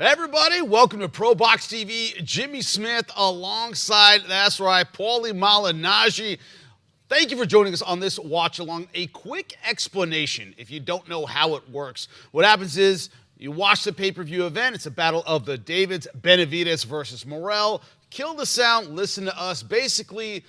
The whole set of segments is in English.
Hey everybody, welcome to ProBox TV. Jimmy Smith alongside, that's right, Paulie Malignaggi. Thank you for joining us on this watch along. A quick explanation if you don't know how it works. What happens is you watch the pay-per-view event. It's a battle of the Davids, Benavidez versus Morrell. Kill the sound, listen to us. Basically,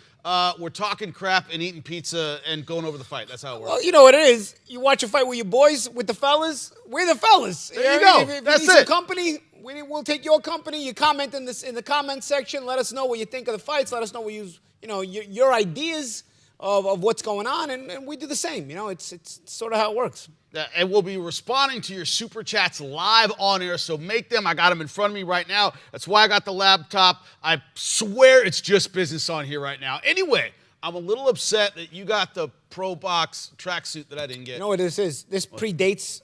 we're talking crap and eating pizza and going over the fight. That's how it works. Well, you know what it is. You watch a fight with your boys, with the fellas. We're the fellas. There you go. If That's you need some it. company, we'll take your company. You comment in the comment section. Let us know what you think of the fights. Let us know what your ideas of what's going on, and we do the same. You know, it's sort of how it works. And we'll be responding to your super chats live on air, so make them. I got them in front of me right now. That's why I got the laptop. I swear it's just business on here right now. Anyway, I'm a little upset that you got the ProBox tracksuit that I didn't get. You know what this is? This predates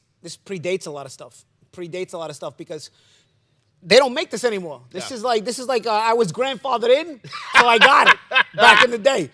a lot of stuff. Predates a lot of stuff because they don't make this anymore. This is like I was grandfathered in, so I got it back in the day.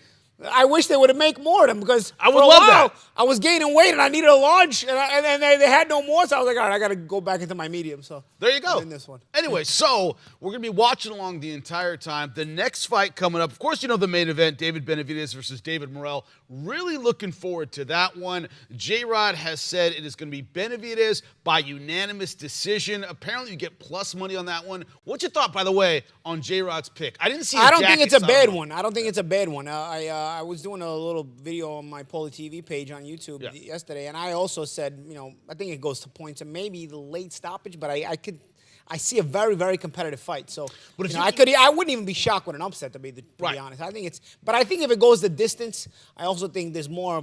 I wish they would have made more of them because I would love that. I was gaining weight and I needed a large, and they had no more, so I was like, all right, I got to go back into my medium. So there you go. In this one. Anyway, so we're going to be watching along the entire time. The next fight coming up, of course, you know the main event, David Benavidez versus David Morrell. Really looking forward to that one. J-Rod has said it is going to be Benavidez by unanimous decision. Apparently, you get plus money on that one. What's your thought, by the way, on J-Rod's pick? I didn't see. I don't think it's a bad one. I don't think it's a bad one. I was doing a little video on my Poli TV page on YouTube yesterday, and I also said, I think it goes to points and maybe the late stoppage, but I see a very, very competitive fight. So, I wouldn't even be shocked with an upset, to be honest. I think if it goes the distance, I also think there's more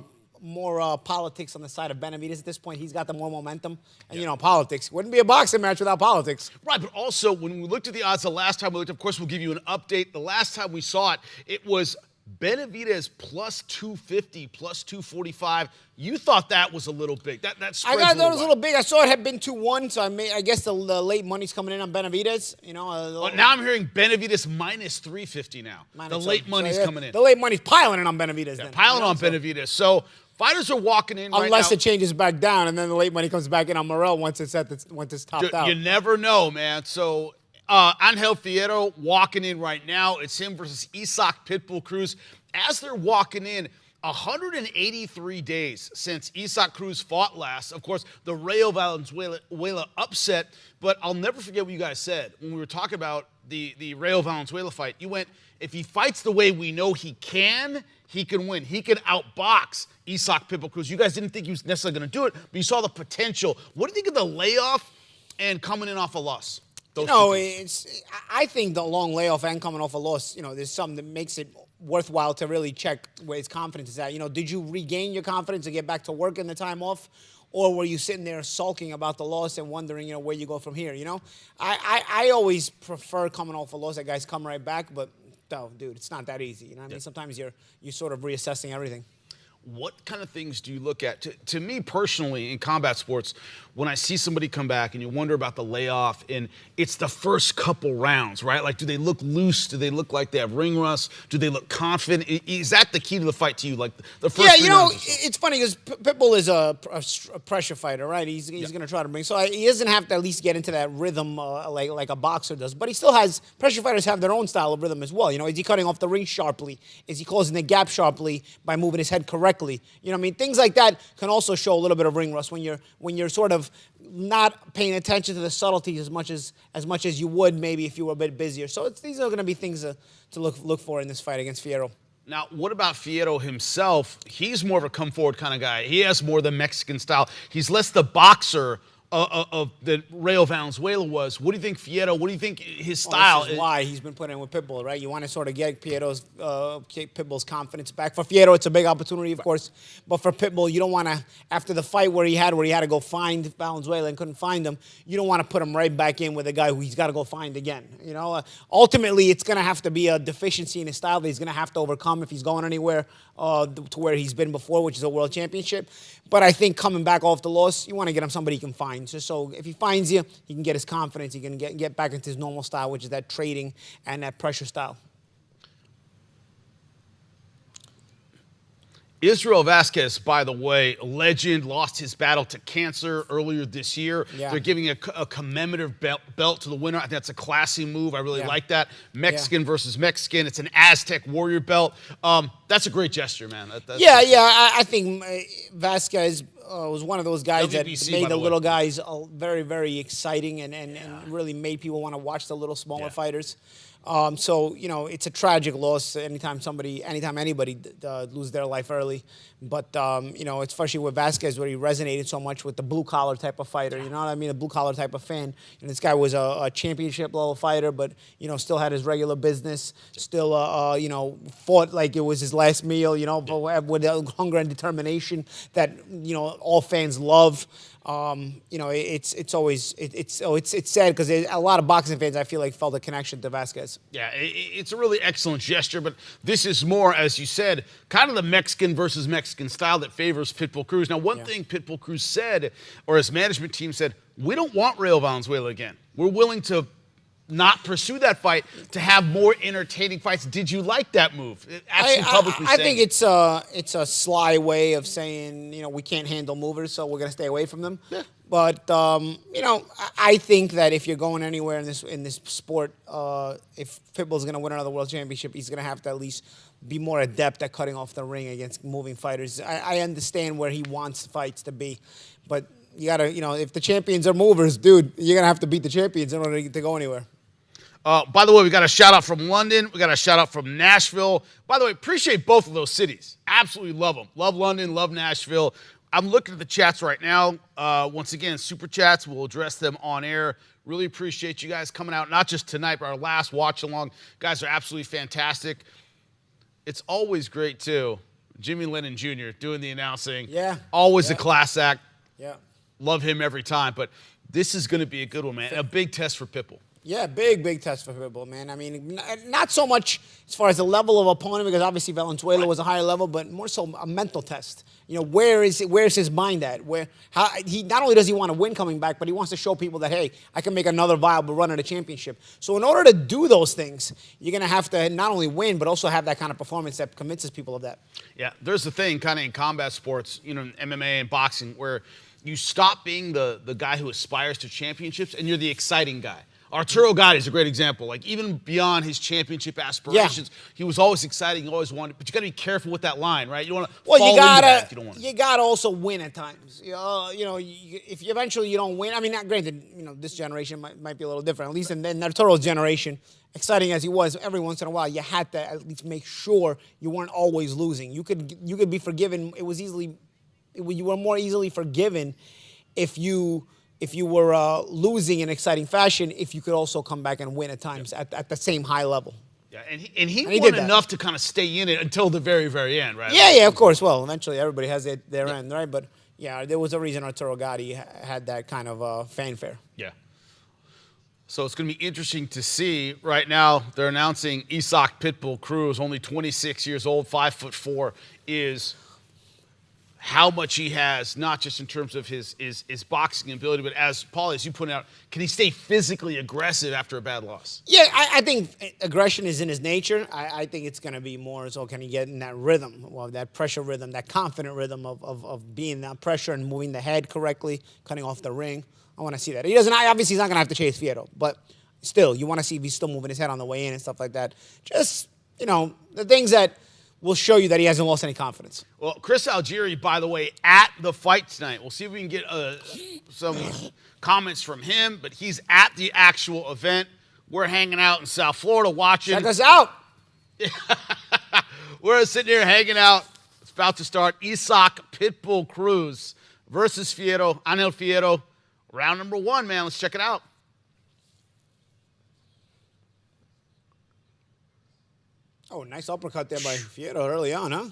politics on the side of Benavidez at this point. He's got the more momentum. And, politics. Wouldn't be a boxing match without politics. Right, but also, when we looked at the odds the last time we looked, of course, we'll give you an update. The last time we saw it, it was Benavidez plus 250, plus 245. You thought that was a little big. That I thought that was a little big. I saw it had been 2-1, so I guess the late money's coming in on Benavidez. Well, now I'm hearing Benavidez minus 350 now. The late money's coming in. The late money's piling in on Benavidez. Yeah, piling on Benavidez. So fighters are walking in right now. Unless it changes back down, and then the late money comes back in on Morrell once it's topped out. You never know, man. So Angel Fierro walking in right now. It's him versus Isaac Pitbull Cruz. As they're walking in, 183 days since Isaac Cruz fought last. Of course, the Rayo Valenzuela upset, but I'll never forget what you guys said when we were talking about the Rayo Valenzuela fight. You went, if he fights the way we know he can win. He can outbox Isaac Pitbull Cruz. You guys didn't think he was necessarily going to do it, but you saw the potential. What do you think of the layoff and coming in off a loss? I think the long layoff and coming off a loss, there's something that makes it worthwhile to really check where his confidence is at. Did you regain your confidence and get back to work in the time off? Or were you sitting there sulking about the loss and wondering, where you go from here, I always prefer coming off a loss that guys come right back, but, no, dude, it's not that easy. I mean? Sometimes you're sort of reassessing everything. What kind of things do you look at? To me personally, in combat sports, when I see somebody come back and you wonder about the layoff, and it's the first couple rounds, right? Like, do they look loose? Do they look like they have ring rust? Do they look confident? Is that the key to the fight to you? Like the first three rounds or so? It's funny because Pitbull is a pressure fighter, right? He's going to try to bring. So he doesn't have to at least get into that rhythm like a boxer does. But he still has, pressure fighters have their own style of rhythm as well. Is he cutting off the ring sharply? Is he closing the gap sharply by moving his head correctly? Things like that can also show a little bit of ring rust when you're sort of not paying attention to the subtleties as much as you would maybe if you were a bit busier. So these are going to be things to look for in this fight against Fierro. Now, what about Fierro himself? He's more of a come-forward kind of guy. He has more the Mexican style. He's less the boxer of the Rayo Valenzuela was. What do you think Fierro, what do you think his style is? This is why he's been put in with Pitbull, right? You want to sort of get Pitbull's confidence back. For Fierro, it's a big opportunity, of course. But for Pitbull, you don't want to, after the fight where he had to go find Valenzuela and couldn't find him, you don't want to put him right back in with a guy who he's got to go find again. Ultimately, it's going to have to be a deficiency in his style that he's going to have to overcome if he's going anywhere to where he's been before, which is a world championship. But I think coming back off the loss, you want to get him somebody he can find. So if he finds you, he can get his confidence. He can get back into his normal style, which is that trading and that pressure style. Israel Vasquez, by the way, a legend, lost his battle to cancer earlier this year. Yeah. They're giving a commemorative belt to the winner. I think that's a classy move. I really like that. Mexican versus Mexican. It's an Aztec warrior belt. That's a great gesture, man. I think Vasquez was one of those guys WBC, that made the little guys very, very exciting and really made people want to watch the little smaller fighters. So, it's a tragic loss anytime anybody lose their life early. But, especially with Vasquez, where he resonated so much with the blue-collar type of fighter, you know what I mean? A blue-collar type of fan. And this guy was a championship-level fighter, but, still had his regular business, still, fought like it was his last meal, with hunger and determination that, all fans love. It's sad because a lot of boxing fans, I feel like, felt a connection to Vasquez. Yeah, it's a really excellent gesture, but this is more, as you said, kind of the Mexican versus Mexican style that favors Pitbull Cruz. Now, one thing Pitbull Cruz said, or his management team said, we don't want Rayo Valenzuela again. We're willing to not pursue that fight to have more entertaining fights. Did you like that move? I think it's a sly way of saying, we can't handle movers, so we're going to stay away from them. Yeah. But I think that if you're going anywhere in this sport, if Pitbull's going to win another world championship, he's going to have to at least be more adept at cutting off the ring against moving fighters. I understand where he wants fights to be, but you gotta, if the champions are movers, dude, you're gonna have to beat the champions in order to go anywhere. By the way, we got a shout out from London. We got a shout out from Nashville. By the way, appreciate both of those cities. Absolutely love them. Love London, love Nashville. I'm looking at the chats right now. Once again, super chats. We'll address them on air. Really appreciate you guys coming out, not just tonight, but our last watch along. Guys are absolutely fantastic. It's always great, too. Jimmy Lennon Jr. doing the announcing. Yeah. Always a class act. Yeah. Love him every time. But this is going to be a good one, man. A big test for Pitbull. Yeah, big test for Pitbull, man. I mean, not so much as far as the level of opponent, because obviously Valenzuela was a higher level, but more so a mental test. Where's his mind at? He not only does he want to win coming back, but he wants to show people that, hey, I can make another viable run at a championship. So in order to do those things, you're going to have to not only win, but also have that kind of performance that convinces people of that. Yeah, there's the thing kind of in combat sports, in MMA and boxing, where you stop being the guy who aspires to championships and you're the exciting guy. Arturo Gatti is a great example. Like, even beyond his championship aspirations, he was always exciting. He always wanted, but you got to be careful with that line, right? You don't want to fall into that if you don't want to. You got to also win at times. If eventually you don't win, I mean, not granted, this generation might be a little different. At least in Arturo's generation, exciting as he was, every once in a while, you had to at least make sure you weren't always losing. You could be forgiven. You were more easily forgiven if you were losing in exciting fashion, if you could also come back and win at times at the same high level. Yeah, and he won enough to kind of stay in it until the very, very end, right? Yeah, of course. Well, eventually everybody has their end, right? But, yeah, there was a reason Arturo Gatti had that kind of fanfare. Yeah. So it's going to be interesting to see. Right now, they're announcing Isaac Pitbull Cruz, only 26 years old, 5'4", is how much he has, not just in terms of his boxing ability, but as Paul, as you pointed out, can he stay physically aggressive after a bad loss? Yeah, I think aggression is in his nature. I think it's going to be more so can he get in that rhythm, that pressure rhythm, that confident rhythm of being that pressure and moving the head correctly, cutting off the ring. I want to see that. Obviously, he's not going to have to chase Fierro, but still, you want to see if he's still moving his head on the way in and stuff like that. Just, the things that will show you that he hasn't lost any confidence. Well, Chris Algieri, by the way, at the fight tonight. We'll see if we can get some comments from him, but he's at the actual event. We're hanging out in South Florida watching. Check us out. We're sitting here hanging out. It's about to start. Isaac Pitbull Cruz versus Fierro, Angel Fierro. Round number 1, man. Let's check it out. Oh, nice uppercut there by Fierro early on, huh?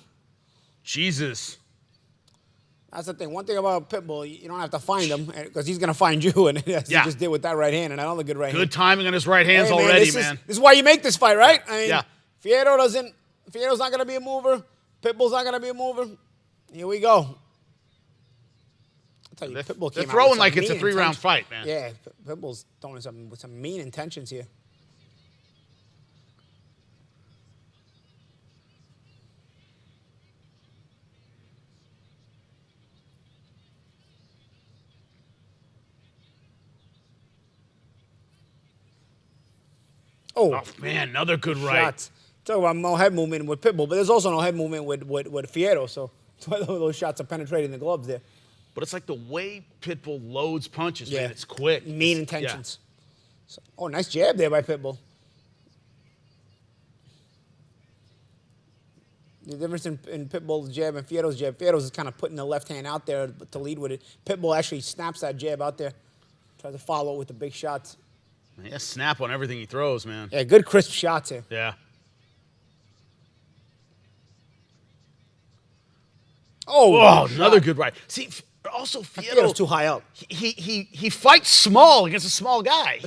Jesus. That's the thing. One thing about Pitbull, you don't have to find him because he's going to find you, and as he just did with that right hand, and another good right hand. Good timing on his right hands already, man. This is why you make this fight, right? I mean, Fierro's not going to be a mover. Pitbull's not going to be a mover. Here we go. I'll tell you, Pitbull came out throwing with like it's a 3-round fight, man. Yeah, Pitbull's throwing with some mean intentions here. Oh, man, another good right. Shots. Talk about no head movement with Pitbull, but there's also no head movement with Fierro, so those shots are penetrating the gloves there. But it's like the way Pitbull loads punches, man. It's quick. Mean intentions. So, oh, nice jab there by Pitbull. The difference in Pitbull's jab and Fierro's jab, Fierro's is kind of putting the left hand out there to lead with it. Pitbull actually snaps that jab out there, tries to follow it with the big shots. Yeah, snap on everything he throws, man. Yeah, good crisp shots here. Yeah. Oh, another good right. See, also Fierro's too high up. He fights small against a small guy.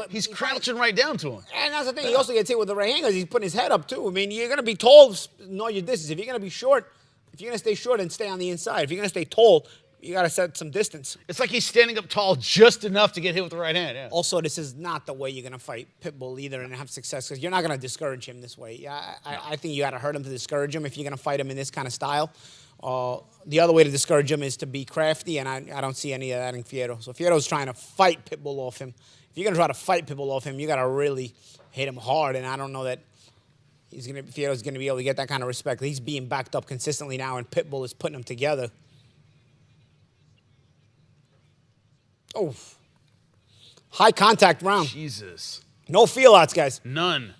He's crouching right down to him. And that's the thing. He also gets hit with the right hand because he's putting his head up too. I mean, you're gonna be tall, know your distance. If you're gonna be short, if you're gonna stay short, then stay on the inside. If you're gonna stay tall, you gotta set some distance. It's like he's standing up tall just enough to get hit with the right hand. Yeah. Also, this is not the way you're gonna fight Pitbull either and have success because you're not gonna discourage him this way. I think you gotta hurt him to discourage him if you're gonna fight him in this kind of style. The other way to discourage him is to be crafty, and I don't see any of that in Fierro. So Fierro's trying to fight Pitbull off him. If you're going to try to fight Pitbull off him, you got to really hit him hard, and I don't know that Fierro's going to be able to get that kind of respect. He's being backed up consistently now, and Pitbull is putting them together. Oh. High contact round. Jesus. No feel-outs, guys. None.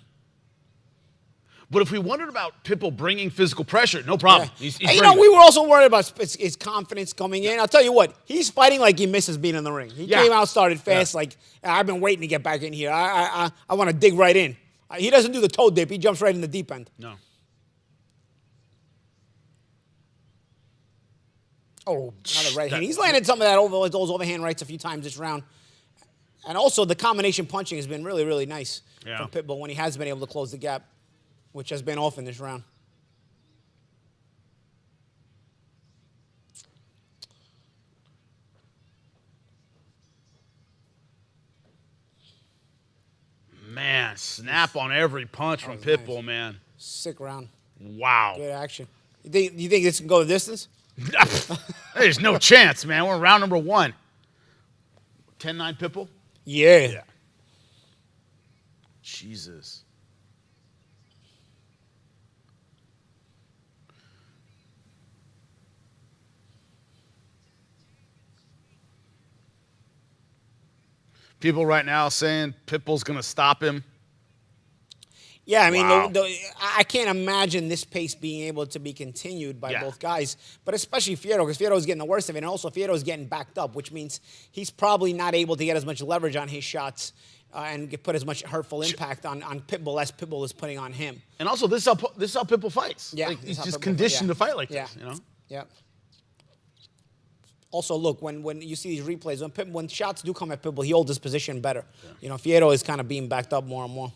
But if we wondered about Pitbull bringing physical pressure, no problem. Yeah. He's we were also worried about his confidence coming in. I'll tell you what, he's fighting like he misses being in the ring. He came out, started fast, like, I've been waiting to get back in here. I want to dig right in. He doesn't do the toe dip. He jumps right in the deep end. No. Oh, another right hand. He's landed some of those overhand rights a few times this round. And also, the combination punching has been really, really nice from Pitbull when he has been able to close the gap, which has been off in this round. Man, snap on every punch from Pitbull, nice. Man. Sick round. Wow. Good action. You think this can go the distance? There's no chance, man. We're in round number 1. 10-9 Pitbull? Yeah. Jesus. People right now saying Pitbull's going to stop him. Yeah, I mean, I can't imagine this pace being able to be continued by both guys, but especially Fierro, because Fierro's getting the worst of it, and also Fierro's getting backed up, which means he's probably not able to get as much leverage on his shots and put as much hurtful impact on Pitbull as Pitbull is putting on him. And also, this is how Pitbull fights. Yeah, like, he's just conditioned to fight like this, you know? Yeah. Also, look, when you see these replays, when shots do come at Pitbull, he holds his position better. Yeah. You know, Fierro is kind of being backed up more and more.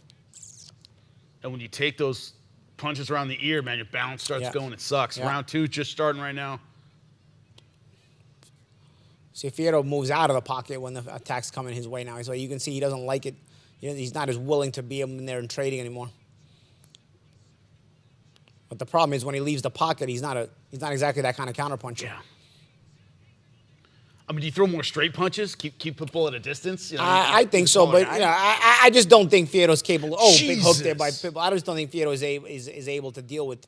And when you take those punches around the ear, man, your balance starts going. It sucks. Yeah. Round 2 just starting right now. See, Fierro moves out of the pocket when the attack's coming his way now. So you can see he doesn't like it. He's not as willing to be in there and trading anymore. But the problem is when he leaves the pocket, he's not exactly that kind of counterpuncher. Yeah. I mean, do you throw more straight punches? Keep Pitbull at a distance? You know, I think so, but I just don't think Fierro's capable. Oh, Jesus. Big hook there by Pitbull. I just don't think Fierro is able to deal with,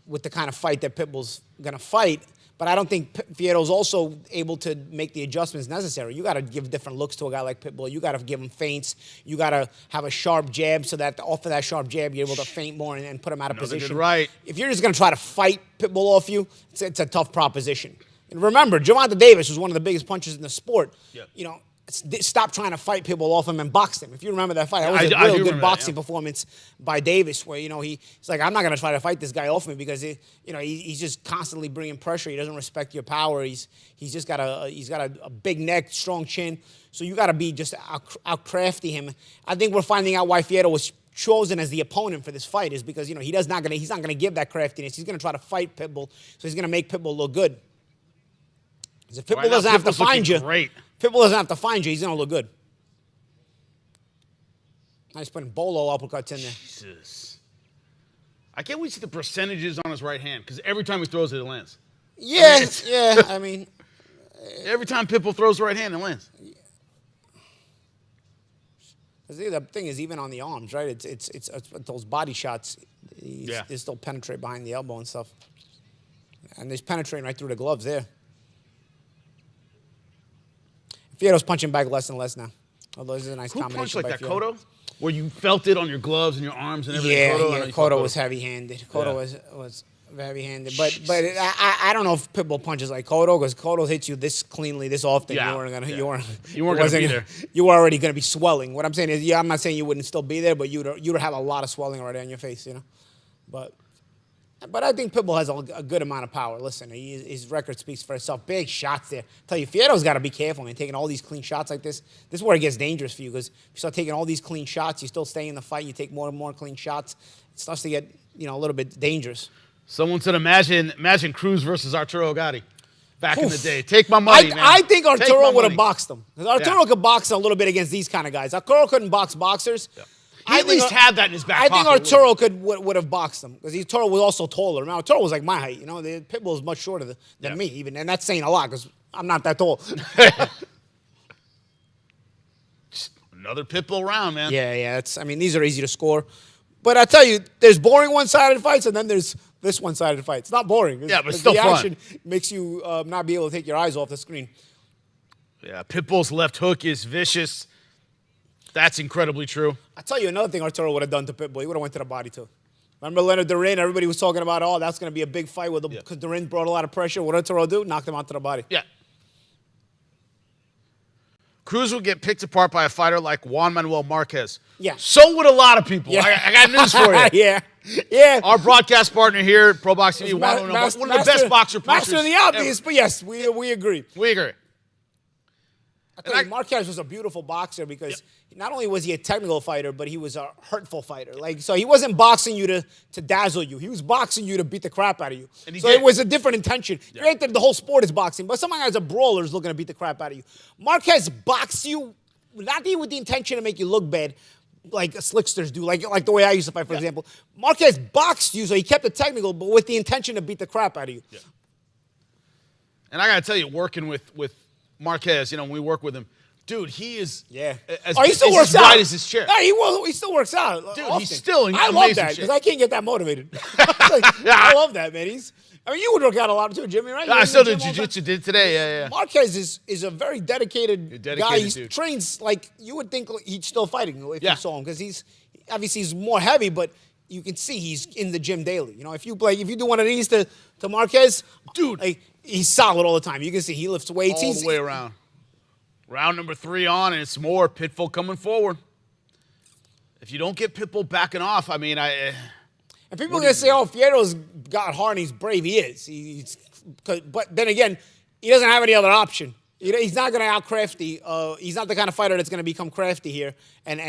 with the kind of fight that Pitbull's gonna fight. But I don't think Fierro's also able to make the adjustments necessary. You got to give different looks to a guy like Pitbull. You got to give him feints. You got to have a sharp jab so that off of that sharp jab, you're able to feint more and put him out of position. Good right. If you're just gonna try to fight Pitbull off you, it's a tough proposition. And remember, Gervonta Davis was one of the biggest punchers in the sport. Yeah. Stop trying to fight Pitbull off him and box him. If you remember that fight, that was a real good boxing performance by Davis, where he's like, I'm not going to try to fight this guy off me because he's just constantly bringing pressure. He doesn't respect your power. He's just got a big neck, strong chin. So you got to be just out crafty him. I think we're finding out why Fierro was chosen as the opponent for this fight is because he's not going to give that craftiness. He's going to try to fight Pitbull, so he's going to make Pitbull look good. If Pitbull doesn't have to find you, Pitbull doesn't have to find you, he's going to look good. Nice putting bolo uppercuts in there. Jesus. I can't wait to see the percentages on his right hand, because every time he throws it, it lands. Yeah, I mean. Every time Pitbull throws the right hand, it lands. Because the thing is, even on the arms, right? It's those body shots. They still penetrate behind the elbow and stuff. And there's penetrating right through the gloves there. Fierro's punching back less and less now. Although this is a nice combination. Who punched like that, Fierro. Cotto? Where you felt it on your gloves and your arms and everything? Yeah, Cotto was heavy-handed. Cotto was heavy-handed. But I don't know if Pitbull punches like Cotto, because Cotto hits you this cleanly, this often. Yeah. You weren't gonna be there. You were already gonna be swelling. What I'm saying is, I'm not saying you wouldn't still be there, but you'd have a lot of swelling already on your face, you know. But I think Pitbull has a good amount of power. Listen, his record speaks for itself. Big shots there. I tell you, Fierro's got to be careful, man. Taking all these clean shots like this. This is where it gets dangerous for you, because if you start taking all these clean shots, you still stay in the fight. You take more and more clean shots. It starts to get a little bit dangerous. Someone said, imagine Cruz versus Arturo Gatti back in the day. Take my money, man. I think Arturo would have boxed him. Because Arturo could box a little bit against these kind of guys. Arturo couldn't box boxers. Yeah. He at least had that in his back I pocket. think Arturo would have boxed him, because Arturo was also taller. Now, Arturo was like my height. The Pitbull is much shorter than me, even, and that's saying a lot, because I'm not that tall. Another Pitbull round, man. Yeah. These are easy to score, but I tell you, there's boring one-sided fights, and then there's this one-sided fight. It's not boring. Yeah, but it's still the fun. action makes you not be able to take your eyes off the screen. Yeah, Pitbull's left hook is vicious. That's incredibly true. I tell you another thing Arturo would have done to Pitbull. He would have went to the body too. Remember Leonard Duran? Everybody was talking about, that's going to be a big fight because Duran brought a lot of pressure. What did Arturo do? Knocked him out to the body. Yeah. Cruz will get picked apart by a fighter like Juan Manuel Marquez. Yeah. So would a lot of people. Yeah. I got news for you. Yeah. Our broadcast partner here at ProBox TV, one of the best boxer punchers. Master of the obvious, but yes, we agree. We agree. I tell you, Marquez was a beautiful boxer, because not only was he a technical fighter, but he was a hurtful fighter. So he wasn't boxing you to dazzle you. He was boxing you to beat the crap out of you. So it was a different intention. Yeah. Granted, the whole sport is boxing, but some guys are brawlers looking to beat the crap out of you. Marquez boxed you, not even with the intention to make you look bad, like slicksters do, like the way I used to fight, for example. Marquez boxed you, so he kept it technical, but with the intention to beat the crap out of you. Yeah. And I got to tell you, working with Marquez, when we work with him, dude, he is as he still works out. bright as his chair. Yeah, he still works out. Dude, often. he's still in I love that, because I can't get that motivated. I love that, man. You would work out a lot too, Jimmy, right? I still do jiu-jitsu today, yeah. Marquez is a very dedicated guy. He dude. trains like you would think he's still fighting if you saw him, because he's more heavy, but you can see he's in the gym daily. If you do one of these to Marquez, dude, he's solid all the time. You can see he lifts weights all the way around. Round number 3 on, and it's more Pitbull coming forward. If you don't get Pitbull backing off, and people are going to say, Fierro's got heart and he's brave. He is. But then again, he doesn't have any other option. He's not going to out-crafty. He's not the kind of fighter that's going to become crafty here and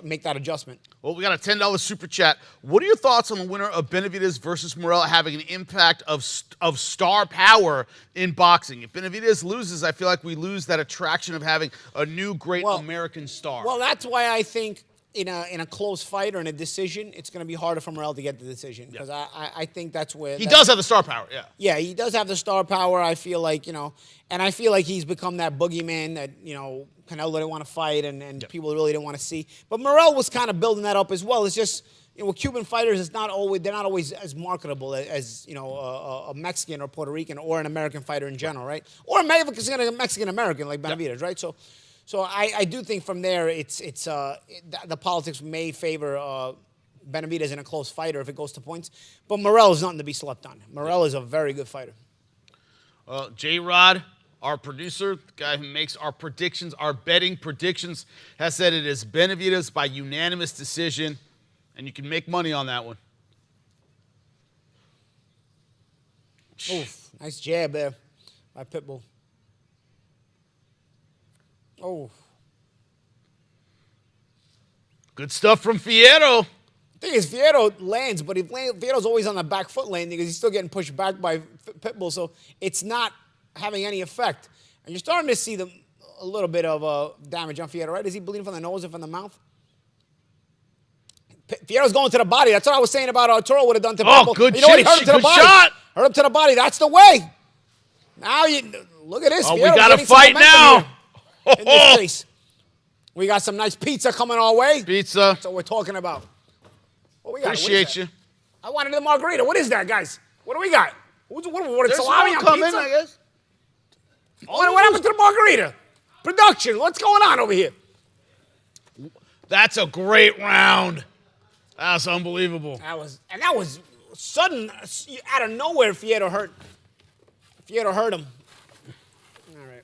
make that adjustment. Well, we got a $10 super chat. What are your thoughts on the winner of Benavidez versus Morrell having an impact of star power in boxing? If Benavidez loses, I feel like we lose that attraction of having a new great American star. Well, that's why I think in a close fight or in a decision, it's going to be harder for Morrell to get the decision, because I think that's where he does have the star power. Yeah, he does have the star power. I feel like and I feel like he's become that boogeyman that Canelo didn't want to fight and people really didn't want to see. But Morrell was kind of building that up as well. It's just with Cuban fighters, they're not always as marketable as a Mexican or Puerto Rican or an American fighter in general, right? Or a Mexican American like Benavidez, right? So I do think from there the politics may favor Benavidez in a close fight or if it goes to points. But Morrell is nothing to be slept on. Morrell is a very good fighter. J-Rod, our producer, the guy who makes our predictions, our betting predictions, has said it is Benavidez by unanimous decision, and you can make money on that one. Oof, nice jab there by Pitbull. Oh. Good stuff from Fierro. The thing is, Fierro lands, but Fierro's always on the back foot landing because he's still getting pushed back by Pitbull, so it's not having any effect. And you're starting to see a little bit of damage on Fierro, right? Is he bleeding from the nose or from the mouth? Fierro's going to the body. That's what I was saying about Arturo would have done to Pitbull. Oh, good He hurt him to the body. Shot. Hurt him to the body. That's the way. Now, look at this. Oh, Fierro's we got to getting some fight momentum now. here in this case. We got some nice pizza coming our way. Pizza. That's what we're talking about. What we got? Appreciate you. I wanted the margarita. What is that, guys? What do we got? What There's salami more on coming, pizza? I guess. What happened to the margarita? Production, what's going on over here? That's a great round. That's unbelievable. That was sudden, out of nowhere. Fierro hurt him. All right.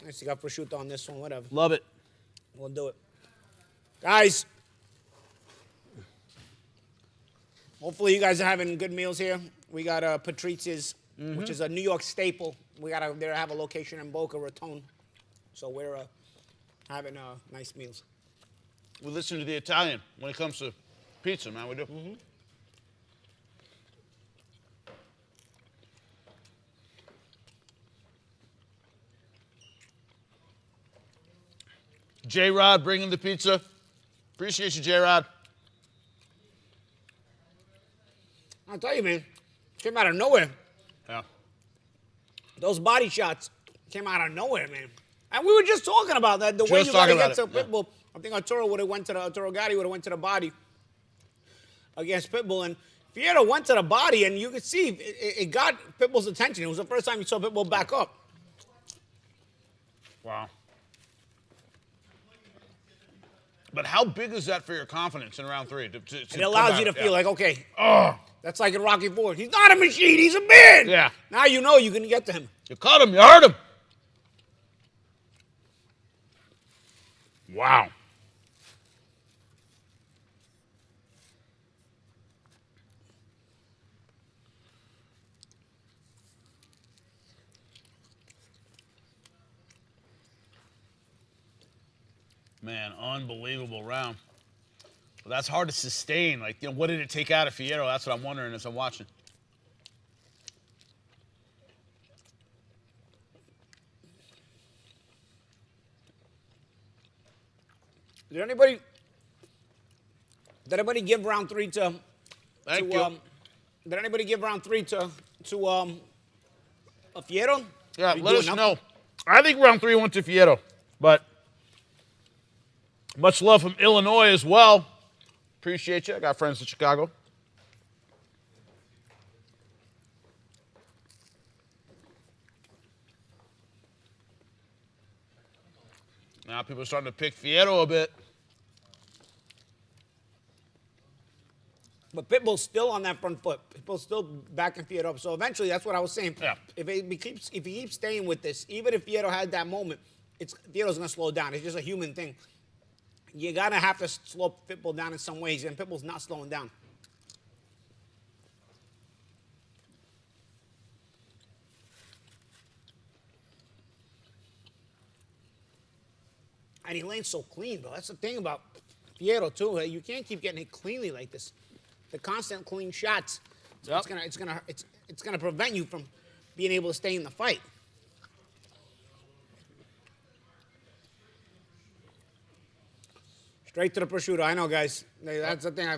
Nice, you got prosciutto on this one. Whatever. Love it. We'll do it, guys. Hopefully you guys are having good meals here. We got Patrice's, which is a New York staple. They have a location in Boca Raton, so we're having nice meals. We listen to the Italian when it comes to pizza, man. We do. J-Rod bringing the pizza. Appreciate you, J-Rod. I'll tell you, man, came out of nowhere. Yeah. Those body shots came out of nowhere, man. And we were just talking about that. The way you got to get to Pitbull. I think Arturo would have went to the Gatti would have went to the body against Pitbull, and Fierro went to the body, and you could see it got Pitbull's attention. It was the first time you saw Pitbull back up. Wow. But how big is that for your confidence in round 3? It allows you to feel like, okay, that's like in Rocky IV. He's not a machine, he's a man. Yeah. Now you know you can get to him. You caught him, you hurt him. Wow. Man, unbelievable round. But that's hard to sustain. Like, what did it take out of Fierro? That's what I'm wondering as I'm watching. Did anybody give round 3 to? Thank you. Did anybody give round 3 to Fierro? Yeah, let us know. I think round 3 went to Fierro, but much love from Illinois as well. Appreciate you. I got friends in Chicago. Now people are starting to pick Fierro a bit. But Pitbull's still on that front foot. Pitbull's still backing Fierro up. So eventually, that's what I was saying. Yeah. If he keeps staying with this, even if Fierro had that moment, Fierro's going to slow down. It's just a human thing. You got to have to slow Pitbull down in some ways, and Pitbull's not slowing down. And he lanes so clean, bro. That's the thing about Fierro, too. You can't keep getting it cleanly like this. The constant clean shots, it's gonna prevent you from being able to stay in the fight. Straight to the prosciutto. I know, guys. That's the thing.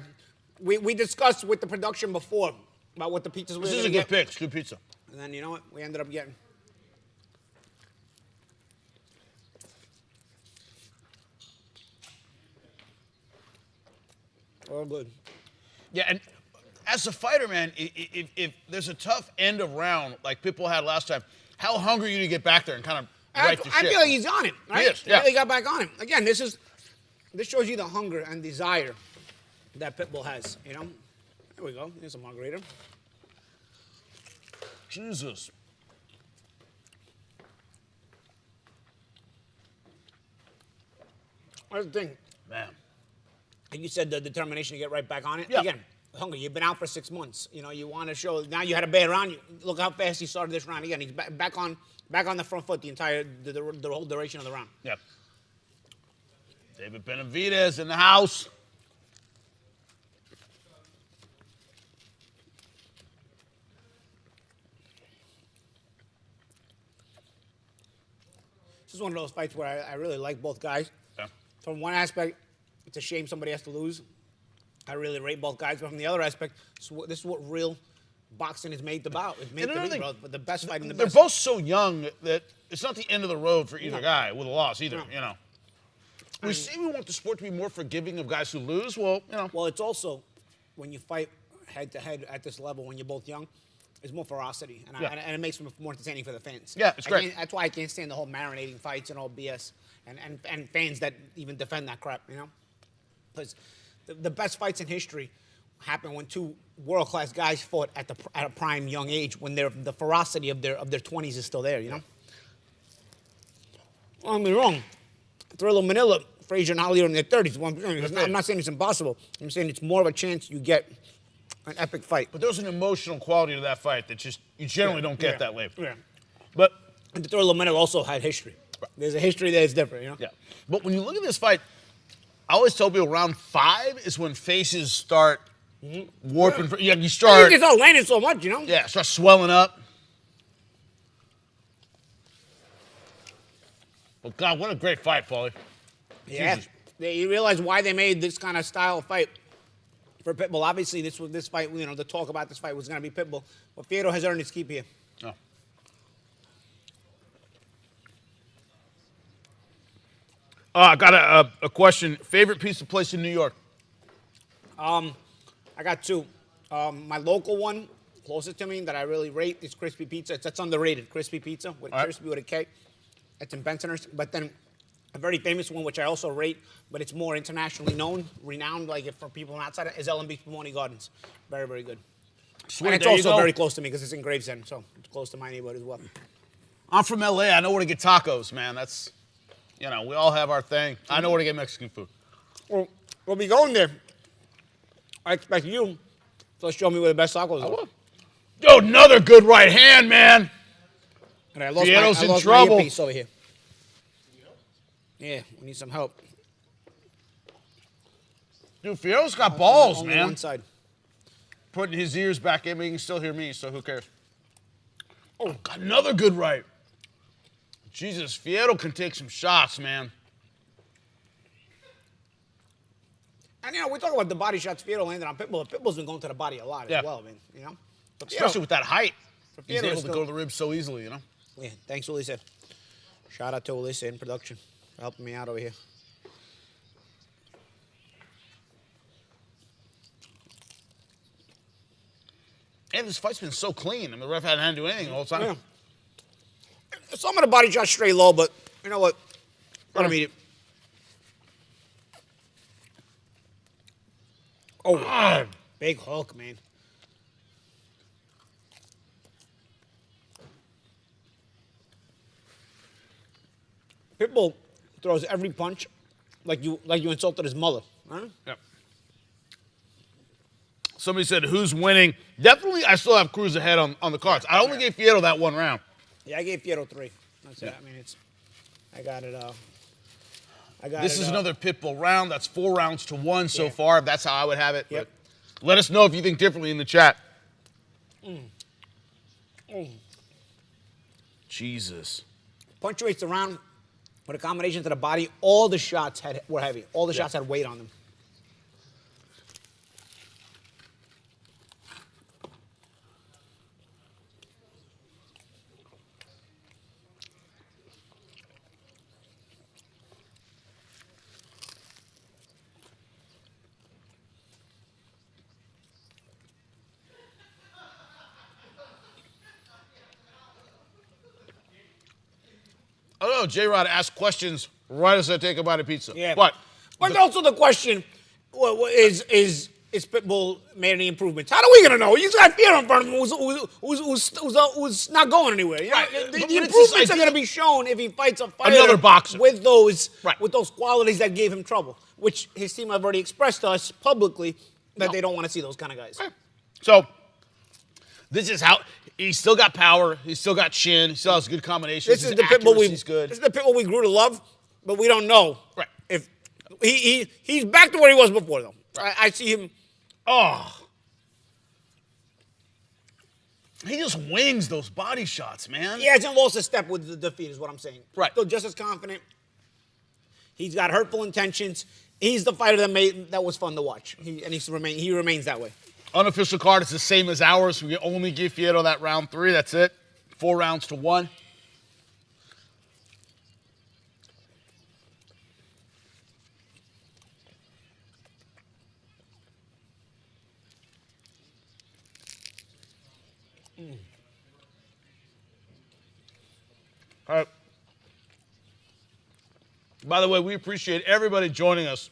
We discussed with the production before about what the pizzas we were This is a good pick. It's good pizza. And then, you know what? We ended up getting. All good. Yeah, and as a fighter, man, if there's a tough end of round like Pitbull had last time, how hungry are you to get back there and kind of right the ship? I feel like he's on it, right? He is, yeah. He really got back on it. Again, this shows you the hunger and desire that Pitbull has, you know? There we go. Here's a margarita. Jesus. That's the thing. Man. And you said the determination to get right back on it. Yeah. Again, hunger. You've been out for 6 months. You know, you want to show. Now you had a bad round. Look how fast he started this round. Again, he's back on the front foot the whole duration of the round. Yeah. David Benavidez in the house. This is one of those fights where I really like both guys. Yeah. From one aspect, it's a shame somebody has to lose. I really rate both guys, but from the other aspect, this is what real boxing is made about. It's made to be, bro. But the best fight in the best. They're both so young that it's not the end of the road for either guy with a loss either, you know. We say we want the sport to be more forgiving of guys who lose. Well, you know. Well, it's also when you fight head to head at this level when you're both young, there's more ferocity, and it makes it more entertaining for the fans. Yeah, it's great. That's why I can't stand the whole marinating fights and all BS, and fans that even defend that crap, you know, because the best fights in history happen when two world-class guys fought at a prime young age when the ferocity of their 20s is still there, you know. Well, I'm wrong. Thriller Manila, Frazier and Holly are in their 30s. I'm not saying it's impossible. I'm saying it's more of a chance you get an epic fight. But there's an emotional quality to that fight that just you generally don't get that way. Yeah. But and the Thriller Manila also had history. There's a history there that's different, you know. Yeah. But when you look at this fight, I always tell people round 5 is when faces start warping. Yeah, you start. I think it's all landing so much, you know. Yeah, start swelling up. Well, God, what a great fight, Paulie. Yeah. You realize why they made this kind of style of fight for Pitbull. Obviously, this fight, you know, the talk about this fight was going to be Pitbull. But Fierro has earned his keep here. Oh. I got a question. Favorite pizza place in New York? I got 2. My local one, closest to me, that I really rate is Crispy Pizza. That's underrated. Crispy Pizza, crispy with a K. It's in Bensonhurst. But then a very famous one, which I also rate, but it's more internationally renowned, like for people outside, is L&B Pomoni Gardens. Very, very good. Sweet, and it's also very close to me because it's in Gravesend, so it's close to my neighborhood as well. I'm from LA. I know where to get tacos, man. That's, you know, we all have our thing. I know where to get Mexican food. Well, we'll be going there. I expect you to show me where the best tacos are. Yo, another good right hand, man. And I lost Fierro's in my trouble. earpiece over here. Yeah, we need some help. Dude, Fierro's got balls, only man. One side. Putting his ears back in, but he can still hear me, so who cares? Oh, got another good right. Jesus, Fierro can take some shots, man. And, you know, we talk about the body shots Fierro landed on Pitbull. Pitbull's been going to the body a lot as well, man, you know? But Especially with that height. He's Fierro able to go to the ribs so easily, you know? Yeah, thanks, Ulysses. Shout out to Ulysses in production for helping me out over here. And this fight's been so clean. I mean, the ref hadn't had to do anything all the time. Yeah. Some of the body shots stray low, but you know what? Let him eat it. Oh, big hook, man. Pitbull throws every punch like you insulted his mother. Right? Yep. Somebody said, who's winning? Definitely, I still have Cruz ahead on the cards. I only gave Fierro that one round. Yeah, I gave Fierro 3. That's it. I mean, I got it. This is another Pitbull round. That's 4 rounds to 1 so far. That's how I would have it. Yep. But let us know if you think differently in the chat. Jesus. Punctuates the round with a combination to the body. All the shots were heavy. All the shots had weight on them. Oh, no, J-Rod asked questions right as I take a bite of pizza. Yeah. But also the question is Pitbull made any improvements? How are we gonna know? He's got Fierro in front of him who's not going anywhere. You know? Right. The improvements are gonna be shown if he fights a fighter Another boxer with those qualities that gave him trouble, which his team have already expressed to us publicly that they don't want to see those kind of guys. Right. So this is how he's still got power. He's still got chin. He still has good combinations. This is the Pitbull we grew to love, but we don't know if he's back to where he was before, though. I see him. Oh, he just wings those body shots, man. He hasn't lost a step with the defeat, is what I'm saying. Right. Still just as confident. He's got hurtful intentions. He's the fighter that was fun to watch. He remains that way. Unofficial card is the same as ours. We only give Fierro that round 3. That's it. 4 rounds to 1. All right. By the way, we appreciate everybody joining us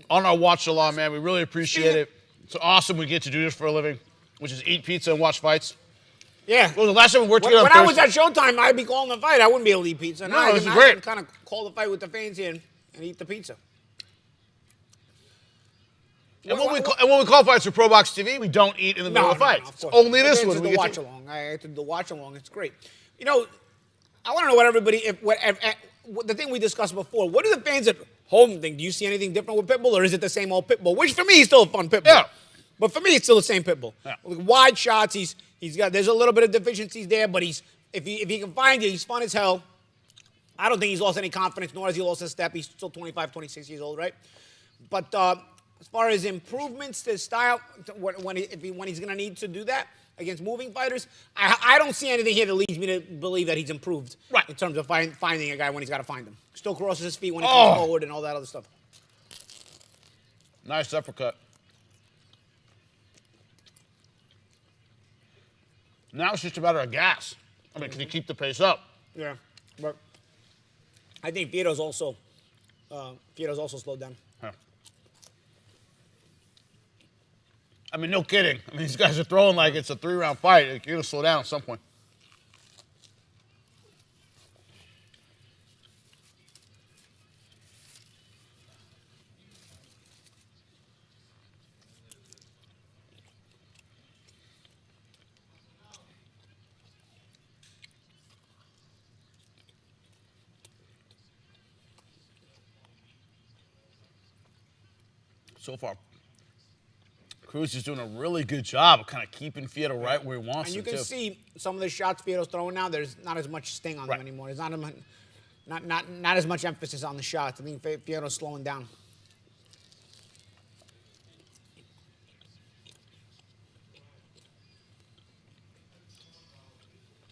on our watch along, man. We really appreciate it. It's awesome we get to do this for a living, which is eat pizza and watch fights. Yeah. What was the last time we worked together? When I was at Showtime, I'd be calling the fight. I wouldn't be able to eat pizza. No, this is I great. can kind of call the fight with the fans here and eat the pizza. And when we call fights for ProBox TV, we don't eat in the middle of the fight. It's only this one. We watch along. I have to do the watch along. It's great. You know, I want to know what everybody, the thing we discussed before, what do the fans at home think? Do you see anything different with Pitbull, or is it the same old Pitbull? Which for me is still a fun Pitbull. Yeah. But for me, it's still the same Pitbull. Yeah. Like wide shots. He's got. There's a little bit of deficiencies there, but if he can find it, he's fun as hell. I don't think he's lost any confidence, nor has he lost a step. He's still 25, 26 years old, right? But as far as improvements to his style, when he's going to need to do that against moving fighters, I don't see anything here that leads me to believe that he's improved in terms of finding a guy when he's got to find him. Still crosses his feet when he comes forward and all that other stuff. Nice uppercut. Now it's just a matter of gas. I mean, can you keep the pace up? Yeah, but I think Fierro's also slowed down. Huh. I mean, no kidding. I mean, these guys are throwing like it's a 3-round fight. You're going to slow down at some point. So far, Cruz is doing a really good job of kind of keeping Fierro right where he wants him And you to. can see some of the shots Fierro's throwing now, there's not as much sting on them anymore. There's not as much emphasis on the shots. I think Fierro's slowing down.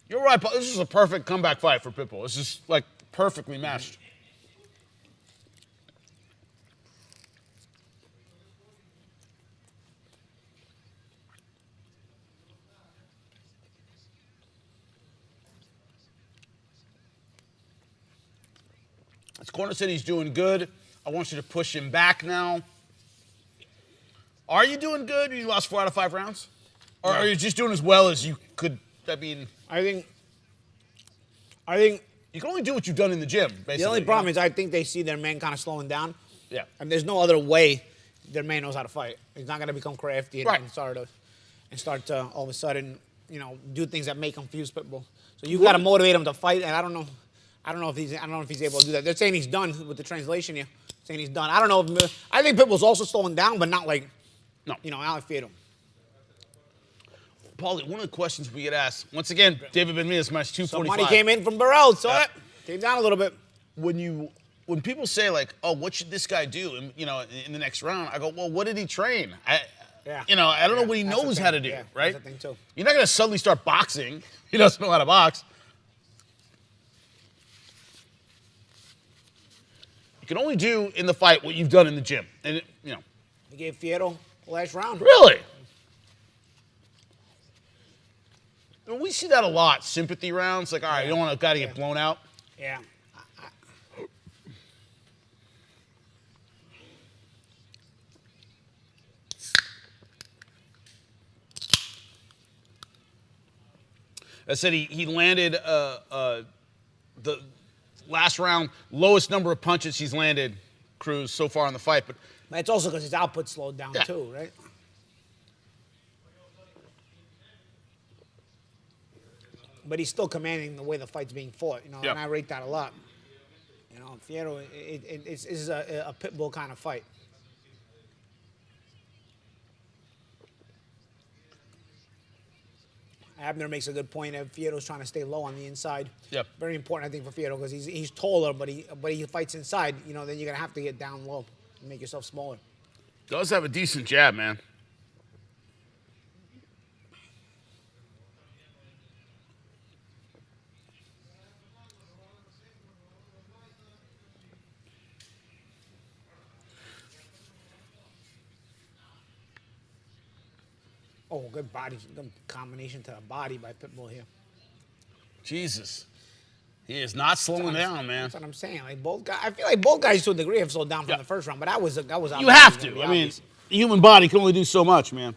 You're right, Paul. This is a perfect comeback fight for Pitbull. This is like perfectly matched. This corner said he's doing good. I want you to push him back now. Are you doing good? You lost 4 out of 5 rounds? Or are you just doing as well as you could? I mean, I think you can only do what you've done in the gym, basically. the only problem is I think they see their man kind of slowing down. Yeah. And there's no other way their man knows how to fight. He's not going to become crafty and start to all of a sudden, do things that may confuse Pitbull. So you've got to motivate him to fight, and I don't know if he's able to do that. They're saying he's done with the translation here. Saying he's done. I don't know if I think Pitbull's also slowing down, but not like not like Fierro. Paulie, one of the questions we get asked, once again, David Benavidez, minus 245. Some money came in from Morrell, so it came down a little bit. When people say like, oh, what should this guy do in the next round? I go, well, what did he train? I don't know what he knows how to do, right? That's the thing too. You're not going to suddenly start boxing. He doesn't know how to box. You can only do in the fight what you've done in the gym. And, He gave Fierro the last round. Really? I mean, we see that a lot, sympathy rounds. Like, all right, you don't want a guy to get blown out. Yeah. I said he landed the last round, lowest number of punches he's landed, Cruz, so far in the fight. But it's also because his output slowed down too, right? But he's still commanding the way the fight's being fought, and I rate that a lot. Fierro, it's a Pitbull kind of fight. Abner makes a good point. Fierro's trying to stay low on the inside. Yep. Very important, I think, for Fierro because he's taller, but he fights inside. Then you're gonna have to get down low and make yourself smaller. Does have a decent jab, man. Oh, good body, good combination to the body by Pitbull here. Jesus. He is not slowing down, man. That's what I'm saying. Like both guys, I feel like both guys to a degree have slowed down from the first round, but that was You have to. I mean, the human body can only do so much, man.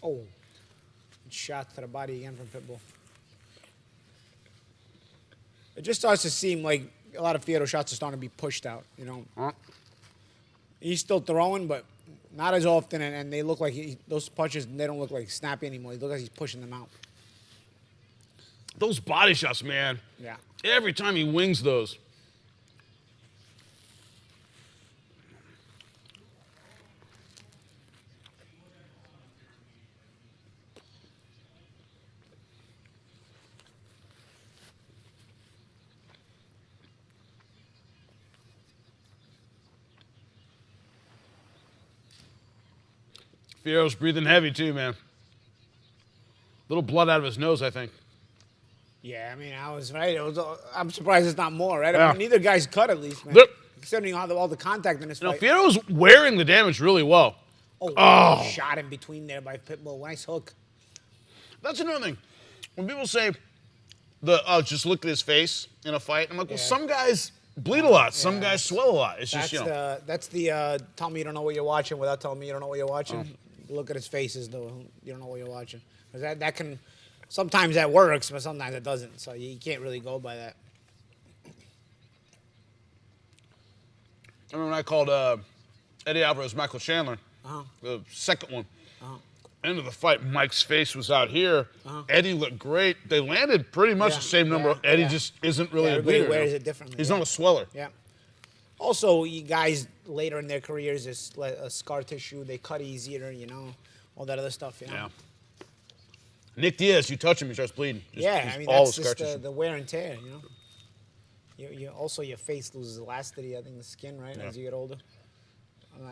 Oh, shot to the body again from Pitbull. It just starts to seem like a lot of Fierro shots are starting to be pushed out, you know. Huh? He's still throwing, but not as often, and they look like those punches, they don't look like snappy anymore. They look like he's pushing them out. Those body shots, man. Yeah. Every time he wings those. Fierro's breathing heavy too, man. Little blood out of his nose, I think. Yeah, I mean, I was right. I'm surprised it's not more, right? Yeah. I mean, neither guy's cut at least, man. Yep. Considering all the contact in this fight. Fierro's wearing the damage really well. Oh, shot in between there by Pitbull. Nice hook. That's another thing. When people say, just look at his face in a fight, I'm like, well, some guys bleed a lot. Some guys swell a lot. It's just, That's the tell me you don't know what you're watching without telling me you don't know what you're watching. Look at his faces, though. You don't know what you're watching. Because that can, sometimes that works, but sometimes it doesn't. So you can't really go by that. I remember when I called Eddie Alvarez Michael Chandler, the second one. End of the fight, Mike's face was out here. Eddie looked great. They landed pretty much the same number. Eddie just isn't really a bleeder. Everybody wears it differently. He's not a sweller. Yeah. Also, you guys later in their careers, it's like a scar tissue. They cut easier, you know, all that other stuff. You know? Yeah. Nick Diaz, you touch him, he starts bleeding. I mean, that's just the wear and tear, you know. You also, your face loses elasticity, I think, the skin, right, as you get older.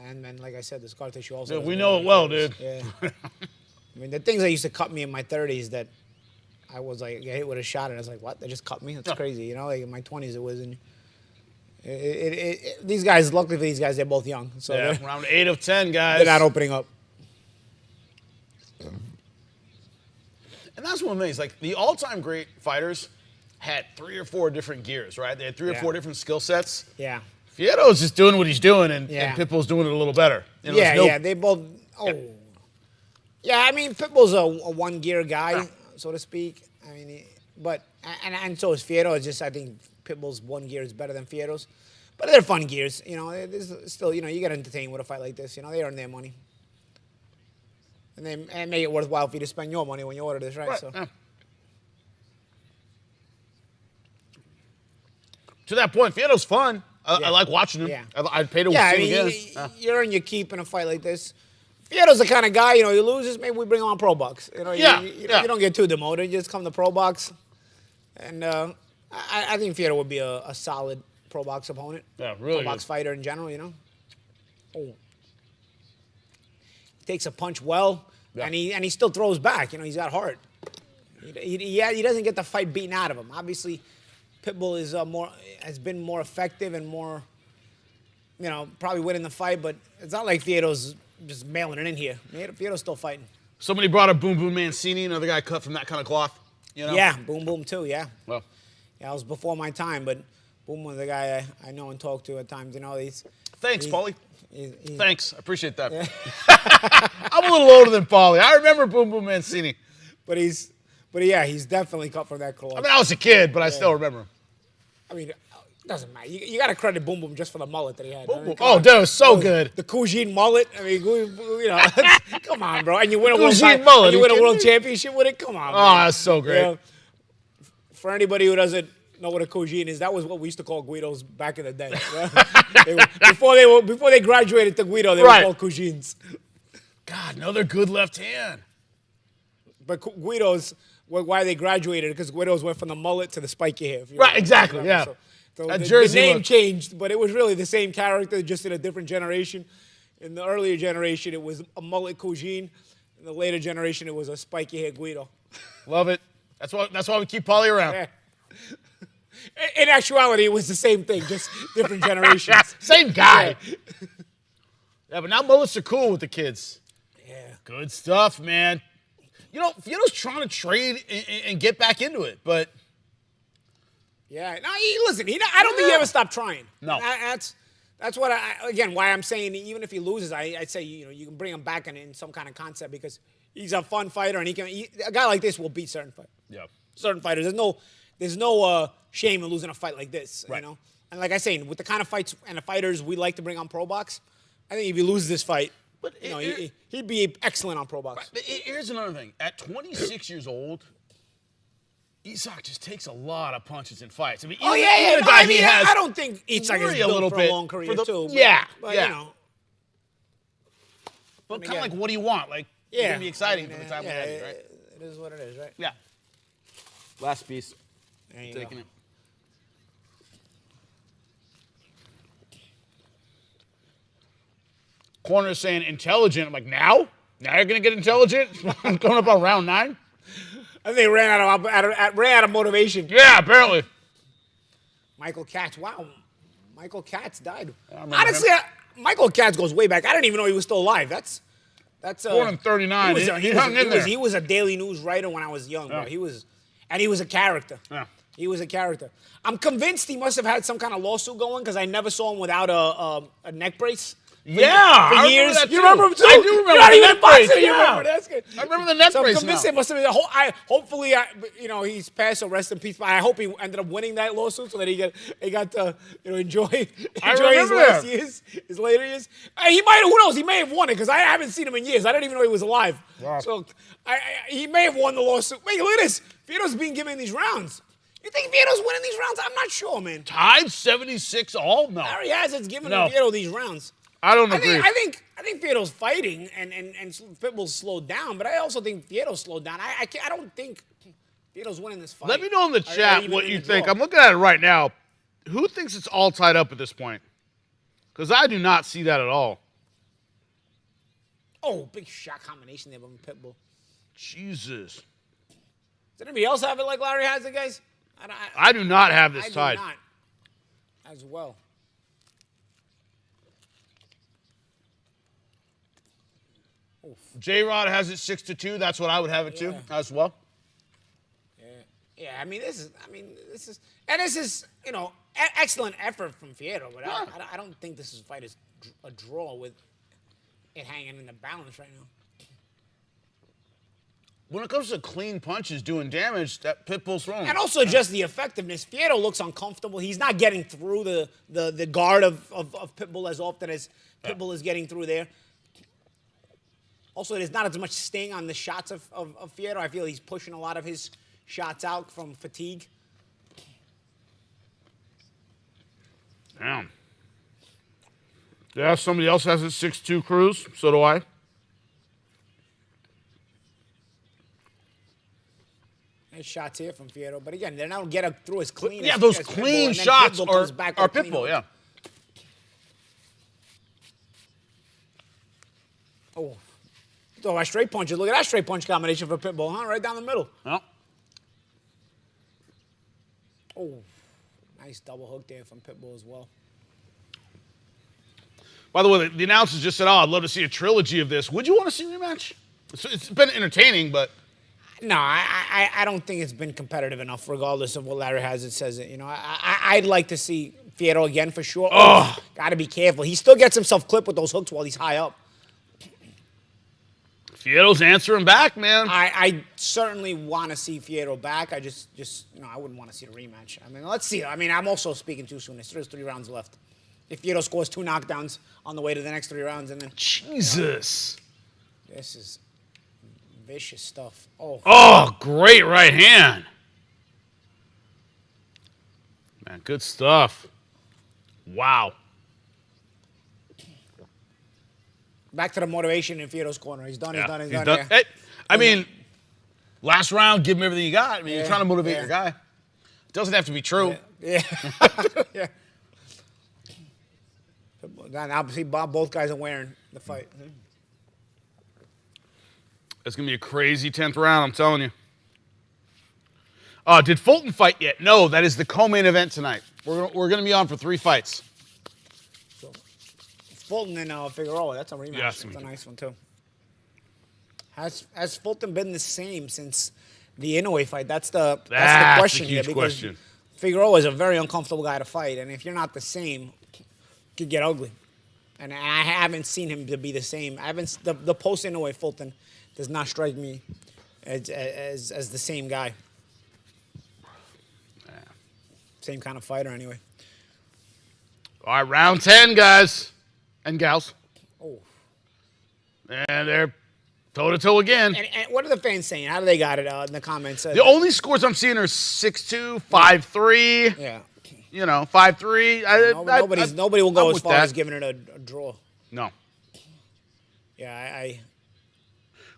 And then, like I said, the scar tissue also. Dude, we know it well, dude. Yeah. I mean, the things that used to cut me in my 30s that I was like, get hit with a shot, and I was like, what? They just cut me? That's crazy, you know? Like in my 20s, it was. And these guys, luckily for these guys, they're both young. So round 8 of 10, guys. They're not opening up. And that's one of the things. Like, the all-time great fighters had 3 or 4 different gears, right? They had 3 or 4 different skill sets. Yeah. Fierro's just doing what he's doing, and Pitbull's doing it a little better. You know, they both. Yeah, I mean, Pitbull's a one-gear guy, so to speak. I mean, but and so is Fierro. It's just I think Pitbull's one gear is better than Fierro's, but they're fun gears. You know, there's still, you know, you got to entertain with a fight like this. You know, they earn their money, and they make it worthwhile for you to spend your money when you order this, right? So. Yeah. To that point, Fierro's fun. I like watching him. Yeah. I'd pay to see him again. You earn your keep in a fight like this. Fierro's the kind of guy, you know, he loses, maybe we bring him on ProBox. You know, you don't get too demoted. You just come to ProBox. And I think Fierro would be a solid ProBox opponent. Yeah, really ProBox fighter in general, you know. He takes a punch well, and he still throws back. You know, he's got heart. He doesn't get the fight beaten out of him. Obviously, Pitbull is has been more effective and more, you know, probably winning the fight. But it's not like Fierro's just mailing it in here. Fierro's still fighting. Somebody brought up Boom Boom Mancini, another guy cut from that kind of cloth. You know? Yeah, Boom Boom too. Yeah. Well. Yeah, it was before my time, but Boom was the guy I know and talk to at times. You know, Thanks, Paulie. Thanks, I appreciate that. Yeah. I'm a little older than Paulie. I remember Boom Boom Mancini. But he's definitely cut from that cloth. I mean, I was a kid, but I still remember him. I mean, it doesn't matter. You got to credit Boom Boom just for the mullet that he had. Boom Boom. Oh, dude, it was so good. The Cougine mullet. I mean, you know, come on, bro. And you win a world championship with it. Come on, man. Oh, that's so great. You know, for anybody who doesn't know what a Cougine is, that was what we used to call Guidos back in the day. Before they graduated to Guido, they were called Cougines. God, another good left hand. But Guidos, why they graduated, because Guidos went from the mullet to the spiky hair. Right, exactly, yeah. So the name changed, but it was really the same character, just in a different generation. In the earlier generation, it was a mullet Cougine. In the later generation, it was a spiky hair Guido. Love it. That's why we keep Paulie around. Yeah. In actuality, it was the same thing, just different generations. Same guy. Yeah, but now mullets are cool with the kids. Yeah. Good stuff, man. You know, Fierro's trying to trade and get back into it, but Yeah. No, listen. I don't think he ever stopped trying. No. That's what why I'm saying even if he loses, I'd say you can bring him back in some kind of concept because he's a fun fighter and a guy like this will beat certain fighters. yeah. Certain fighters. There's no shame in losing a fight like this. Right. You know. And like I say, with the kind of fights and the fighters we like to bring on ProBox, I think if he loses this fight, But he'd be excellent on ProBox. But here's another thing. At 26 years old, Isak just takes a lot of punches in fights. I mean, even the guy he has. I don't think Isak is built for a long career too. But, you know. But kind of like, what do you want? Like, it's going to be exciting for the time we have it, right? It is what it is, right? Yeah. Last piece. There you Taking go. it. Corner is saying intelligent. I'm like, now? Now you're going to get intelligent? Coming up on round 9? I think they ran out of motivation. Yeah, apparently. Michael Katz. Wow. Michael Katz died. Honestly, Michael Katz goes way back. I didn't even know he was still alive. That's born in 39. He hung in there. He was a Daily News writer when I was young, bro. He was a character. Yeah. He was a character. I'm convinced he must have had some kind of lawsuit going because I never saw him without a neck brace. For years. That you remember him too? I do remember You're not the even neck a boxer. brace. You remember? That's good. I remember the neck So I'm brace convinced now. it must have been. Hopefully, he's passed. So rest in peace. But I hope he ended up winning that lawsuit so that he got to enjoy his last years, his later years. He might. Who knows? He may have won it because I haven't seen him in years. I didn't even know he was alive. Wow. So he may have won the lawsuit. Wait, look at this. Fierro's being given these rounds. You think Fierro's winning these rounds? I'm not sure, man. Tied 76 all? No. Larry Hazard's giving Fierro these rounds. I don't agree. I think Fierro's fighting and Pitbull's slowed down, but I also think Fierro's slowed down. I don't think Fierro's winning this fight. Let me know in the chat what you think. draw. I'm looking at it right now. Who thinks it's all tied up at this point? Because I do not see that at all. Oh, big shot combination there from Pitbull. Jesus. Does anybody else have it like Larry has it, guys? I do not have this I tied. do not as well. J-Rod has it 6-2. That's what I would have it too as well. Yeah. I mean, this is excellent effort from Fierro, but I don't think this fight is a draw with it hanging in the balance right now. When it comes to clean punches doing damage, that Pitbull's wrong. And also just the effectiveness. Fierro looks uncomfortable. He's not getting through the guard of Pitbull as often as Pitbull is getting through there. Also, there's not as much sting on the shots of Fierro. I feel he's pushing a lot of his shots out from fatigue. Damn. Yeah, somebody else has it 6-2, Cruz. So do I. There's shots here from Fierro, but again, they're not getting through as clean. Yeah, as those as clean Pitbull, and then shots Pitbull comes back are with clean Pitbull, yeah. Oh, my straight punches. Look at that straight punch combination for Pitbull, huh? Right down the middle. Well, Oh, nice double hook there from Pitbull as well. by the way, the announcers just said, "Oh, I'd love to see a trilogy of this." Would you want to see a rematch? It's been entertaining, but No, I don't think it's been competitive enough, regardless of what Larry Hazard says. I'd like to see Fierro again for sure. Oh, got to be careful. He still gets himself clipped with those hooks while he's high up. Fierro's answering back, man. I certainly want to see Fierro back. I just I wouldn't want to see the rematch. I mean, let's see. I mean, I'm also speaking too soon. There's 3 rounds left. If Fierro scores 2 knockdowns on the way to the next 3 rounds, and then Jesus. This is vicious stuff. Oh, great right hand. Man, good stuff. Wow. Back to the motivation in Fierro's corner. He's done. He's done. He's done. Yeah. Hey, I mean, last round, give him everything you got. I mean, you're trying to motivate yeah. your guy. It doesn't have to be true. Yeah. Yeah. Now, see, both guys are wearing the fight. It's going to be a crazy 10th round, I'm telling you. Did Fulton fight yet? No, that is the co-main event tonight. We're going to be on for 3 fights. Fulton and Figueroa. That's a rematch. Yes. That's a nice one too. Has Fulton been the same since the Inoue fight? That's the question here. Huge question. Figueroa is a very uncomfortable guy to fight, and if you're not the same, it could get ugly. And I haven't seen him to be the same. I haven't the post Inoue Fulton does not strike me as the same guy. Yeah. Same kind of fighter, anyway. All right, round 10, guys and gals. Oh. And they're toe-to-toe again. And what are the fans saying? How do they got it in the comments? The only scores I'm seeing are 6-2, 5-3. Yeah. 5-3. Nobody will go I'm as far as giving it a draw. No. Yeah,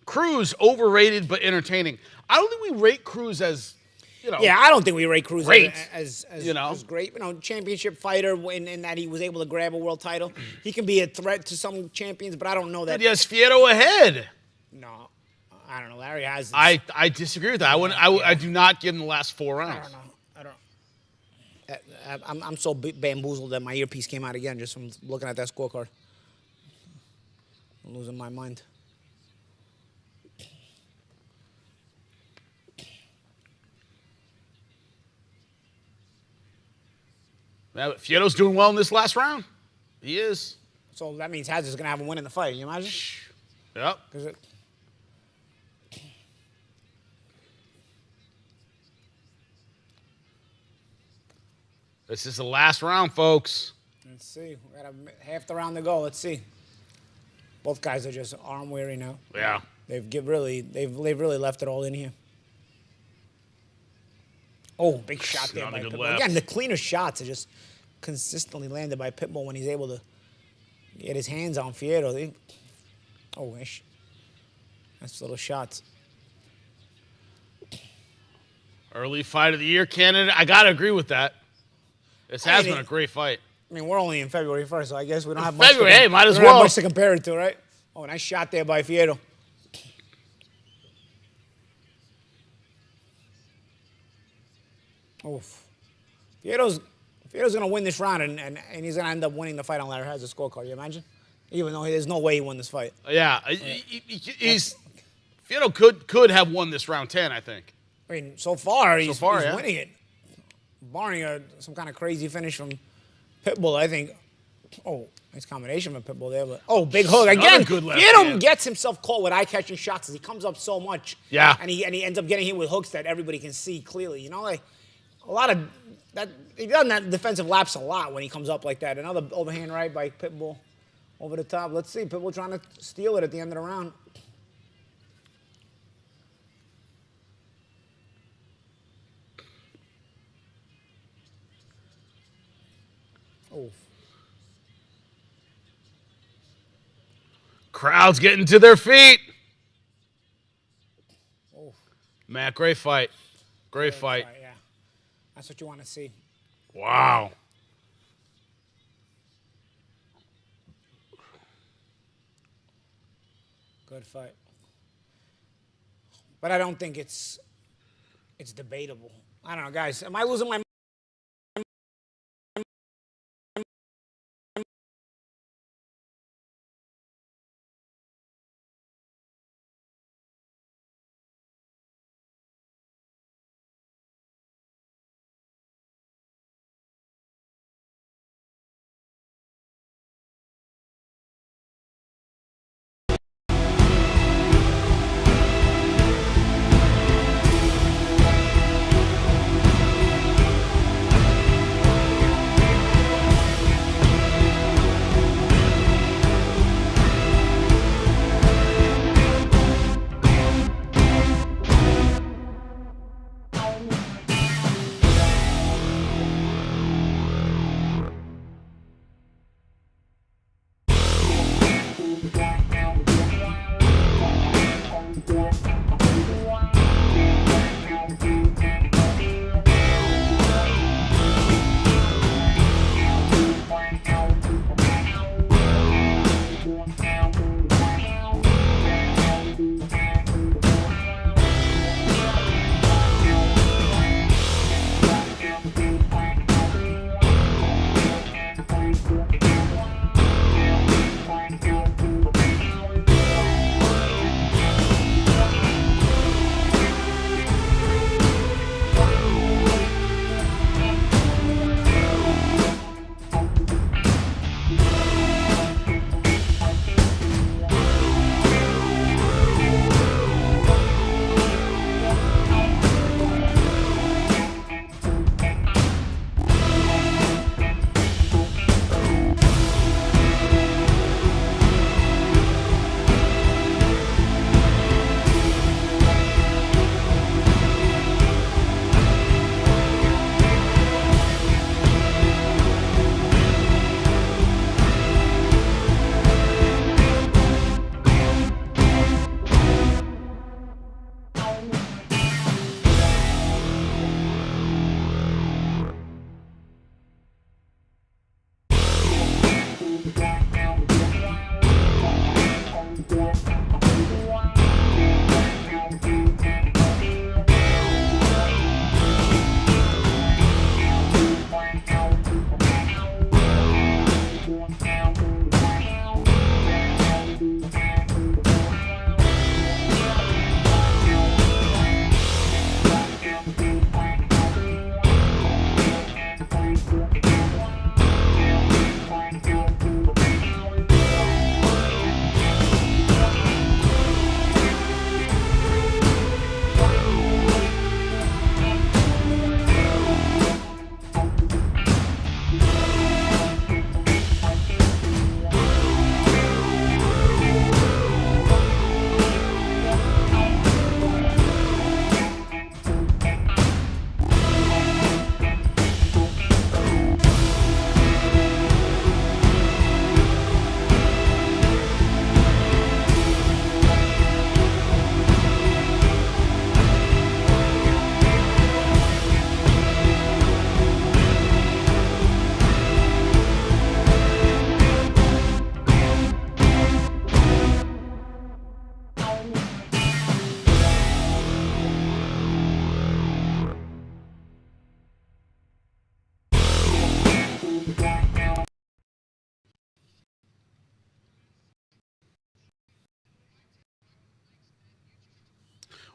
Cruz, overrated but entertaining. I don't think we rate Cruz as, Yeah, I don't think we rate Cruz great. as great. Championship fighter in that he was able to grab a world title. He can be a threat to some champions, but I don't know that. But yes, Fierro ahead. No, I don't know. Larry has this. I disagree with that. I do not give him the last 4 rounds. I don't know. I'm so bamboozled that my earpiece came out again just from looking at that scorecard. I'm losing my mind. But Fierro's doing well in this last round. He is. So that means Haz is going to have a win in the fight. Can you imagine? Yep. This is the last round, folks. Let's see. We got half the round to go. Let's see. Both guys are just arm weary now. Yeah. They've really left it all in here. Oh, big shot there by Pitbull. Left. Again, the cleaner shots are just consistently landed by Pitbull when he's able to get his hands on Fierro. That's little shots. Early fight of the year, Canada. I got to agree with that. This has been a great fight. I mean, we're only in February 1st, so I guess we don't have much much to compare it to, right? Oh, nice shot there by Fierro. Oof. Fierro's going to win this round, and he's going to end up winning the fight on Larry Hazard's scorecard. You imagine? Even though there's no way he won this fight. Yeah. Fierro could have won this round 10, I think. I mean, so far he's winning it. Barring some kind of crazy finish from Pitbull, I think. Oh, nice combination from Pitbull there. But, big hook. Again, Fierro gets himself caught with eye-catching shots as he comes up so much. Yeah. And he ends up getting hit with hooks that everybody can see clearly. Like a lot of that. He does that defensive lapse a lot when he comes up like that. Another overhand right by Pitbull over the top. Let's see. Pitbull trying to steal it at the end of the round. Oh. Crowd's getting to their feet. Oh. Matt, great fight. Great fight. Yeah. That's what you want to see. Wow. Good fight. But I don't think it's debatable. I don't know, guys. Am I losing my mind?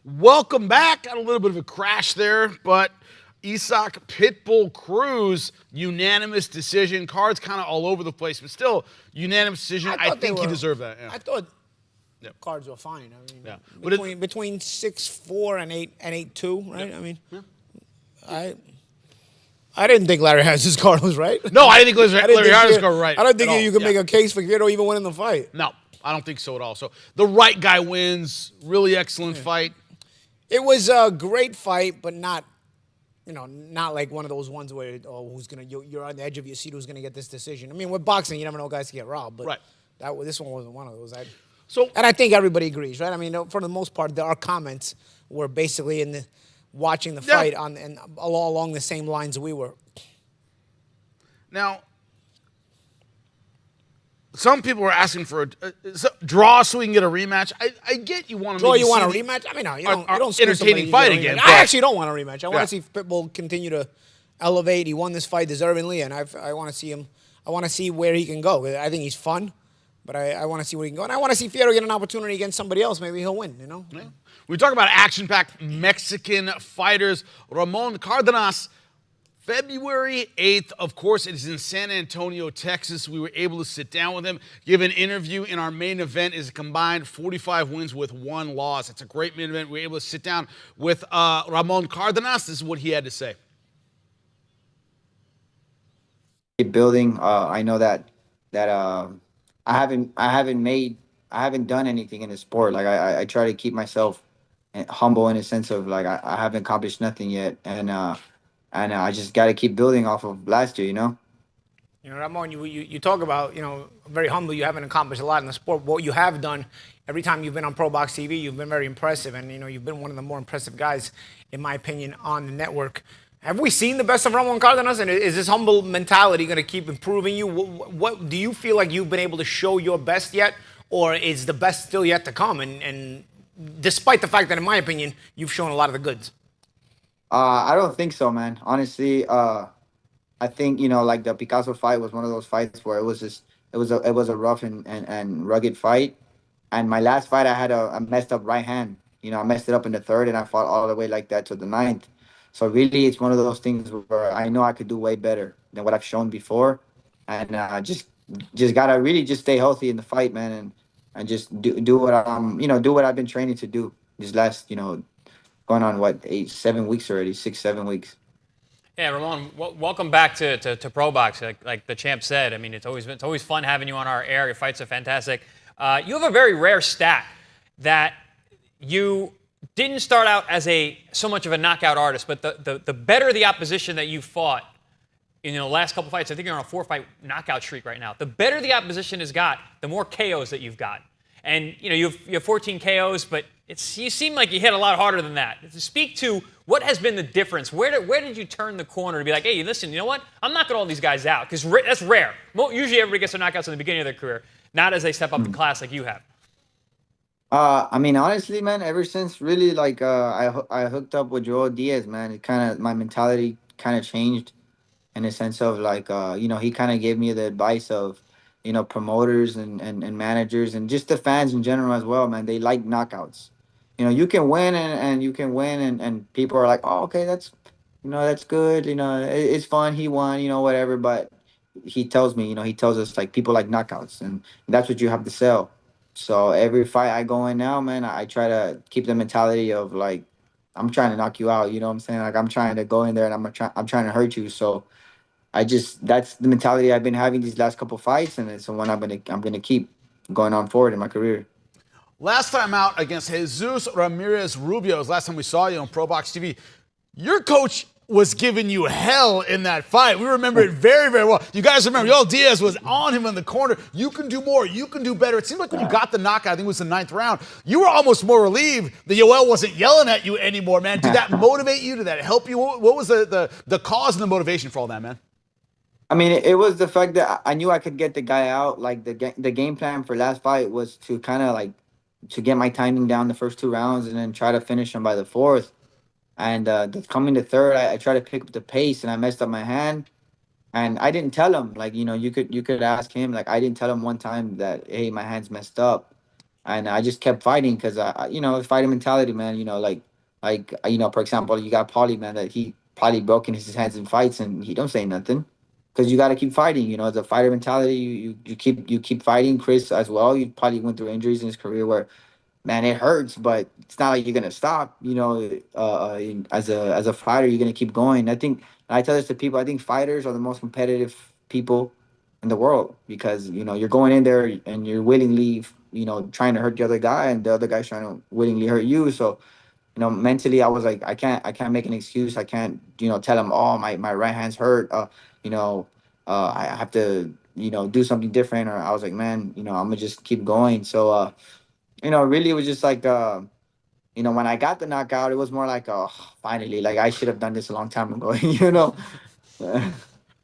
Welcome back. Got a little bit of a crash there, but Isak Pitbull Cruz, unanimous decision. Cards kind of all over the place, but still unanimous decision. I think he deserved that. Yeah. I thought cards were fine. I mean, yeah. between 6-4 and 8-2, right? Yeah. I mean, yeah. I didn't think Larry Harris's card was right. No, I didn't think Larry Harris's card was right. I don't think you could make a case for Figueroa even winning the fight. No, I don't think so at all. So the right guy wins. Really excellent fight. It was a great fight, but not like one of those ones where you're on the edge of your seat who's gonna get this decision. I mean, with boxing, you never know guys can get robbed, but this one wasn't one of those. And I think everybody agrees, right? I mean, for the most part, our comments were basically watching the fight and along the same lines we were. Now, some people are asking for a draw so we can get a rematch. I get you want to draw. You want a rematch? I mean, no, you don't entertaining fight again. I actually don't want a rematch. I want to see Pitbull continue to elevate. He won this fight deservingly, and I want to see him. I want to see where he can go. I think he's fun, but I want to see where he can go, and I want to see Fierro get an opportunity against somebody else. Maybe he'll win. Yeah. We talk about action-packed Mexican fighters. Ramon Cardenas. February 8th, of course, it is in San Antonio, Texas. We were able to sit down with him, give an interview in our main event. Is a combined 45 wins with 1 loss. It's a great main event. We were able to sit down with Ramon Cardenas. This is what he had to say. Building, I know that I haven't done anything in the sport. Like I try to keep myself humble in a sense of like I haven't accomplished nothing yet, and I just got to keep building off of last year, Ramon, you talk about, very humble. You haven't accomplished a lot in the sport. What you have done, every time you've been on ProBox TV, you've been very impressive. And, you've been one of the more impressive guys, in my opinion, on the network. Have we seen the best of Ramon Cardenas? And is this humble mentality going to keep improving you? What do you feel like you've been able to show your best yet? Or is the best still yet to come? And despite the fact that, in my opinion, you've shown a lot of the goods. I don't think so, man. Honestly, I think like the Picasso fight was one of those fights where it was a rough and rugged fight. And my last fight, I had a messed up right hand. I messed it up in the 3rd, and I fought all the way like that to the 9th. So really, it's one of those things where I know I could do way better than what I've shown before, and just gotta really just stay healthy in the fight, man, and just do what do what I've been training to do these last going on 7 weeks already, 6-7 weeks. Yeah, Ramon, welcome back to ProBox. Like the champ said, I mean, it's always fun having you on our air. Your fights are fantastic. You have a very rare stat that you didn't start out as so much of a knockout artist, but the better the opposition that you fought in the last couple fights, I think you're on a 4-fight knockout streak right now. The better the opposition has got, the more KOs that you've got. And you have 14 KOs, but you seem like you hit a lot harder than that. To speak to what has been the difference, where did you turn the corner to be like, hey, listen, you know what? I'm knocking all these guys out, because that's rare. Usually everybody gets their knockouts in the beginning of their career, not as they step up in class like you have. I mean, honestly, man, ever since really like I hooked up with Joel Diaz, man, my mentality kind of changed in the sense of like he kind of gave me the advice of promoters and managers and just the fans in general as well, man. They like knockouts. You can win and you can win and people are like, oh, okay, that's good. It's fun. He won, whatever. But he tells me, he tells us like people like knockouts, and that's what you have to sell. So every fight I go in now, man, I try to keep the mentality of like, I'm trying to knock you out. You know what I'm saying? Like I'm trying to go in there and I'm trying to hurt you. So that's the mentality I've been having these last couple fights, and it's the one I'm gonna keep going on forward in my career. Last time out against Jesus Ramirez Rubio, was last time we saw you on ProBox TV. Your coach was giving you hell in that fight. We remember it very, very well. You guys remember, Joel Diaz was on him in the corner. You can do more. You can do better. It seemed like when you got the knockout, I think it was the 9th round, you were almost more relieved that Joel wasn't yelling at you anymore, man. Did that motivate you? Did that help you? What was the cause and the motivation for all that, man? I mean, it was the fact that I knew I could get the guy out. Like the game plan for last fight was to kind of like to get my timing down the first 2 rounds and then try to finish him by the 4th. And coming to 3rd, I tried to pick up the pace and I messed up my hand. And I didn't tell him, like, you could ask him, like, I didn't tell him one time that, hey, my hand's messed up. and I just kept fighting because fighting mentality, man. For example, you got Paulie, man, that he probably broken his hands in fights, and he don't say nothing because you got to keep fighting. The fighter mentality. You keep fighting. Chris as well. You probably went through injuries in his career where, man, it hurts, but it's not like you're gonna stop. As a fighter, you're gonna keep going. I tell this to people. I think fighters are the most competitive people in the world because you're going in there and you're willingly trying to hurt the other guy, and the other guy's trying to willingly hurt you. So mentally, I was like, I can't make an excuse. I can't tell him, oh, my right hand's hurt. I have to do something different. Or I was like, man, I'm gonna just keep going. So really, it was just like, when I got the knockout, it was more like, oh, finally, like I should have done this a long time ago,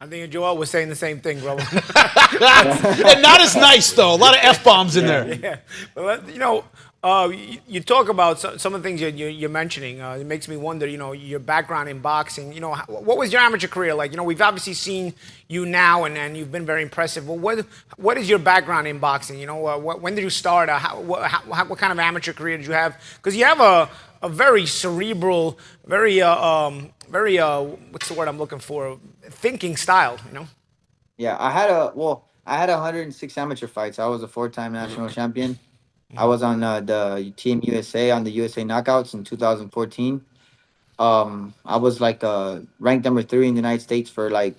I think Joel was saying the same thing, bro. And not as nice though. A lot of f-bombs in there. Yeah, but you talk about some of the things you're mentioning. It makes me wonder, your background in boxing. What was your amateur career like? We've obviously seen you now, and you've been very impressive. But what is your background in boxing? When did you start? What kind of amateur career did you have? Because you have a very cerebral, very what's the word I'm looking for? Thinking style. Yeah, I had 106 amateur fights. I was a 4-time national champion. I was on the Team USA on the USA Knockouts in 2014. I was like ranked number 3 in the United States for like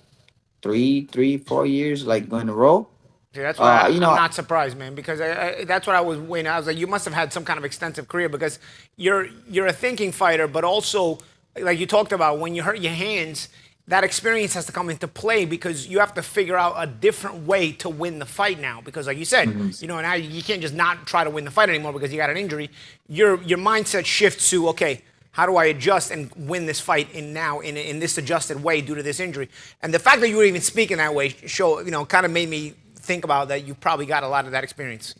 4 years, like going in a row. See, that's why I'm not surprised, man, because that's what I was waiting. I was like, you must have had some kind of extensive career because you're a thinking fighter, but also, like you talked about, when you hurt your hands, that experience has to come into play because you have to figure out a different way to win the fight now. Because like you said, now you can't just not try to win the fight anymore because you got an injury. Your mindset shifts to, okay, how do I adjust and win this fight in this adjusted way due to this injury? And the fact that you were even speaking that way kind of made me think about that you probably got a lot of that experience.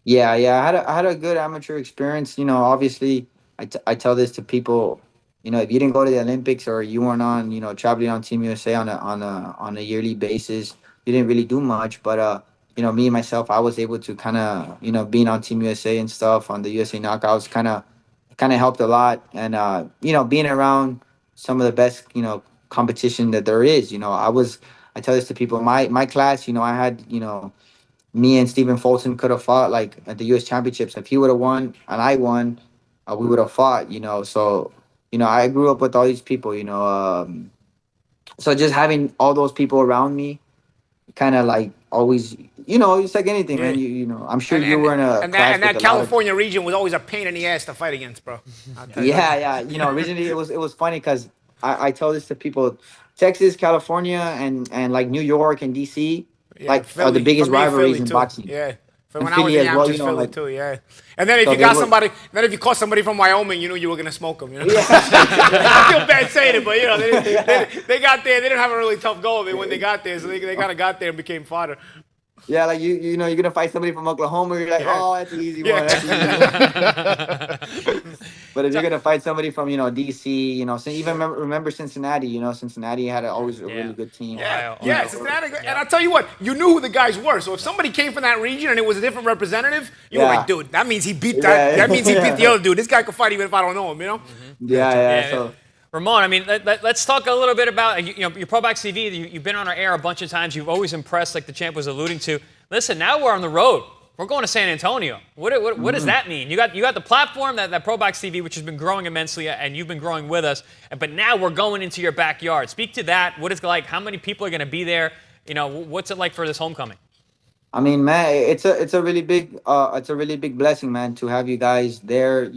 Yeah. I had a good amateur experience. Obviously, I tell this to people. If you didn't go to the Olympics or you weren't on, traveling on Team USA on a yearly basis, you didn't really do much. But me myself, I was able to kind of, being on Team USA and stuff on the USA Knockouts, kind of helped a lot. And being around some of the best, competition that there is. I tell this to people. My class, I had, me and Stephen Fulton could have fought like at the U.S. Championships. If he would have won and I won, we would have fought. So. I grew up with all these people, so just having all those people around me kind of like always, it's like anything, man. I'm sure you were in a class and that California region was always a pain in the ass to fight against, bro. Yeah. Originally it was funny because I tell this to people, Texas, California, and like New York and DC, Philly, are the biggest ribaries in too. boxing. Yeah. And when I was in Philly like, too, yeah. And then if you got somebody, if you caught somebody from Wyoming, you knew you were gonna smoke them. Yeah. I feel bad saying it, but they got there. They didn't have a really tough go of it when they got there, so they kind of got there and became fodder. Yeah, like you're gonna fight somebody from Oklahoma. You're like, oh, that's an easy one. That's an easy one. But if you're gonna fight somebody from DC, so even remember Cincinnati. Cincinnati had always a really good team. Yeah, Cincinnati. And I'll tell you what, you knew who the guys were. So if somebody came from that region and it was a different representative, you were like, dude, that means he beat that. That means he beat the other dude. This guy could fight even if I don't know him. Yeah. So. Ramon, I mean, let's talk a little bit about, your ProBox TV. You've been on our air a bunch of times. You've always impressed, like the champ was alluding to. Listen, now we're on the road. We're going to San Antonio. What does that mean? You got the platform, that ProBox TV, which has been growing immensely, and you've been growing with us. But now we're going into your backyard. Speak to that. What it's like? How many people are going to be there? What's it like for this homecoming? I mean, man, it's a really big blessing, man, to have you guys there.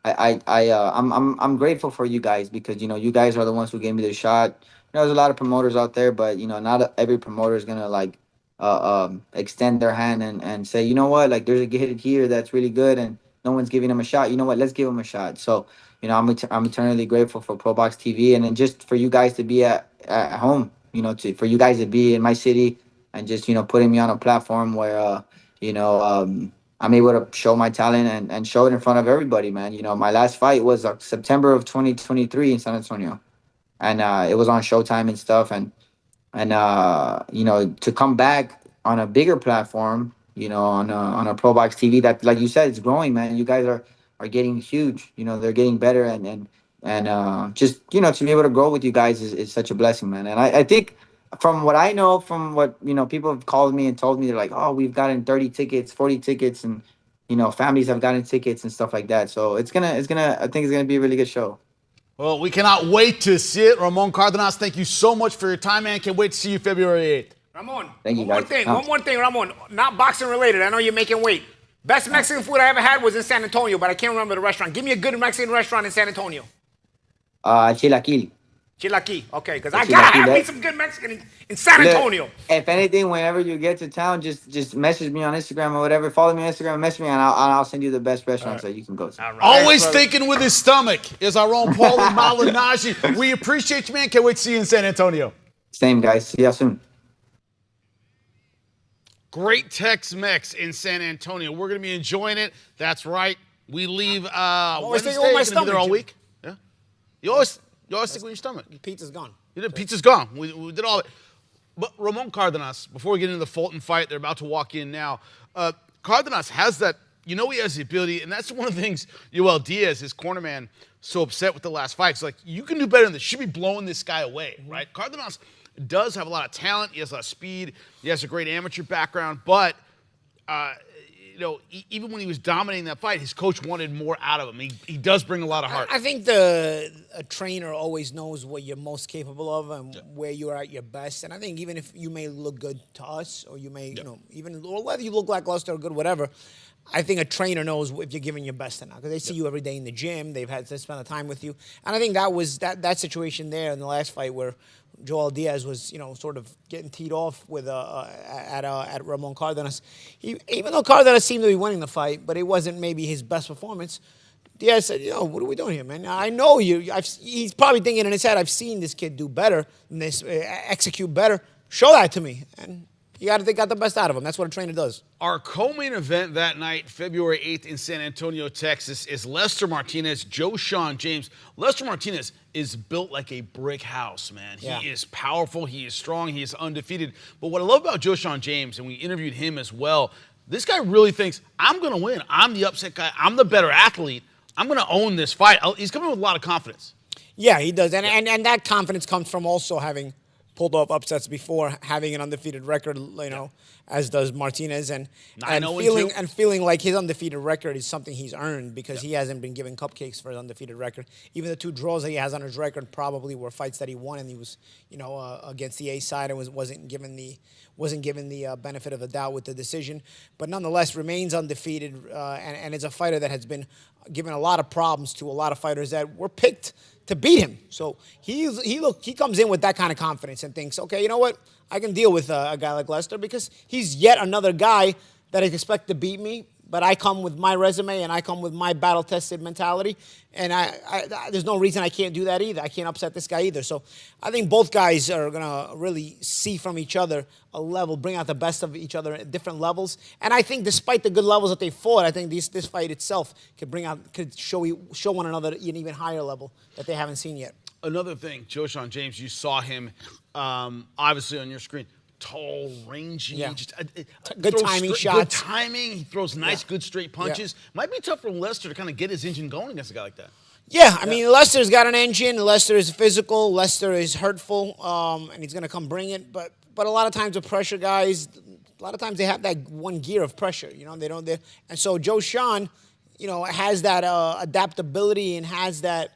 I'm grateful for you guys because you guys are the ones who gave me the shot. There's a lot of promoters out there, but not every promoter is gonna like extend their hand and say, you know what, like there's a kid here that's really good and no one's giving him a shot. You know what, let's give him a shot. So I'm eternally grateful for ProBox TV and then just for you guys to be at home. For you guys to be in my city and just putting me on a platform where I'm able to show my talent and show it in front of everybody, man. My last fight was September of 2023 in San Antonio. And it was on Showtime and stuff. And to come back on a bigger platform, on a ProBox TV that, like you said, it's growing, man. You guys are getting huge. They're getting better, and just to be able to grow with you guys is such a blessing, man. And I think from what I know, from what people have called me and told me, they're like, oh, we've gotten 30 tickets, 40 tickets, and families have gotten tickets and stuff like that. So I think it's gonna be a really good show. Well, we cannot wait to see it. Ramon Cardenas, thank you so much for your time, man. Can't wait to see you February 8th. Ramon, Thank you, one guys. more thing, Ramon. Not boxing related. I know you're making weight. Best Mexican food I ever had was in San Antonio, but I can't remember the restaurant. Give me a good Mexican restaurant in San Antonio. Chilaquil. Chilaquil. Okay, because I gotta have me some good Mexican in San Antonio. Look, if anything, whenever you get to town, just message me on Instagram or whatever. Follow me on Instagram, message me, and I'll send you the best restaurants that you can go to. All right. Always thinking with his stomach is our own Paulie Malignaggi. We appreciate you, man. Can't wait to see you in San Antonio. Same, guys. See y'all soon. Great Tex-Mex in San Antonio. We're going to be enjoying it. That's right. We leave Wednesday. thinking with my Gonna be there all stomach, week. Yeah. You always think with your stomach. Pizza's gone. Pizza's gone. We did all of it. But Ramon Cardenas, before we get into the Fulton fight, they're about to walk in now. Cardenas has that, he has the ability, and that's one of the things Yoel Diaz, his cornerman, so upset with the last fight. It's like, you can do better than this. You should be blowing this guy away, right? Cardenas does have a lot of talent. He has a lot of speed. He has a great amateur background. But, even when he was dominating that fight, his coach wanted more out of him. He does bring a lot of heart. I think a trainer always knows what you're most capable of and where you are at your best. And I think even if you may look good to us, or you may, or whether you look lackluster or good, whatever, I think a trainer knows if you're giving your best or not, because they see you every day in the gym. They've had to spend the time with you. And I think that was that situation there in the last fight where Yoel Diaz was, sort of getting teed off with at Ramon Cardenas. Even though Cardenas seemed to be winning the fight, but it wasn't maybe his best performance. Diaz said, what are we doing here, man? I know you. He's probably thinking in his head, I've seen this kid do better than this, execute better. Show that to me. And you got the best out of him. That's what a trainer does. Our co-main event that night, February 8th in San Antonio, Texas, is Lester Martinez, Joshon James. Lester Martinez is built like a brick house, man. He is powerful. He is strong. He is undefeated. But what I love about Joshon James, and we interviewed him as well, this guy really thinks, I'm going to win. I'm the upset guy. I'm the better athlete. I'm going to own this fight. He's coming with a lot of confidence. Yeah, he does. And that confidence comes from also having pulled off upsets before, having an undefeated record, as does Martinez, and feeling like his undefeated record is something he's earned because he hasn't been given cupcakes for his undefeated record. Even the 2 draws that he has on his record probably were fights that he won, and he was, against the A side and wasn't given the benefit of the doubt with the decision, but nonetheless remains undefeated, and is a fighter that has been given a lot of problems to a lot of fighters that were picked to beat him. So he comes in with that kind of confidence and thinks, okay, you know what? I can deal with a guy like Lester because he's yet another guy that is expected to beat me, but I come with my resume and I come with my battle-tested mentality, and there's no reason I can't do that either. I can't upset this guy either. So I think both guys are going to really see from each other a level, bring out the best of each other at different levels. And I think despite the good levels that they fought, I think this fight itself could show one another an even higher level that they haven't seen yet. Another thing, Joshon James, you saw him obviously on your screen. Tall, rangy, just good timing shots. Good timing. He throws nice, good straight punches. Might be tough for Lester to kind of get his engine going against a guy like that. Yeah, I mean, Lester's got an engine. Lester is physical. Lester is hurtful, and he's going to come bring it. But a lot of times with pressure guys, a lot of times they have that one gear of pressure. And so Joshon, has that adaptability and has that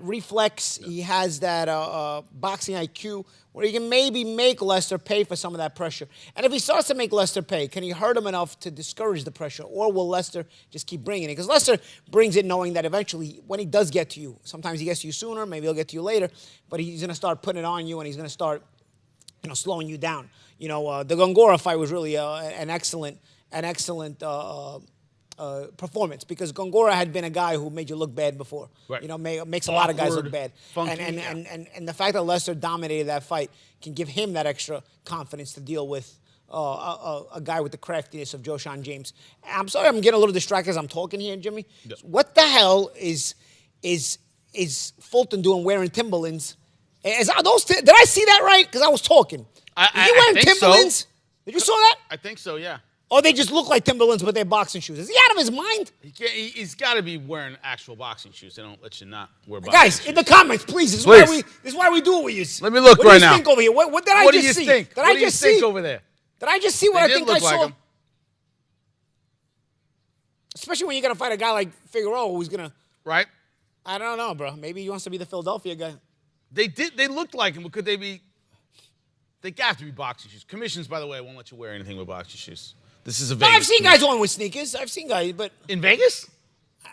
reflex. He has that boxing IQ where he can maybe make Lester pay for some of that pressure. And if he starts to make Lester pay, can he hurt him enough to discourage the pressure, or will Lester just keep bringing it? Because Lester brings it knowing that eventually, when he does get to you, sometimes he gets to you sooner, maybe he'll get to you later, but he's going to start putting it on you, and he's going to start, slowing you down. The Gongora fight was really an excellent performance, because Gongora had been a guy who made you look bad before. Right. Makes a lot of guys look bad. Funky, and the fact that Lester dominated that fight can give him that extra confidence to deal with a guy with the craftiness of Joshon James. I'm sorry, I'm getting a little distracted as I'm talking here, Jimmy. Yep. What the hell is Fulton doing wearing Timberlands? Did I see that right? Because I was talking. Is he wearing Timberlands? So. Did you saw that? I think so, yeah. Or they just look like Timberlands, but they're boxing shoes. Is he out of his mind? He's got to be wearing actual boxing shoes. They don't let you not wear boxing Guys, shoes. in the comments, please. This is why we do it with you. Let me look right now. What do you think over here? What did I What do just you see? think? Did What I do you just think see over there? Did I just see what They I think did I look like saw? him. Especially when you're going to fight a guy like Figueroa who's going to... Right? I don't know, bro. Maybe he wants to be the Philadelphia guy. They looked like him, but could they be... They got to be boxing shoes. Commissions, by the way, won't let you wear anything with boxing shoes. This is a Vegas. I've seen guys on with sneakers. I've seen guys, but... In Vegas?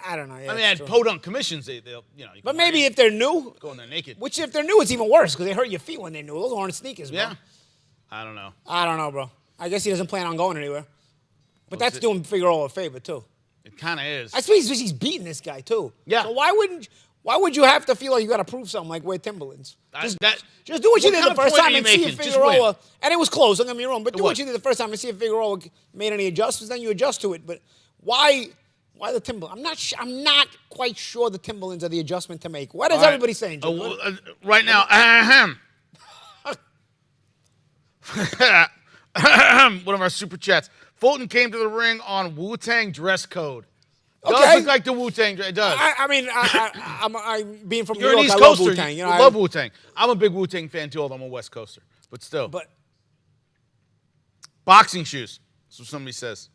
I don't know. Yeah, I mean, at true. podunk commissions, they'll you But can maybe if they're new... go in there naked. Which, if they're new, it's even worse because they hurt your feet when they're new. Those aren't sneakers, bro. Yeah. I don't know. I don't know, bro. I guess he doesn't plan on going anywhere. But Well, that's doing Figueroa a favor, too. It kind of is. I suppose he's beating this guy, too. Yeah. So why would you have to feel like you got to prove something like wear Timberlands? Just do what you did kind the of first point time are and you see if making? Just win. Figueroa, and it was close, don't get me wrong, but do what was. you did the first time and see if Figueroa made any adjustments, then you adjust to it. But why the Timberlands? I'm not quite sure the Timberlands are the adjustment to make. What is everybody saying, Joe? Right now, one of our super chats. Fulton came to the ring on Wu-Tang dress code. Does Okay. look like the Wu-Tang. It does. I mean, I'm being from New You're an York, East I love Coaster. Wu-Tang. You love Wu-Tang. I'm a big Wu-Tang fan too, although I'm a West Coaster. But still. But Boxing shoes. That's what somebody says.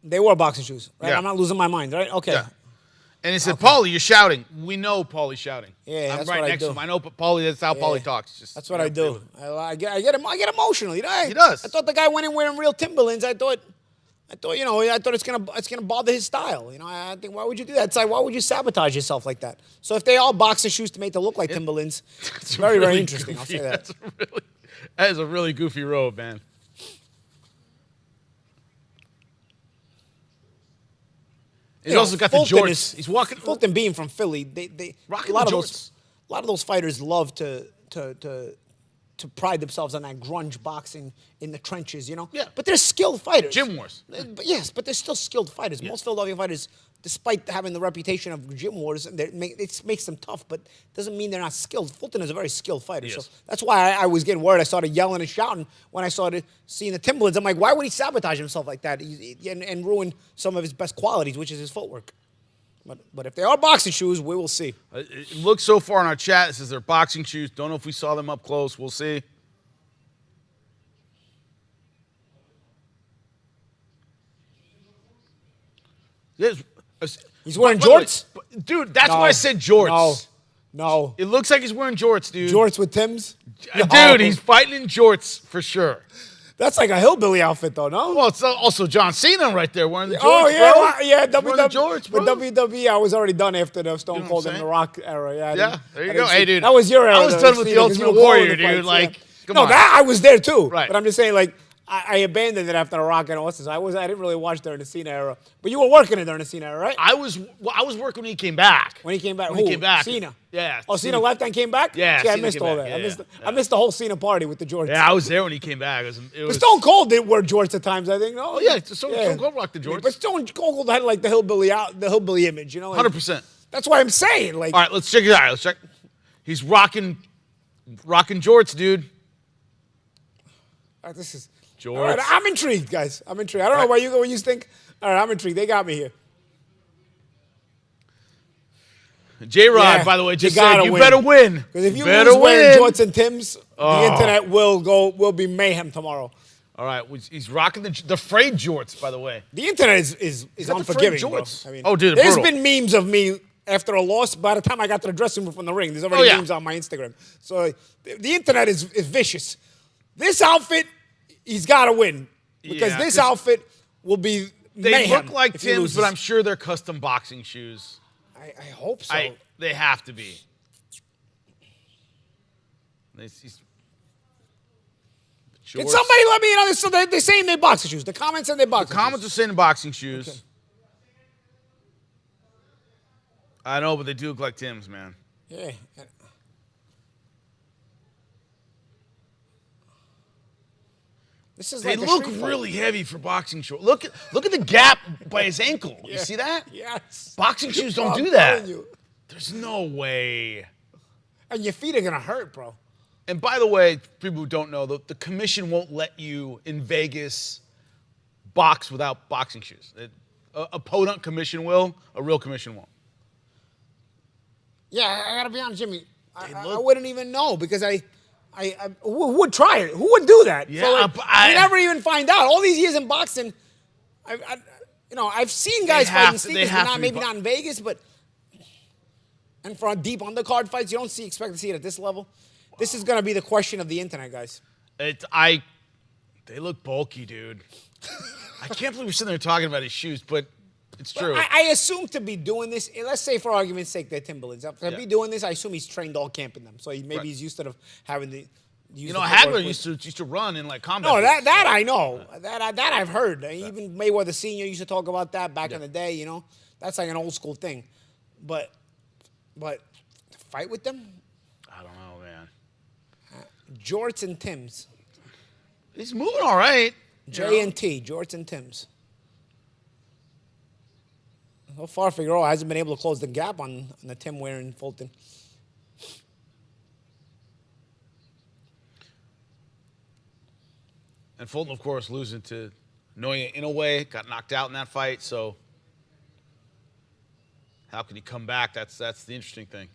they wore boxing shoes, right? Yeah. I'm not losing my mind, right? Okay. Yeah. And he said, Paulie, you're shouting. We know Paulie's shouting. Yeah, I'm that's right what I next do. to him. I know Paulie, that's how Paulie talks. Just That's what I do. I get emotional. You know, He does. I thought the guy went in wearing real Timberlands. I thought it's gonna bother his style. You know, I think why would you do that? It's like why would you sabotage yourself like that? So if they all boxer shoes to make them look like Timberlands, it's very really interesting. goofy. I'll say that. That is a really goofy robe, man. He's also got the Fulton jorts. He's walking. Fulton being from Philly, they Rocking a lot the of jorts. a lot of those fighters love to pride themselves on that grunge boxing in the trenches, you know? Yeah. But they're skilled fighters. Gym wars. Yes, but they're still skilled fighters. Most Philadelphia fighters, despite having the reputation of gym wars, it makes them tough, but doesn't mean they're not skilled. Fulton is a very skilled fighter. Yes. So that's why I was getting worried. I started yelling and shouting when I started seeing the Timberlands. I'm like, why would he sabotage himself like that and ruin some of his best qualities, which is his footwork? But if they are boxing shoes, we will see. It looks so far in our chat. It says they're boxing shoes. Don't know if we saw them up close. We'll see. Yes. He's wearing By the way, jorts? dude, that's why I said jorts. No. It looks like he's wearing jorts, dude. Jorts with Timbs? Dude, he's fighting in jorts for sure. That's like a hillbilly outfit, though, no? Well, it's also John Cena right there wearing the jorts, Oh, yeah, bro. well, yeah, Wearing the jorts, bro. But WWE, I was already done after the Stone You know what Cold I'm and The saying? Rock era. Yeah, Yeah, there you I go. didn't Hey, see- dude. That was your era. I was though, done with the Cena, 'cause Ultimate you were calling Warrior, the fights, dude. Like, come no, on. that I was there too. Right. But I'm just saying, like, I abandoned it after The Rock and Austin. So I didn't really watch during the Cena era. But you were working it during the Cena era, right? I was working when he came back. When he came back, When he who? came back. Cena. Yeah. Oh, Cena left and came back? Yeah, See, I Cena missed came all back. that. Yeah, I missed the whole Cena party with the jorts. Yeah, I was there when he came back. It But was Stone Cold did wear jorts at times, I think. No. Oh, yeah, Stone Cold rocked the jorts. But Stone Cold had like the hillbilly image, you know. Like, 100%. That's what I'm saying. Like, All right, let's check it out. Let's check. He's rocking jorts, dude. this is. Jorts. All right, I'm intrigued, guys. I'm intrigued. I don't know what you think. All right, I'm intrigued. They got me here. J-Rod, Yeah, by the way, just you gotta said, you win. better win. Because if you better lose wearing win. jorts and Timbs, the internet will be mayhem tomorrow. All right, he's rocking the frayed jorts, by the way. The internet is got the unforgiving, frayed bro. jorts. I mean, Oh, dude, they're there's brutal. been memes of me after a loss. By the time I got to the dressing room from the ring, there's already Oh, yeah. memes on my Instagram. So the internet is vicious. This outfit, he's got to win because Yeah, this 'cause outfit will be They mayhem look like if he Tim's, loses. but I'm sure they're custom boxing shoes. I hope so. They have to be. Can somebody let me know? So they're saying they boxing shoes. The comments saying they boxing shoes. Comments are saying boxing shoes. Okay. I know, but they do look like Tim's, man. Yeah. This is They like a look street fight. really heavy for boxing shorts. Look at the gap by his ankle. You see that? Yes. Boxing shoes don't I'm do that. telling you. There's no way. And your feet are gonna hurt, bro. And by the way, people who don't know, the commission won't let you in Vegas box without boxing shoes. A podunk commission will, a real commission won't. Yeah, I gotta be honest, Jimmy. I wouldn't even know because who would try it? Who would do that? Yeah, so I we never even find out. All these years in boxing, I've seen guys fighting sneakers, but maybe not in Vegas, but and for deep undercard fights, you don't expect to see it at this level. This is gonna be the question of the internet, guys. They look bulky, dude. I can't believe we're sitting there talking about his shoes, but it's true. I assume to be doing this, let's say for argument's sake, they're Timberlands. To be doing this, I assume he's trained all camp in them. So maybe he's used to having the. Hagler used to run in like combat. No, that I know. That I've heard. Even Mayweather Senior used to talk about that back in the day. That's like an old school thing. But to fight with them, I don't know, man. Jorts and Tims. He's moving all right. J&T, Jorts and Tims. So far, Figueroa hasn't been able to close the gap on the Tim wearing Fulton. And Fulton, of course, losing to Noya in a way, got knocked out in that fight. So how can he come back? That's the interesting thing.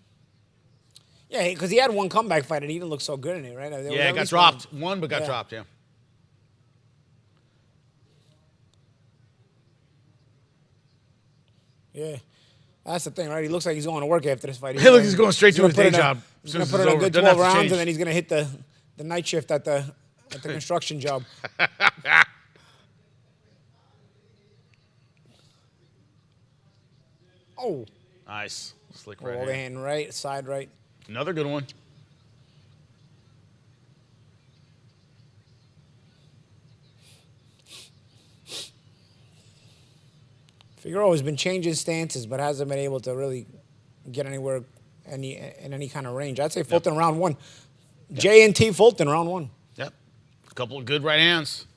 Yeah, because he had one comeback fight and he didn't look so good in it, right? Yeah, got dropped. One, but got dropped, yeah. Yeah. That's the thing, right? He looks like he's going to work after this fight. He looks like he's going straight to his day job. He's going to put in a good 12 rounds, and then he's going to hit the night shift at the construction job. Oh. Nice. Slick right Overhand right, side right. Another good one. Figueroa has been changing stances, but hasn't been able to really get anywhere in any kind of range. I'd say Fulton round one. Yep. J&T Fulton round one. Yep. A couple of good right hands.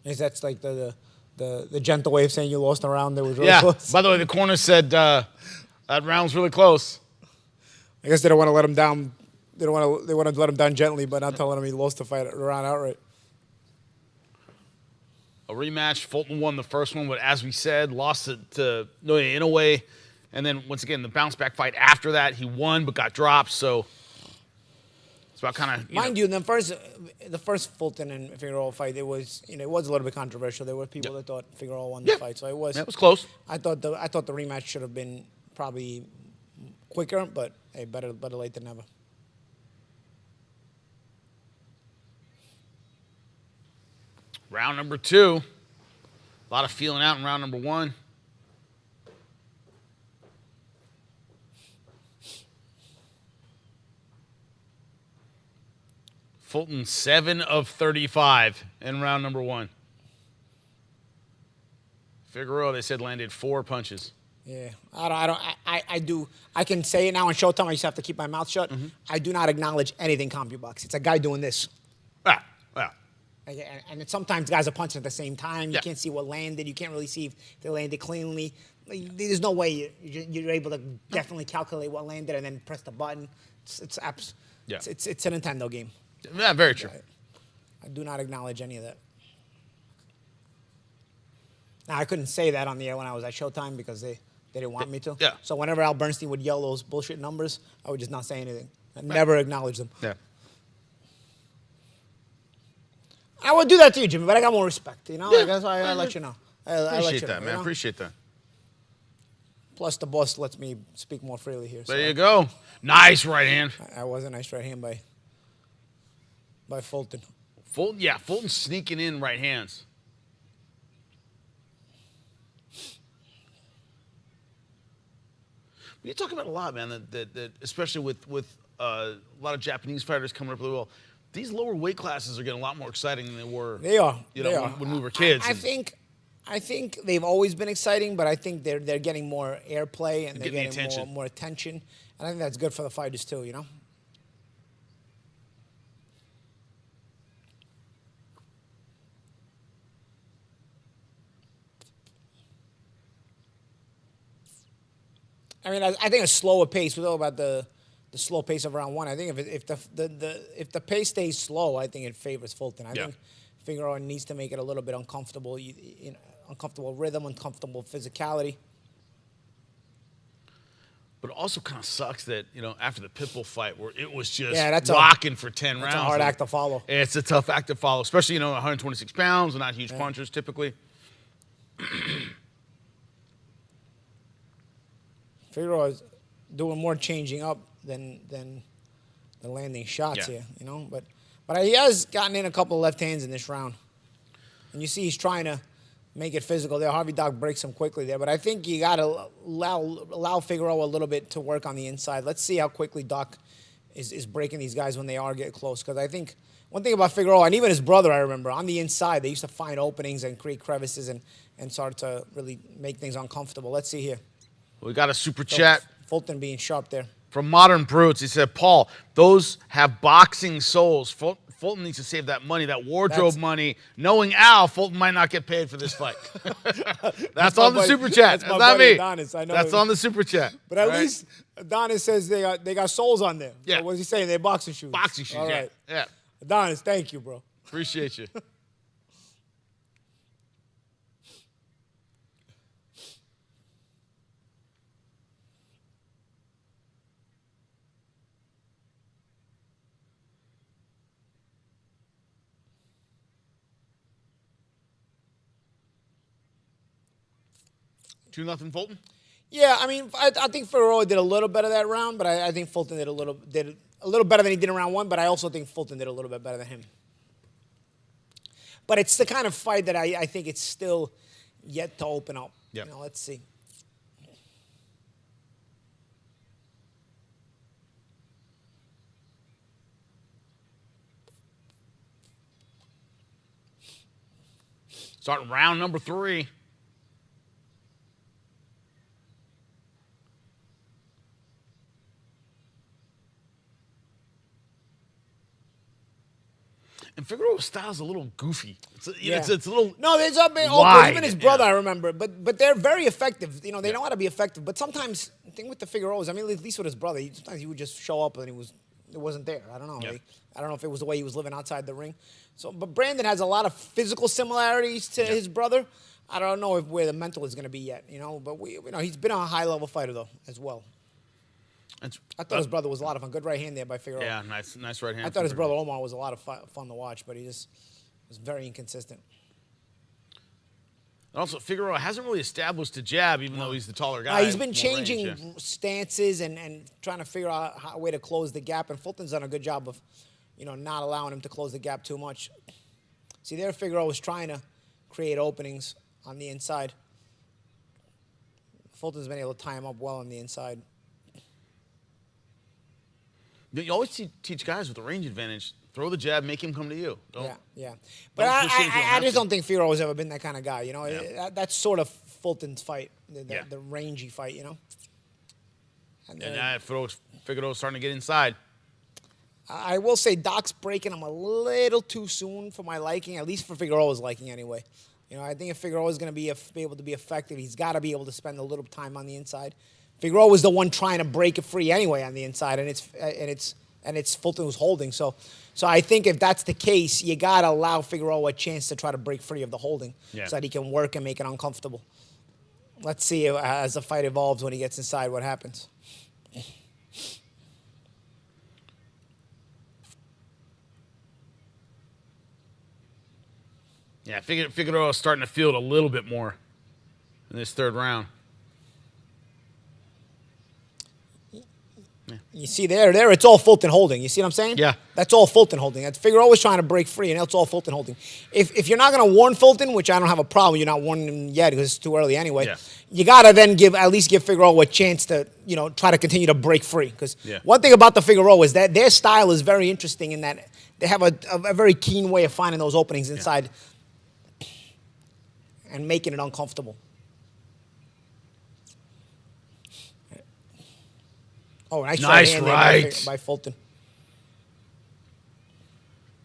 That's like the gentle way of saying you lost a round that was really close. By the way, the corner said that round's really close. I guess they don't want to let him down. They want to let him down gently, but not telling him he lost the fight around outright. A rematch. Fulton won the first one, but as we said, lost it to Noya in a way. And then once again, the bounce back fight after that, he won but got dropped. So it's about kind of mind you, the first Fulton and Figueroa fight, it was a little bit controversial. There were people that thought Figueroa won the fight, so it was. Yeah, it was close. I thought the rematch should have been probably quicker, but hey, better late than never. Round number 2. A lot of feeling out in round number 1. Fulton 7 of 35 in round number 1. Figueroa, they said, landed 4 punches. Yeah, I can say it now on Showtime. I used to have to keep my mouth shut. Mm-hmm. I do not acknowledge anything CompuBox. It's a guy doing this. And sometimes guys are punching at the same time. You can't see what landed. You can't really see if they landed cleanly. There's no way you're able to definitely calculate what landed and then press the button. It's a Nintendo game. Yeah, very true. I do not acknowledge any of that. Now, I couldn't say that on the air when I was at Showtime because they didn't want me to. Yeah. So whenever Al Bernstein would yell those bullshit numbers, I would just not say anything. I'd never acknowledge them. Yeah. I would do that to you, Jimmy, but I got more respect. Yeah. That's why I let you know. I appreciate that, man. Appreciate that. Plus, the boss lets me speak more freely here. There you go. Nice right hand. That was a nice right hand by Fulton. Fulton sneaking in right hands. We talk about a lot, man, that especially with a lot of Japanese fighters coming up really well. These lower weight classes are getting a lot more exciting than they were. They are. When we were kids. I think they've always been exciting, but I think they're getting more airplay and they're getting more attention. And I think that's good for the fighters too, I mean, I think a slower pace. We're talking about the slow pace of round one. I think if the pace stays slow, I think it favors Fulton. I think Figueroa needs to make it a little bit uncomfortable. Uncomfortable rhythm, uncomfortable physicality. But it also kind of sucks that, after the Pitbull fight where it was just that's rocking for 10 rounds. It's a hard act to follow. It's a tough act to follow, especially, 126 pounds and not huge punchers typically. Figueroa is doing more changing up than the landing shots here, But he has gotten in a couple of left hands in this round. And you see he's trying to make it physical there. Harvey Doc breaks him quickly there. But I think you got to allow Figueroa a little bit to work on the inside. Let's see how quickly Doc is breaking these guys when they are getting close. Because I think one thing about Figueroa, and even his brother, I remember, on the inside, they used to find openings and create crevices and start to really make things uncomfortable. Let's see here. We got a super chat. Fulton being sharp there. From Modern Brutes, he said, Paul, those have boxing souls. Fulton needs to save that money, that wardrobe money. Knowing Al, Fulton might not get paid for this fight. That's on the super chat. That's not me. Adonis. I know That's on the super chat. But at least Adonis says they got soles on them. Yeah. So what is he saying? They're boxing shoes. Boxing shoes, All right. Yeah. Adonis, thank you, bro. Appreciate you. Two nothing Fulton. Yeah, I mean, I think Figueroa did a little better that round, but I think Fulton did a little better than he did in round one. But I also think Fulton did a little bit better than him. But it's the kind of fight that I think it's still yet to open up. Yep. Let's see. Starting round number 3. And Figueroa's style is a little goofy. It's a little no. There's wide. Even his brother, I remember, but they're very effective. They know how to be effective. But sometimes the thing with the Figueroas, I mean, at least with his brother, sometimes he would just show up and it wasn't there. I don't know. Yeah. I don't know if it was the way he was living outside the ring. So, but Brandon has a lot of physical similarities to his brother. I don't know where the mental is going to be yet. But he's been a high level fighter though as well. I thought his brother was a lot of fun. Good right hand there by Figueroa. Yeah, nice right hand. I thought his brother Omar was a lot of fun to watch, but he just was very inconsistent. And also, Figueroa hasn't really established a jab, even though he's the taller guy. He's been changing stances and trying to figure out a way to close the gap, and Fulton's done a good job of, not allowing him to close the gap too much. See, there Figueroa was trying to create openings on the inside. Fulton's been able to tie him up well on the inside. You always teach guys with a range advantage, throw the jab, make him come to you. Yeah. But I just don't think Figueroa's ever been that kind of guy. That's sort of Fulton's fight, the rangy fight, And Figueroa's starting to get inside. I will say Doc's breaking him a little too soon for my liking, at least for Figueroa's liking anyway. I think if Figueroa is going to be able to be effective, he's got to be able to spend a little time on the inside. Figueroa was the one trying to break it free anyway on the inside, and it's Fulton who's holding. So I think if that's the case, you gotta allow Figueroa a chance to try to break free of the holding, so that he can work and make it uncomfortable. Let's see as the fight evolves when he gets inside what happens. Yeah, Figueroa's starting to feel it a little bit more in this third round. You see there, it's all Fulton holding. You see what I'm saying? Yeah. That's all Fulton holding. Figueroa was trying to break free, and that's all Fulton holding. If you're not going to warn Fulton, which I don't have a problem, you're not warning him yet because it's too early anyway, you got to then at least give Figueroa a chance to, try to continue to break free. Because one thing about the Figueroa is that their style is very interesting in that they have a very keen way of finding those openings inside and making it uncomfortable. Oh, nice right by Fulton.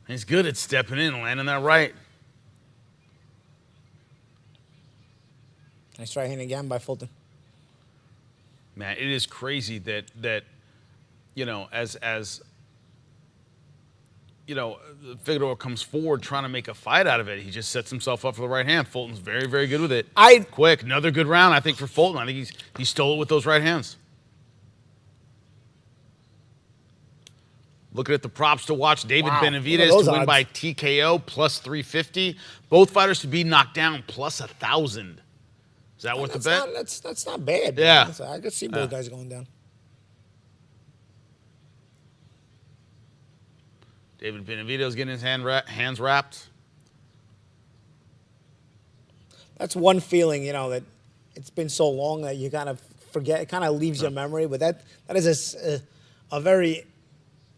He's good at stepping in, landing that right. Nice right hand again by Fulton. Man, it is crazy that you know, as you know, Figueroa comes forward trying to make a fight out of it. He just sets himself up for the right hand. Fulton's very, very good with it. Quick, another good round, I think, for Fulton. I think he stole it with those right hands. Looking at the props to watch, David Benavidez to win by TKO, plus 350. Both fighters to be knocked down, plus 1,000. Is that worth the bet? That's not bad. Yeah. I could see both guys going down. David Benavidez getting his hands wrapped. That's one feeling, you know, that it's been so long that you kind of forget. It kind of leaves your memory. But that is a very,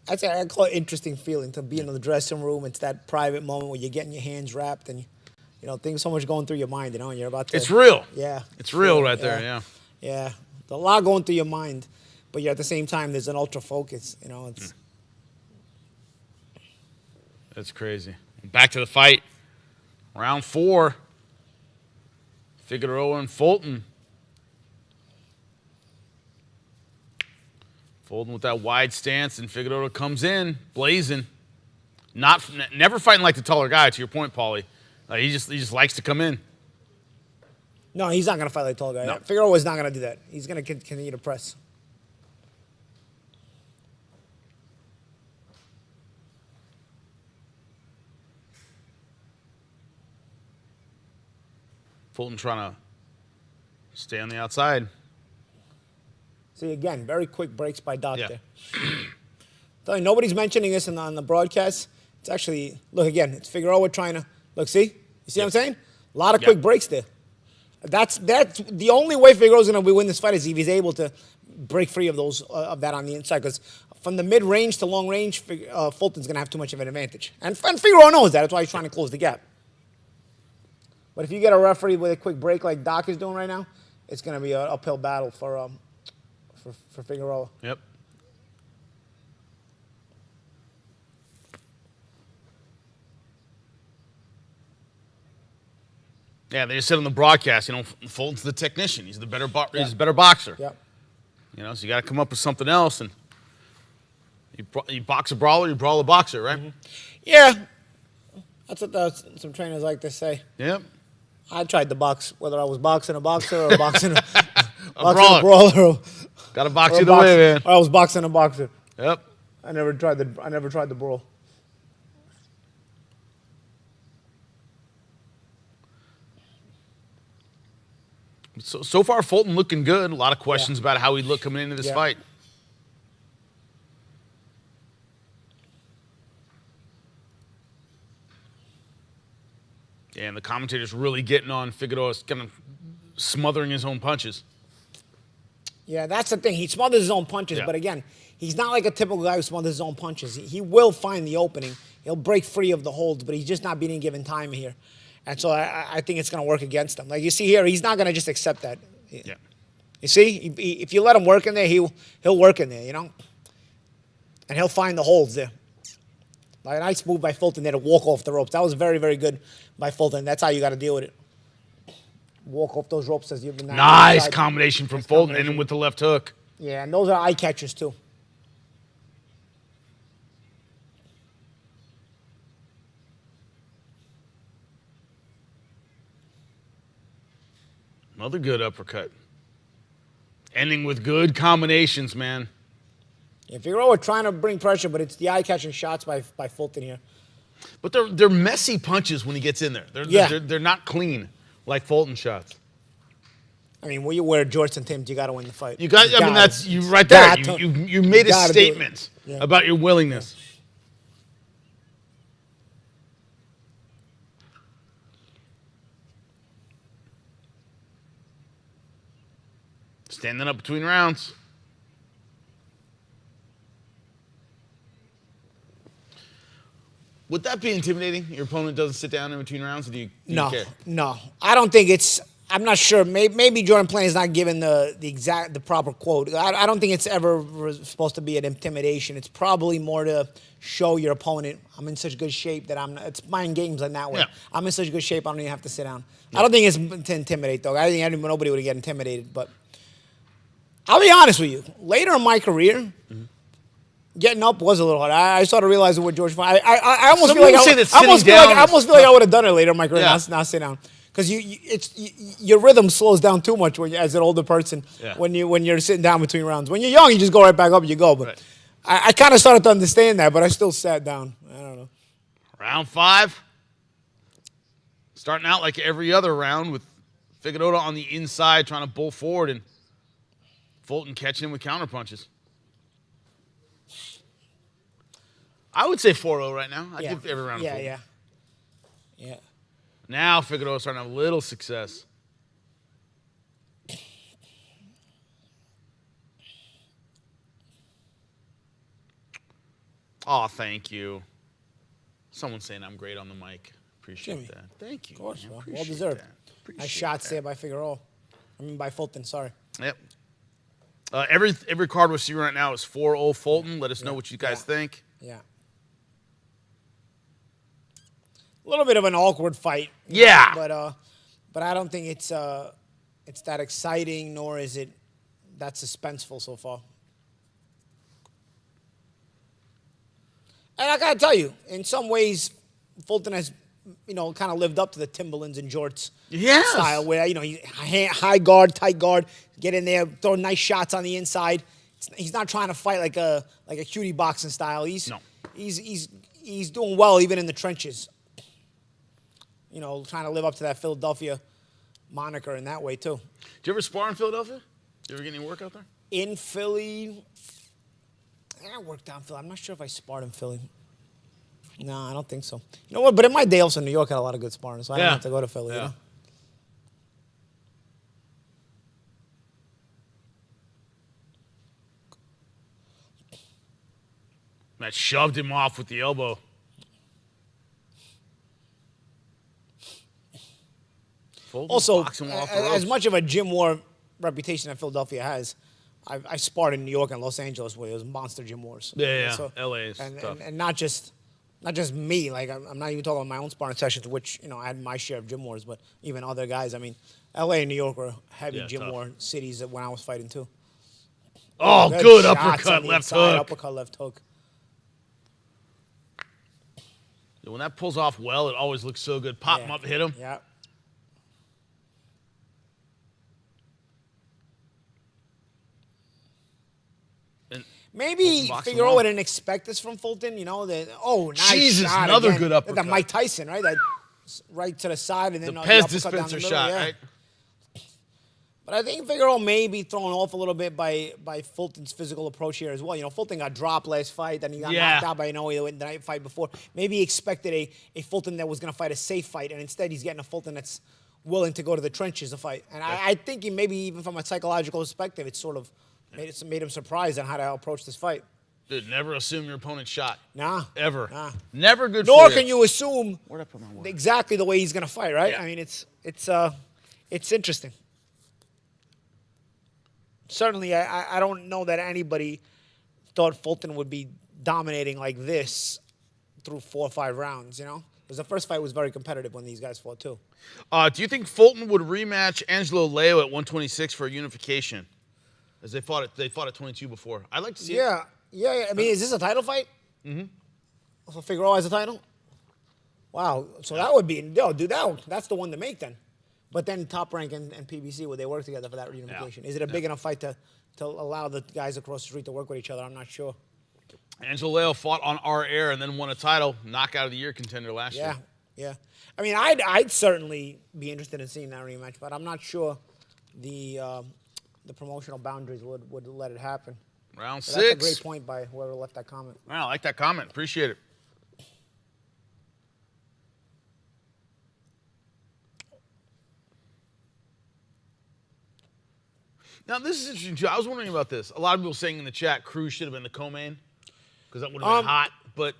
I call it interesting feeling to be in the dressing room. It's that private moment where you're getting your hands wrapped and, you know, things so much going through your mind, you know, and you're about to. It's real. Yeah. It's real right there, yeah. Yeah. There's a lot going through your mind, but you're at the same time, there's an ultra focus, you know. It's. That's crazy. Back to the fight. Round 4. Figueroa and Fulton. Fulton with that wide stance, and Figueroa comes in, blazing. Never fighting like the taller guy, to your point, Paulie. He just likes to come in. No, he's not going to fight like the tall guy. No. Figueroa is not going to do that. He's going to continue to press. Fulton trying to stay on the outside. See, again, very quick breaks by Doc Yeah. there. Tell you, nobody's mentioning this on the broadcast. It's actually, look again, it's Figueroa trying to, look, see? You see what I'm saying? A lot of quick breaks there. That's the only way Figueroa's going to win this fight is if he's able to break free of those of that on the inside. Because from the mid-range to long range, Fulton's going to have too much of an advantage. And Figueroa knows that. That's why he's trying to close the gap. But if you get a referee with a quick break like Doc is doing right now, it's going to be an uphill battle for Figueroa. Yep. Yeah, they just said on the broadcast, you know, Fulton's the technician. He's the better he's a better boxer. Yep. You know, so you got to come up with something else, and you box a brawler, you brawl a boxer, right? Mm-hmm. Yeah. That's what some trainers like to say. Yep. I tried to box, whether I was boxing a boxer or boxing a brawler. brawler. Got to box either way, man. Or I was boxing a boxer. Yep. I never tried the brawl. So far, Fulton looking good. A lot of questions about how he looked coming into this fight. Yeah, and the commentator's really getting on Figueroa, kind of smothering his own punches. Yeah, that's the thing. He smothers his own punches, Yeah. but again, he's not like a typical guy who smothers his own punches. He will find the opening. He'll break free of the holds, but he's just not being given time here. And so I think it's going to work against him. Like you see here, he's not going to just accept that. Yeah. You see, if you let him work in there, he'll work in there, you know? And he'll find the holds there. Like a nice move by Fulton there to walk off the ropes. That was very, very good by Fulton. That's how you got to deal with it. Walk off those ropes as you've been. Nice combination from Fulton, and with the left hook. Yeah, and those are eye catchers too. Another good uppercut. Ending with good combinations, man. Yeah, Figueroa trying to bring pressure, but it's the eye-catching shots by Fulton here. But they're messy punches when he gets in there. They're not clean like Fulton shots. I mean, when you wear Georgetown Timbs, you got to win the fight. I mean, that's you right there. You made a statement about your willingness. Standing up between rounds. Would that be intimidating? Your opponent doesn't sit down in between rounds, or do you care? No. I don't think it's. I'm not sure. Maybe Jordan Plain is not given the proper quote. I don't think it's ever supposed to be an intimidation. It's probably more to show your opponent, I'm in such good shape that it's mind games in that way. Yeah. I'm in such good shape, I don't even have to sit down. Yeah. I don't think it's to intimidate, though. I think nobody would get intimidated, but I'll be honest with you. Later in my career, getting up was a little hard. I started realizing with George Foreman. I almost Some feel like people say that sitting I down almost is feel like I would have done it later in my career. Yeah. Not sit down. Because your rhythm slows down too much when you, as an older person, Yeah. when you're sitting down between rounds. When you're young, you just go right back up, you go. But Right. I kind of started to understand that, but I still sat down. I don't know. Round 5. Starting out like every other round with Figueroa on the inside trying to bull forward and Fulton catching him with counterpunches. I would say 4-0 right now. I'd give every round a Fulton. Yeah. Now Figueroa starting to have a little success. Oh, thank you. Someone's saying I'm great on the mic. Appreciate Jimmy. that. Thank you. Of course, man. well Appreciate deserved. that. Nice Appreciate shots that. there by Figueroa. By Fulton, sorry. Yep. Every card we're seeing right now is 4-0 Fulton. Let us know what you guys think. Yeah. A little bit of an awkward fight. Yeah. But I don't think it's that exciting, nor is it that suspenseful so far. And I gotta tell you, in some ways, Fulton has, kind of lived up to the Timberlands and jorts Yes. style, where high guard, tight guard, get in there, throw nice shots on the inside. He's not trying to fight like a cutie boxing style. He's doing well even in the trenches. Trying to live up to that Philadelphia moniker in that way too. Did you ever spar in Philadelphia? You ever get any work out there? In Philly, I worked out in Philly. I'm not sure if I sparred in Philly. No, I don't think so. You know what? But in my day, also New York had a lot of good sparring, so I didn't have to go to Philly. Yeah. That shoved him off with the elbow. Fulton Also, boxing him off the as ropes. much of a gym war reputation that Philadelphia has, I sparred in New York and Los Angeles where it was monster gym wars. Yeah. So, LA is tough. and not just me. Like I'm not even talking about my own sparring sessions, which I had my share of gym wars, but even other guys. I mean, LA and New York were heavy gym tough. war cities when I was fighting too. Oh, good shots uppercut, on the left inside, hook. Uppercut, left hook. When that pulls off well, it always looks so good. Pop him up, hit him. Yeah. And Maybe Fulton boxed him Figueroa off. didn't expect this from Fulton. Nice Jesus, shot another again. good uppercut. That Mike Tyson, right? That right to the side and The then Pez uppercut down the dispenser middle, shot, yeah. right? But I think Figueroa may be thrown off a little bit by Fulton's physical approach here as well. Fulton got dropped last fight, then he got knocked out by Inoue the night fight before. Maybe he expected a Fulton that was going to fight a safe fight, and instead he's getting a Fulton that's willing to go to the trenches to fight. And I think he maybe even from a psychological perspective, it sort of made him surprised on how to approach this fight. Dude, never assume your opponent's shot. Nah. Ever. Nah. Never good Nor for can you assume Where'd I put my word? exactly the way he's going to fight, right? Yeah. I mean, it's interesting. Certainly, I don't know that anybody thought Fulton would be dominating like this through 4 or 5 rounds, Because the first fight was very competitive when these guys fought, too. Do you think Fulton would rematch Angelo Leo at 126 for a unification? As they fought at 22 before. I'd like to see it. Yeah. I mean, is this a title fight? Mm-hmm. So Figueroa has a title? Wow. So that would be, that's the one to make then. But then Top Rank and PBC, would they work together for that unification? Is it a big enough fight to allow the guys across the street to work with each other? I'm not sure. Angelo Leo fought on our air and then won a title, knockout of the year contender last year. Yeah. I mean, I'd certainly be interested in seeing that rematch, but I'm not sure the promotional boundaries would let it happen. Round So 6. that's a great point by whoever left that comment. Wow, I like that comment. Appreciate it. Now, this is interesting, too. I was wondering about this. A lot of people saying in the chat, Cruz should have been the co-main because that would have been hot. But,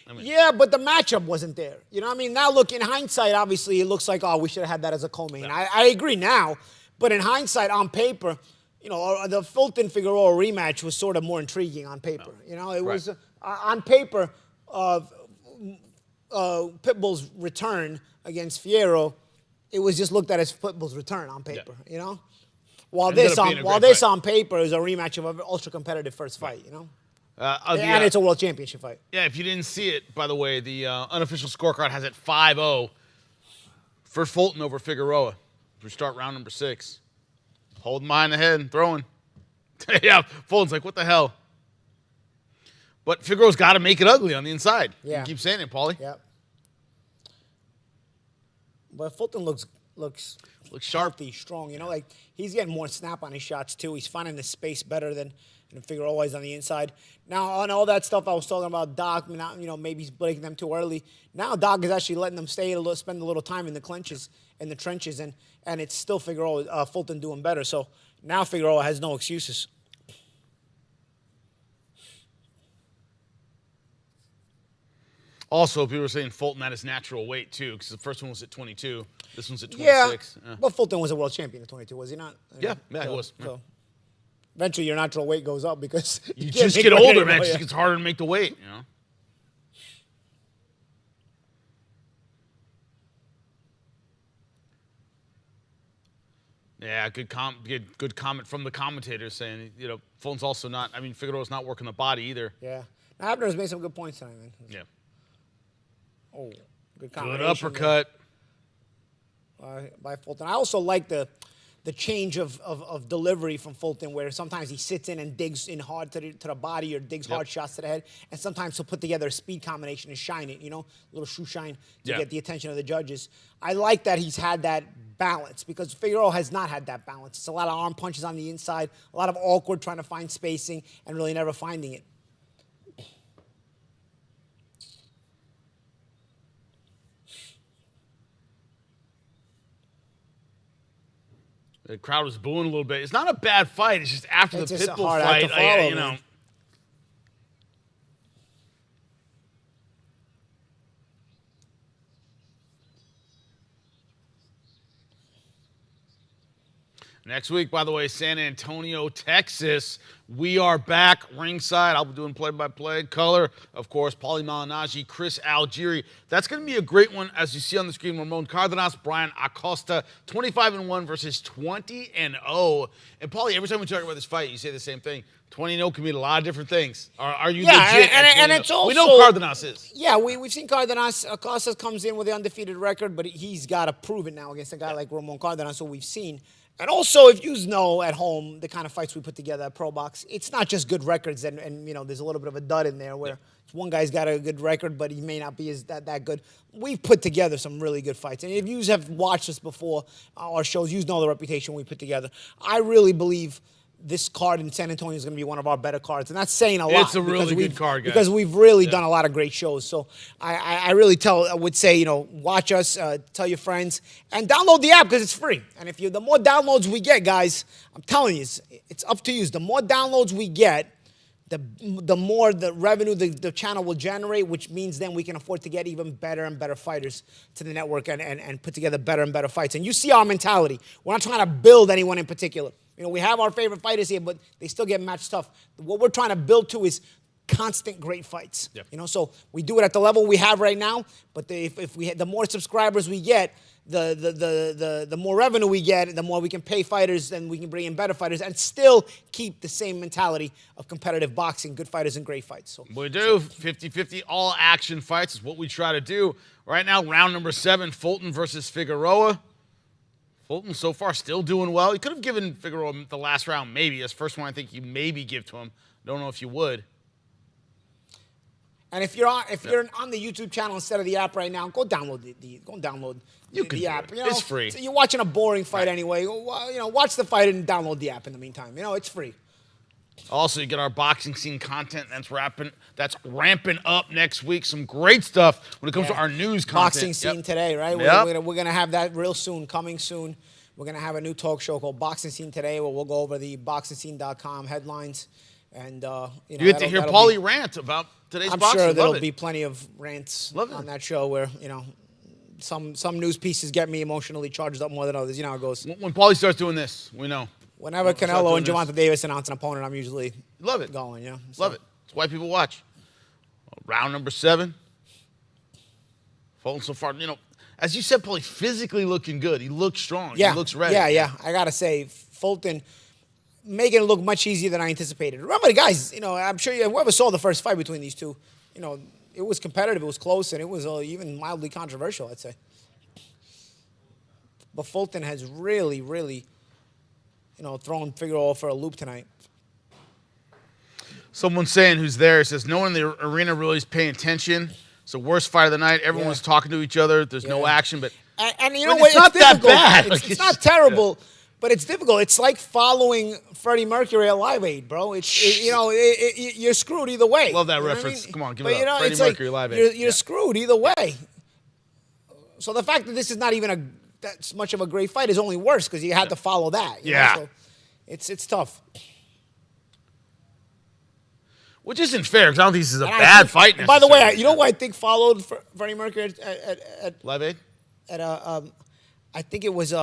I mean, Yeah, but the matchup wasn't there. You know what I mean? Now, look, in hindsight, obviously, it looks like, we should have had that as a co-main. Yeah. I agree now. But in hindsight, on paper, the Fulton-Figueroa rematch was sort of more intriguing on paper. It was, on paper, Pitbull's return against Fierro, it was just looked at as Pitbull's return on paper, While Ended this up on being a great fight. on paper is a rematch of an ultra competitive first fight, you know. And Yeah. it's a world championship fight. Yeah, if you didn't see it, by the way, the unofficial scorecard has it 5-0 for Fulton over Figueroa. We start round number 6. Holding mine ahead and throwing. Yeah, Fulton's like, what the hell? But Figueroa's got to make it ugly on the inside. Yeah. You keep saying it, Paulie. Yep. But Fulton looks sharp. healthy, strong. You know, like he's getting more snap on his shots too. He's finding the space better than Figueroa is on the inside. Now, on all that stuff I was talking about, Doc, not, maybe he's breaking them too early. Now Doc is actually letting them spend a little time in the trenches, and it's still Figueroa, Fulton doing better. So now Figueroa has no excuses. Also, people were saying Fulton at his natural weight, too, because the first one was at 22. This one's at 26. Yeah, but Fulton was a world champion at 22, was he not? Yeah, he was. So eventually your natural weight goes up because You can't just make get weight older, anymore, man. It yeah. just gets harder to make the weight, Yeah, good comment from the commentators saying, Fulton's also not, Figueroa's not working the body either. Yeah. Now, Abner's made some good points tonight, man. Yeah. Oh, good Good combination. uppercut. By Fulton. I also like the change of delivery from Fulton, where sometimes he sits in and digs in hard to the body or digs hard shots to the head, and sometimes he'll put together a speed combination and shine it, a little shoe shine to get the attention of the judges. I like that he's had that balance because Figueroa has not had that balance. It's a lot of arm punches on the inside, a lot of awkward trying to find spacing and really never finding it. The crowd was booing a little bit. It's not a bad fight. It's just after It's the just Pitbull hard act fight, to follow, man. Next week, by the way, San Antonio, Texas. We are back ringside. I'll be doing play-by-play. Color, of course, Paulie Malignaggi, Chris Algieri. That's going to be a great one. As you see on the screen, Ramon Cardenas, Brian Acosta, 25-1 versus 20-0. And Paulie, every time we talk about this fight, you say the same thing. 20-0 can mean a lot of different things. Are you legit? And it's also, we know Cardenas is. Yeah, we've seen Cardenas. Acosta comes in with the undefeated record, but he's got to prove it now against a guy like Ramon Cardenas, who we've seen. And also, if you know at home the kind of fights we put together at ProBox, it's not just good records, and there's a little bit of a dud in there where one guy's got a good record, but he may not be that good. We've put together some really good fights, and if you have watched us before, our shows, you know the reputation we put together. I really believe this card in San Antonio is going to be one of our better cards, and that's saying a lot. It's a really good card, guys. Because we've really done a lot of great shows. So I really would say, watch us, tell your friends, and download the app because it's free. And the more downloads we get, guys, I'm telling you, it's up to you. The more downloads we get, the more the revenue the channel will generate, which means then we can afford to get even better and better fighters to the network and put together better and better fights. And you see our mentality. We're not trying to build anyone in particular. We have our favorite fighters here, but they still get matched tough. What we're trying to build to is constant great fights. Yep. So we do it at the level we have right now, but the more subscribers we get, the more revenue we get, the more we can pay fighters, and we can bring in better fighters and still keep the same mentality of competitive boxing, good fighters and great fights. So we do 50-50 all action fights is what we try to do. Right now, round number 7, Fulton versus Figueroa. Fulton so far still doing well. He could have given Figueroa the last round, maybe. His first one, I think you maybe give to him. Don't know if you would. And if you're on the YouTube channel instead of the app right now, go download the app. It's free. So you're watching a boring fight anyway. Watch the fight and download the app in the meantime. It's free. Also, you get our boxing scene content that's ramping up next week. Some great stuff when it comes to our news content. Boxing scene today, right? Yep. We're gonna have that real soon, coming soon. We're gonna have a new talk show called Boxing Scene Today, where we'll go over the boxingscene.com headlines, and you get to hear Paulie rant about today's boxing. I'm sure Love there'll it. be plenty of rants Love it. on that show where some news pieces get me emotionally charged up more than others. You know how it goes. When Paulie starts doing this, we know. Whenever Canelo and Gervonta Davis announce an opponent, I'm usually love it. going. Love it. That's why people watch. Round number 7. Fulton so far, as you said, Paulie, physically looking good. He looks strong. Yeah, He looks ready. Yeah. I gotta say, Fulton making it look much easier than I anticipated. Remember, the guys, I'm sure whoever saw the first fight between these two, it was competitive, it was close, and it was even mildly controversial, I'd say. But Fulton has really, really, thrown Figueroa for a loop tonight. Someone saying who's there says, no one in the arena really is paying attention. It's the worst fight of the night. Everyone's talking to each other. There's no action. But you know what? It's not that bad. It's not terrible, but it's difficult. It's like following Freddie Mercury at Live Aid, bro. You're screwed either way. Love that You know what reference. I mean? Come on, give But, it up. Freddie it's like Mercury Live Aid. You're screwed either way. So the fact that this is not even that much of a great fight is only worse because you had to follow that. you know? So it's tough. Which isn't fair because I don't think this is a bad fight. By the way, you know who I think followed Freddie Mercury at Live Aid? I think it was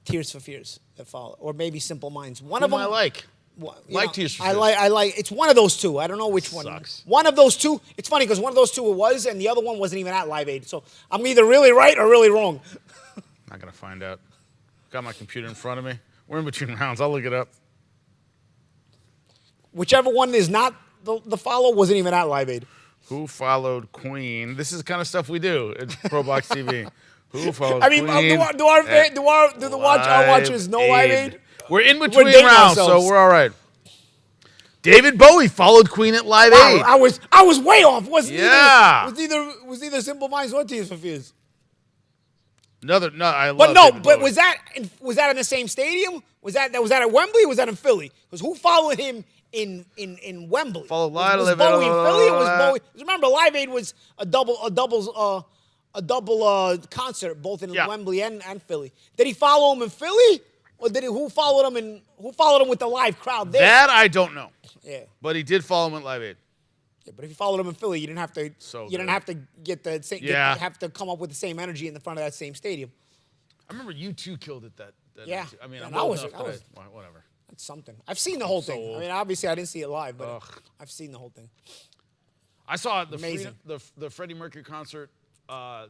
Tears for Fears that followed, or maybe Simple Minds. One of Whom them I like. Tears for Fears. I like. It's one of those two. I don't know which one. Sucks. One of those two. It's funny because one of those two it was, and the other one wasn't even at Live Aid. So I'm either really right or really wrong. Not gonna find out. Got my computer in front of me. We're in between rounds. I'll look it up. Whichever one is not the follow wasn't even at Live Aid. Who followed Queen? This is the kind of stuff we do at ProBox TV. Who followed I mean, Queen? do our watchers know Live Aid? We're in between dating rounds, ourselves. so we're all right. David Bowie followed Queen at Live Aid. I was way off. Was either Simple Minds or Tears for Fears. I love But David Bowie. was that in the same stadium? Was that at Wembley or was that in Philly? Because who followed him in Wembley? Followed was Bowie in Philly or was Bowie? Remember, Live Aid was a double concert both in Wembley and Philly. Did he follow him in Philly, or who followed him with the live crowd there? That I don't know. Yeah. But he did follow him at Live Aid. Yeah, but if you followed him in Philly, you didn't have to. Didn't have to get the same. Have to come up with the same energy in the front of that same stadium. I remember you two killed it that Yeah. night. I mean, And I'm old enough that whatever. That's something. I've seen the whole thing. old. I mean, obviously, I didn't see it live, but I've seen the whole thing. I saw Amazing. the Freddie Mercury concert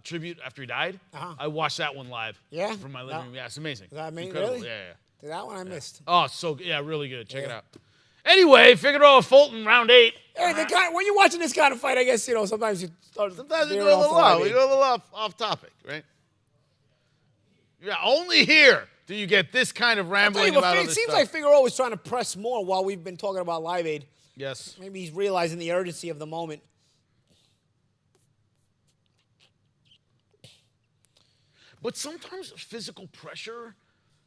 tribute after he died. Uh-huh. I watched that one live. Yeah? From my living room. Yeah, it's amazing. Is that amazing? Incredible. Really? Yeah. That one I missed. Oh, really good. Check it out. Anyway, Figueroa Fulton, round 8. Hey, when you're watching this kind of fight, I guess sometimes you start. Sometimes we go a little off. We go a little off topic, right? Yeah, only here do you get this kind of rambling about all It this seems stuff. like Figueroa was trying to press more while we've been talking about Live Aid. Yes. Maybe he's realizing the urgency of the moment. But sometimes physical pressure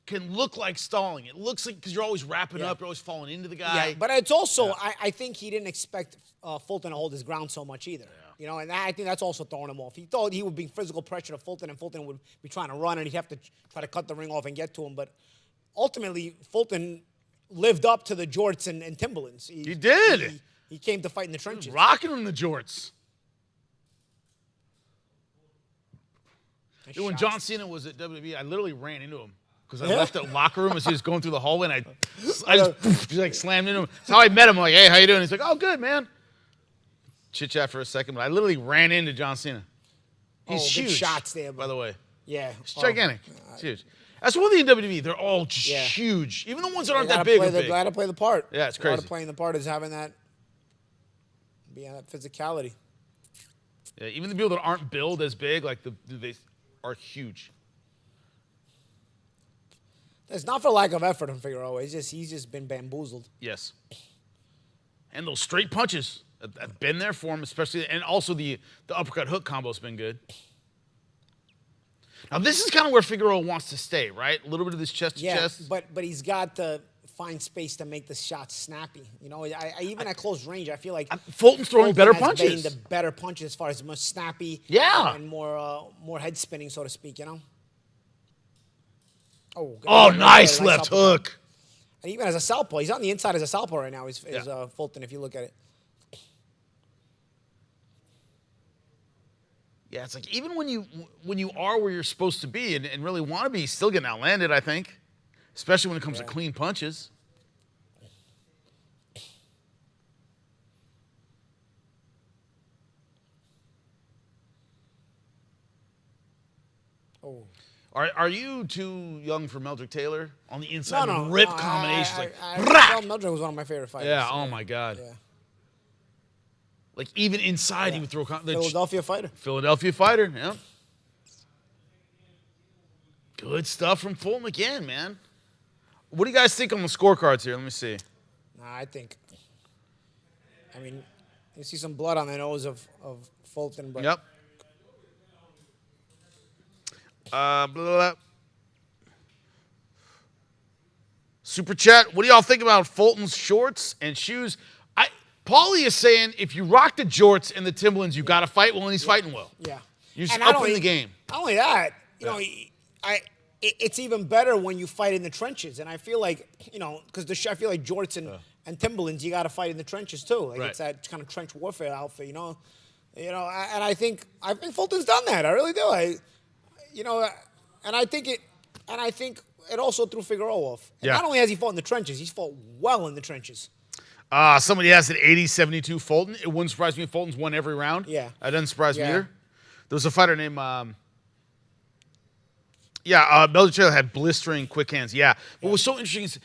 can look like stalling. It looks like because you're always wrapping up, you're always falling into the guy. Yeah, but it's also, I think he didn't expect Fulton to hold his ground so much either. Yeah. And I think that's also throwing him off. He thought he would bring physical pressure to Fulton, and Fulton would be trying to run, and he'd have to try to cut the ring off and get to him. But ultimately, Fulton lived up to the jorts and Timberlands. He did. He came to fight in the trenches. Rocking him the jorts. Nice When shots. John Cena was at WWE, I literally ran into him because I left the locker room as he was going through the hallway, and I just like slammed into him. That's how I met him. I'm like, hey, how you doing? He's like, oh, good, man. Chit chat for a second, but I literally ran into John Cena. He's good huge. shots there, by the way. Yeah. He's gigantic. It's huge. That's one thing in WWE. They're all just huge. Even the ones that aren't that big are big. They got to play the part. Yeah, it's crazy. Part of playing the part is having that physicality. Yeah, even the people that aren't billed as big, like they are huge. It's not for lack of effort on Figueroa. He's just been bamboozled. Yes. And those straight punches have been there for him, especially, and also the uppercut hook combo's been good. Now this is kind of where Figueroa wants to stay, right? A little bit of this chest to chest. but he's got to find space to make the shots snappy. Even at close range, I feel like Fulton's throwing better has punches. the better punches as far as more snappy. Yeah. And more head spinning, so to speak. Oh, nice left hook. And even as a southpaw, he's on the inside as a southpaw right now. Is Fulton, if you look at it. Yeah, it's like even when you are where you're supposed to be and really want to be, still getting outlanded, I think. Especially when it comes to clean punches. Oh. Are you too young for Meldrick Taylor on the inside? No. Rip combinations Meldrick was one of my favorite fighters. Yeah. Oh my God. Yeah. Like even inside, he would throw. Philadelphia fighter. Philadelphia fighter. Yeah. Good stuff from Fulton again, man. What do you guys think on the scorecards here? Let me see. I mean, you see some blood on the nose of Fulton, but Yep. Blah, blah, blah. Super chat. What do y'all think about Fulton's shorts and shoes? Paulie is saying if you rock the jorts and the Timberlands, you got to fight well, and he's fighting well. Yeah. You're just upping the game. Not only that, you know, it's even better when you fight in the trenches. And I feel like, you know, because I feel like jorts and Timberlands, you got to fight in the trenches too. Like it's that kind of trench warfare outfit, you know. And I think Fulton's done that. I really do. I think it also threw Figueroa off. And not only has he fought in the trenches, he's fought well in the trenches. Somebody has an 80-72 Fulton. It wouldn't surprise me if Fulton's won every round. Yeah. That doesn't surprise me either. There was a fighter named Meldrick Taylor had blistering quick hands. Yeah. What was so interesting is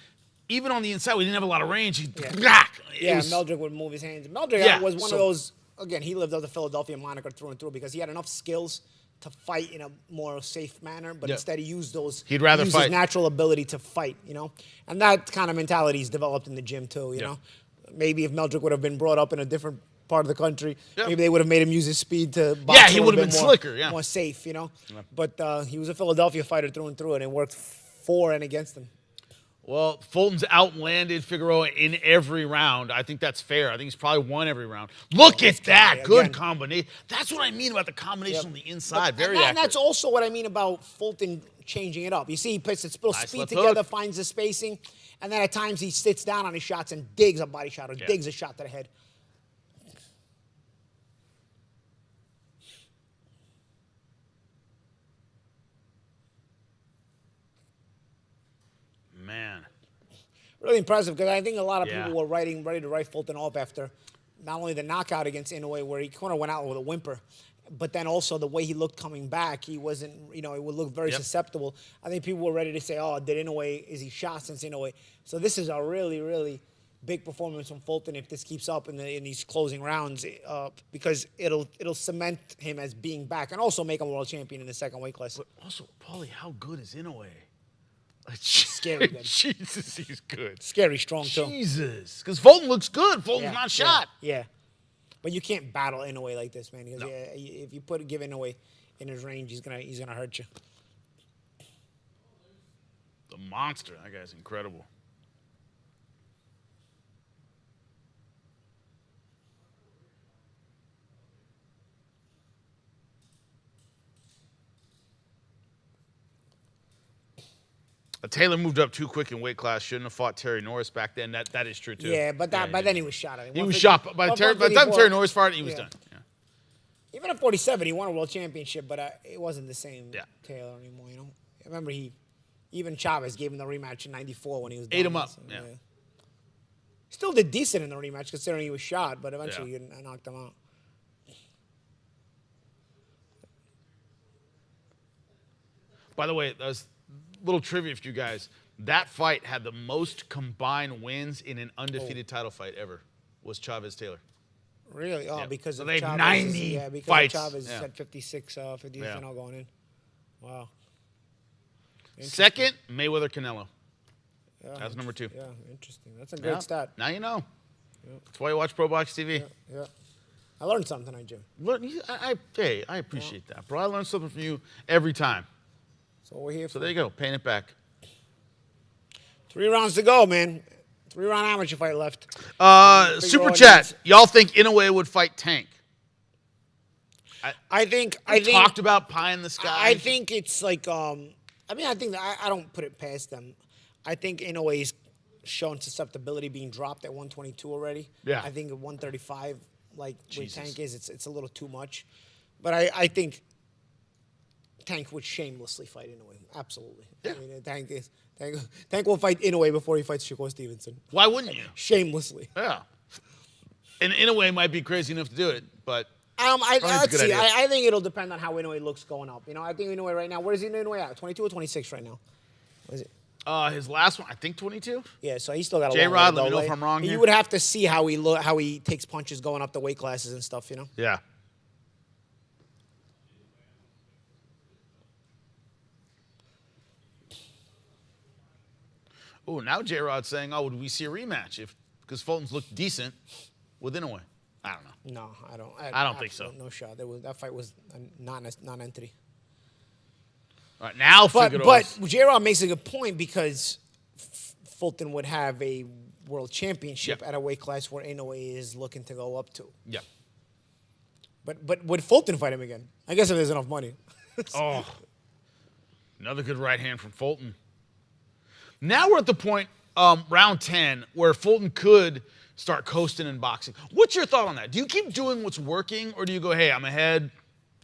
even on the inside, we didn't have a lot of range. Meldrick would move his hands. Meldrick was one of those, again, he lived up the Philadelphia moniker through and through because he had enough skills to fight in a more safe manner, but instead he used He'd rather his fight. natural ability to fight, you know? And that kind of mentality is developed in the gym too, you know? Maybe if Meldrick would have been brought up in a different part of the country, maybe they would have made him use his speed to box. Yeah, he would have been slicker, more safe, you know? Yeah. But he was a Philadelphia fighter through and through, and it worked for and against him. Well, Fulton's outlanded Figueroa in every round. I think that's fair. I think he's probably won every round. Look at that. Good combination. That's what I mean about the combination on the inside. Very accurate. And that's also what I mean about Fulton changing it up. You see, he puts the speed together, finds the spacing, and then at times he sits down on his shots and digs a body shot or digs a shot to the head. Man. Really impressive because I think a lot of people were ready to write Fulton off after not only the knockout against Inoue where he kind of went out with a whimper, but then also the way he looked coming back. He wasn't, you know, it would look very susceptible. I think people were ready to say, oh, is he shot since Inoue? So this is a really, really big performance from Fulton if this keeps up in these closing rounds because it'll cement him as being back and also make him world champion in the second weight class. But also, Paulie, how good is Inoue? Scary good. Jesus, he's good. Scary strong, too. Jesus. Because Fulton looks good. Fulton's not shot. Yeah. But you can't battle Inoue like this, man. Because if you give Inoue in his range, he's gonna hurt you. The monster. That guy's incredible. Taylor moved up too quick in weight class. Shouldn't have fought Terry Norris back then. That is true too. Yeah, but then he was shot. I mean, he was shot by the time Terry Norris fought, he was done. Yeah. Even at 47, he won a world championship, but it wasn't the same Taylor anymore. You know, I remember even Chavez gave him the rematch in '94 when he was done. Ate him up. Yeah. Still did decent in the rematch considering he was shot, but eventually he knocked him out. By the way, little trivia for you guys. That fight had the most combined wins in an undefeated title fight ever. Was Chavez Taylor. Really? Oh, because of they Chavez. 90 because fights. Chavez had 56 all going in. Wow. Second, Mayweather Canelo. Yeah, that's number 2. Yeah, interesting. That's a great stat. Now you know. That's why you watch ProBox TV. Yeah. I learned something tonight, Jim. I appreciate that, bro. I learn something from you every time. So we're here. So there you go. Paying it back. 3 rounds to go, man. 3-round amateur fight left. Super chat. Y'all think Inoue would fight Tank? I think talked about pie in the sky. I think it's like I don't put it past them. I think Inoue's shown susceptibility being dropped at 122 already. Yeah. I think at 135, like where Tank is, it's a little too much. But I think Tank would shamelessly fight Inoue. Absolutely. Yeah. I mean, Tank will fight Inoue before he fights Shakur Stevenson. Why wouldn't you? Shamelessly. Yeah. And Inoue might be crazy enough to do it, but That's a good idea. I think it'll depend on how Inoue looks going up. You know, I think Inoue right now. Where is Inoue at? 22 or 26 right now? What is it? His last one, I think 22. Yeah, so he's still got a J. long Rod, way to let me go. know if I'm wrong You here. would have to see how he takes punches going up the weight classes and stuff. You know. Yeah. Oh, now J. Rod's saying, "Oh, would we see a rematch because Fulton's looked decent with Inoue?" I don't know. No, I don't. I don't think so. No shot. That fight was non-entity. All right, now But Figueroa. J-Rod makes a good point because Fulton would have a world championship Yeah. at a weight class where Inoue is looking to go up to. Yeah. But would Fulton fight him again? I guess if there's enough money. Oh, another good right hand from Fulton. Now we're at the point, round 10, where Fulton could start coasting in boxing. What's your thought on that? Do you keep doing what's working, or do you go, hey, I'm ahead,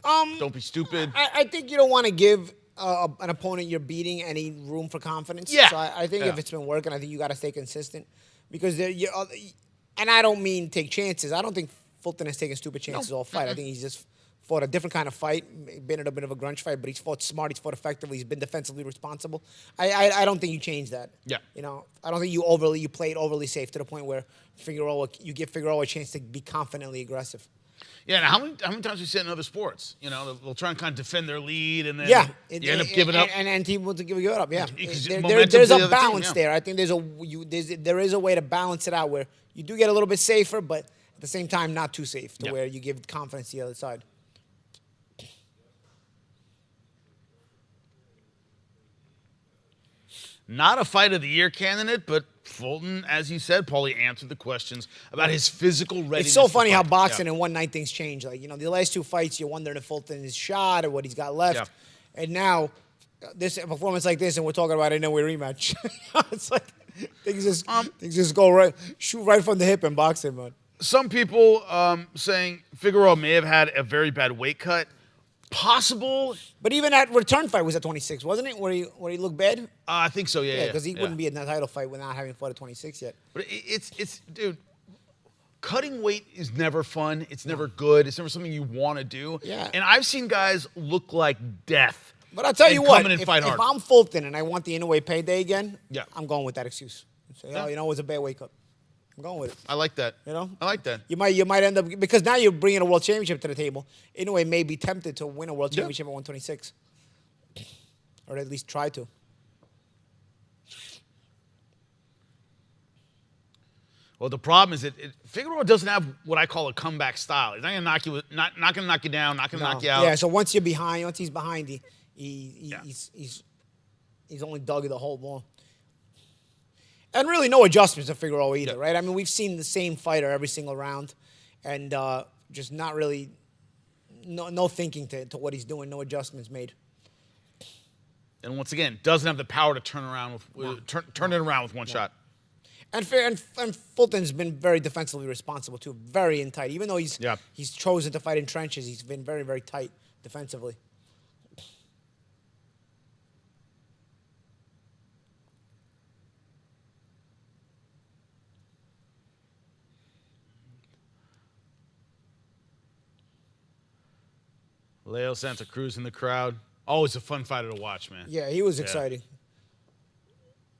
don't be stupid? I think you don't want to give an opponent you're beating any room for confidence. Yeah. So I think Yeah. if it's been working, I think you got to stay consistent. Because and I don't mean take chances. I don't think Fulton has taken stupid chances all fight. I think he's just fought a different kind of fight, been in a bit of a grunge fight, but he's fought smart, he's fought effectively, he's been defensively responsible. I don't think you change that. Yeah. You know, I don't think you play it overly safe to the point where you give Figueroa a chance to be confidently aggressive. Yeah, now how many times have we seen in other sports? You know, they'll try and kind of defend their lead, and then you end up giving up. And team will give it up. Yeah, Because there's momentum's the a other team, balance yeah. there. I think there is a way to balance it out where you do get a little bit safer, but at the same time not too safe to Yeah. where you give confidence to the other side. Not a fight of the year candidate, but Fulton, as you said, Paulie answered the questions about his physical readiness. It's so funny to how fight. boxing Yeah. in one night things change. Like, you know, the last two fights, you're wondering if Fulton is shot or what he's got left. Yeah. And now, this a performance like this, and we're talking about a no-way rematch. It's like things just go shoot right from the hip in boxing, man. Some people saying Figueroa may have had a very bad weight cut. Possible. But even that return fight was at 26, wasn't it? Where he looked bad? I think so, yeah. Yeah, because he wouldn't be in that title fight without having fought at 26 yet. But it's dude, cutting weight is never fun. It's never good. It's never something you want to do. Yeah. And I've seen guys look like death. But I'll tell you and what, come in and fight if hard. I'm Fulton and I want the Inoue payday again, Yeah. I'm going with that excuse. Say, Yeah. oh, you know, it was a bad weight cut. I'm going with it. I like that. You know? I like that. You might end up, because now you're bringing a world championship to the table. Inoue may be tempted to win a world Yeah. championship at 126. Or at least try to. Well, the problem is that Figueroa doesn't have what I call a comeback style. He's not gonna knock you, not gonna knock you down, not gonna knock you out. Yeah, so once he's behind, he's only dug the hole more. And really no adjustments to Figueroa either, Yeah. right? I mean, we've seen the same fighter every single round, and just not really, no thinking to what he's doing, no adjustments made. And once again, doesn't have the power to turn around with turn it around with one shot. And Fulton's been very defensively responsible too, very in tight. Even though he's chosen to fight in trenches, he's been very, very tight defensively. Leo Santa Cruz in the crowd. Always a fun fighter to watch, man. Yeah, he was exciting.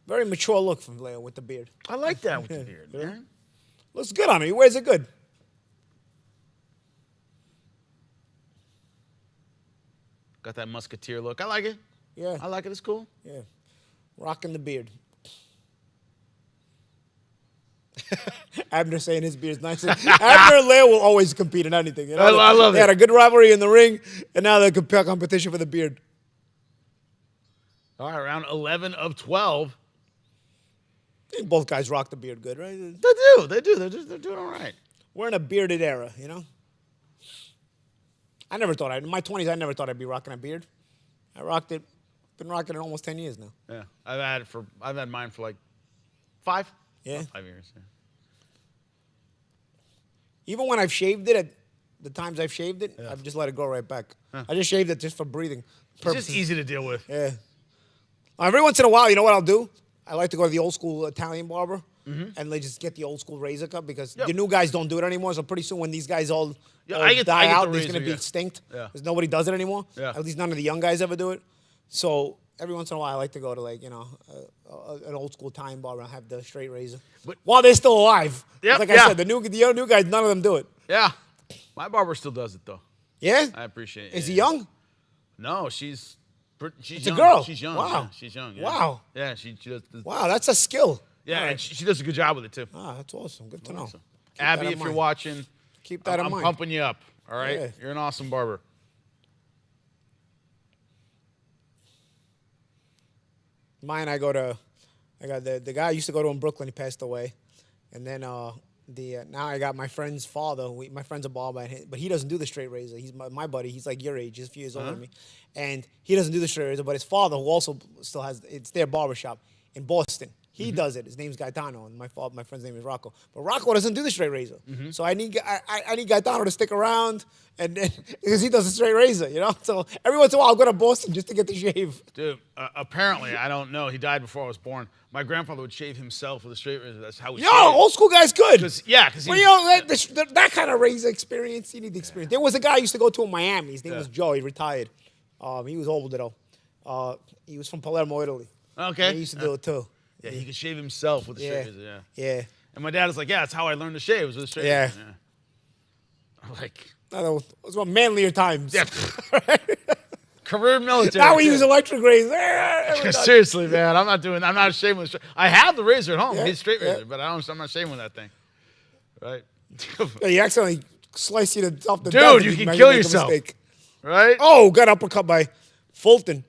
Very mature look from Leo with the beard. I like that with the beard, Yeah. man. Looks good on him. He wears it good. Got that musketeer look. I like it. Yeah. I like it. It's cool. Yeah. Rocking the beard. Abner saying his beard's nice. Abner and Leo will always compete in anything. You know? I love they it. had a good rivalry in the ring, and now they're competition for the beard. All right, round 11 of 12. I think both guys rock the beard good, right? They do. They're doing all right. We're in a bearded era, you know? I never thought in my 20s, I never thought I'd be rocking a beard. I rocked it, been rocking it almost 10 years now. Yeah, I've had mine for like 5. Yeah. About 5 years. Yeah. Even when I've shaved it, at the times I've shaved it, I've just let it go right back. I just shaved it just for breathing It's purposes. just easy to deal with. Yeah. Every once in a while, you know what I'll do? I like to go to the old school Italian barber. and they just get the old school razor cut because the new guys don't do it anymore. So pretty soon when these guys all I get die the out, there's razor, going to be yeah. extinct Yeah. because nobody does it anymore. Yeah. At least none of the young guys ever do it. So every once in a while, I like to go to like an old school time bar and have the straight razor. But- while they're still alive. Yep, Like yeah. I said, the new guys, none of them do it. Yeah. My barber still does it, though. Yeah? I appreciate it. Is yeah. he young? No, she's It's young. a girl. She's young. Wow. Yeah, she's young. Yeah. Wow. Yeah, she does. Wow, that's a skill. Yeah, All and right. she does a good job with it, too. Ah, that's awesome. Good to know. Awesome. Keep that Abby, in if you're mind. watching, Keep that in I'm mind. pumping you up, all right? Yeah. You're an awesome barber. Mine, I got the guy I used to go to in Brooklyn. He passed away, and then now I got my friend's father. My friend's a barber, but he doesn't do the straight razor. He's my buddy. He's like your age, he's a few years older than me, and he doesn't do the straight razor. But his father, who also still has, it's their barbershop in Boston. He does it. His name's Gaetano, and my friend's name is Rocco. But Rocco doesn't do the straight razor, so I need Gaetano to stick around, and because he does the straight razor, you know. So every once in a while, I'll go to Boston just to get the shave. Dude, apparently, I don't know. He died before I was born. My grandfather would shave himself with a straight razor. That's how he Yo, shaved. old school guy's good. Because Well, you know, that kind of razor experience, you need the experience. There was a guy I used to go to in Miami. His name was Joe. He retired. He was older, though. He was from Palermo, Italy. Okay. He used to do it, too. Yeah, he could shave himself with a straight Yeah. razor, yeah. Yeah. And my dad was like, yeah, that's how I learned to shave, was with a straight Yeah. razor. Yeah. I'm like, No, it was about manlier times. yeah. Career military. Now we too. use electric razor. Seriously, man, I'm not shaving with a straight. I have the razor at home, Yeah, his straight yeah. razor, but I'm not shaving with that thing. Right? Yeah, you accidentally slice you off the Dude, dog if you can make kill a yourself. mistake. Right? Oh, got uppercut by Fulton.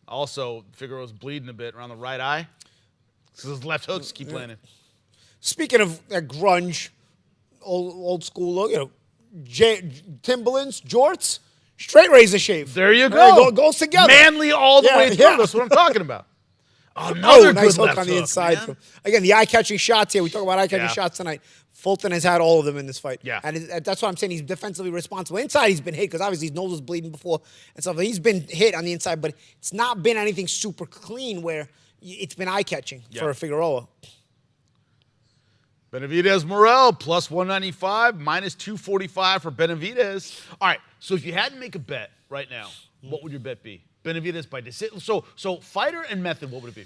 Also, Figueroa's bleeding a bit around the right eye. So his left hooks keep landing. Speaking of grunge, old school look, you know, Timberlands, jorts, straight razor shave. There you Right, go. goes together. Manly all the Yeah, way through. yeah. That's what I'm talking about. Another Nice good hook left on the hook, inside. man. Again, the eye-catching shots here. We talk about eye-catching Yeah. shots tonight. Fulton has had all of them in this fight. Yeah. And that's what I'm saying. He's defensively responsible. Inside, he's been hit because obviously his nose was bleeding before and stuff. He's been hit on the inside, but it's not been anything super clean where it's been eye-catching for Figueroa. Benavidez Morrell, plus 195, minus 245 for Benavidez. All right, so if you had to make a bet right now, what would your bet be? Benavidez by decision. So fighter and method, what would it be?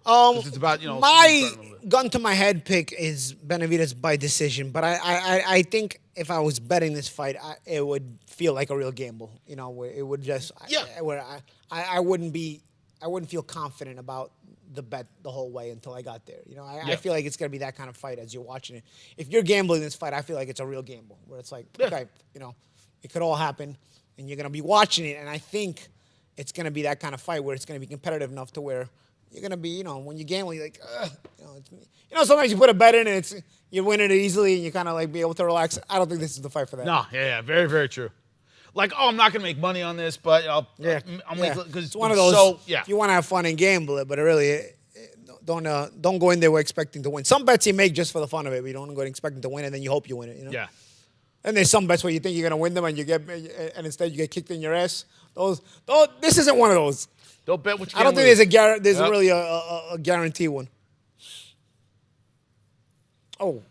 'Cause it's about, you know, My starting a little bit. gun to my head pick is Benavidez by decision, but I think if I was betting this fight, it would feel like a real gamble. You know, where it would just where I wouldn't feel confident about the bet the whole way until I got there. You know, I feel like it's gonna be that kind of fight as you're watching it. If you're gambling this fight, I feel like it's a real gamble where it's like, okay, you know, it could all happen, and you're gonna be watching it, and I think it's gonna be that kind of fight where it's gonna be competitive enough to where you're gonna be, you know, when you gamble, you're like, sometimes you put a bet in and you win it easily and you kind of like be able to relax. I don't think this is the fight for that. No, very, very true. Like, I'm not going to make money on this, but I'll Yeah. because It's one of those. So, yeah. If you want to have fun and gamble it, but don't go in there expecting to win. Some bets you make just for the fun of it, but you don't go in expecting to win, and then you hope you win it. You know. Yeah. And there's some bets where you think you're gonna win them, and instead you get kicked in your ass. This isn't one of those. Don't bet what you I don't can think lose. there's really a guarantee one. Oh.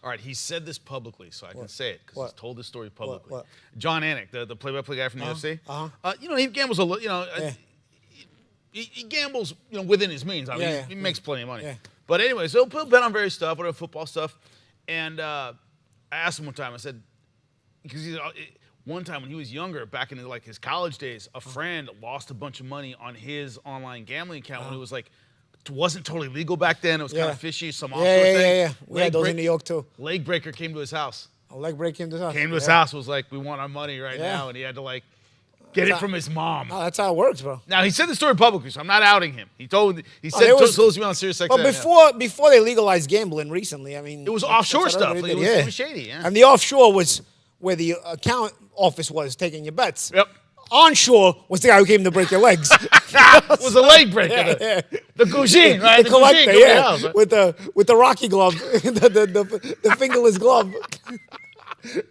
All right, he said this publicly, so I can say it because What? he's told this story publicly. What? John Anik, the play-by-play guy from the UFC. Uh-huh. He gambles a little. Yeah. He gambles, within his means. I mean, Yeah, he makes plenty of money. Yeah. But anyways, he'll bet on various stuff, whatever football stuff. And I asked him one time. I said, because one time when he was younger, back in his college days, a friend lost a bunch of money on his online gambling account when it was like. It wasn't totally legal back then. It was kind of fishy, some offshore thing. Yeah. We had those in New York too. Leg breaker came to his house. A leg break came to his house. Came to his house, was like, we want our money right now. And he had to get it from his mom. Oh, that's how it works, bro. Now, he said the story publicly, so I'm not outing him. He told me on Sirius XM. But before they legalized gambling recently, I mean. It was offshore that's what stuff. everybody It did, was shady, yeah. And the offshore was where the account office was taking your bets. Yep. Onshore was the guy who came to break your legs. It was a leg breaker. The Gugine, right? The collector, Gugine, yeah. house, right? With the Rocky glove, the fingerless glove.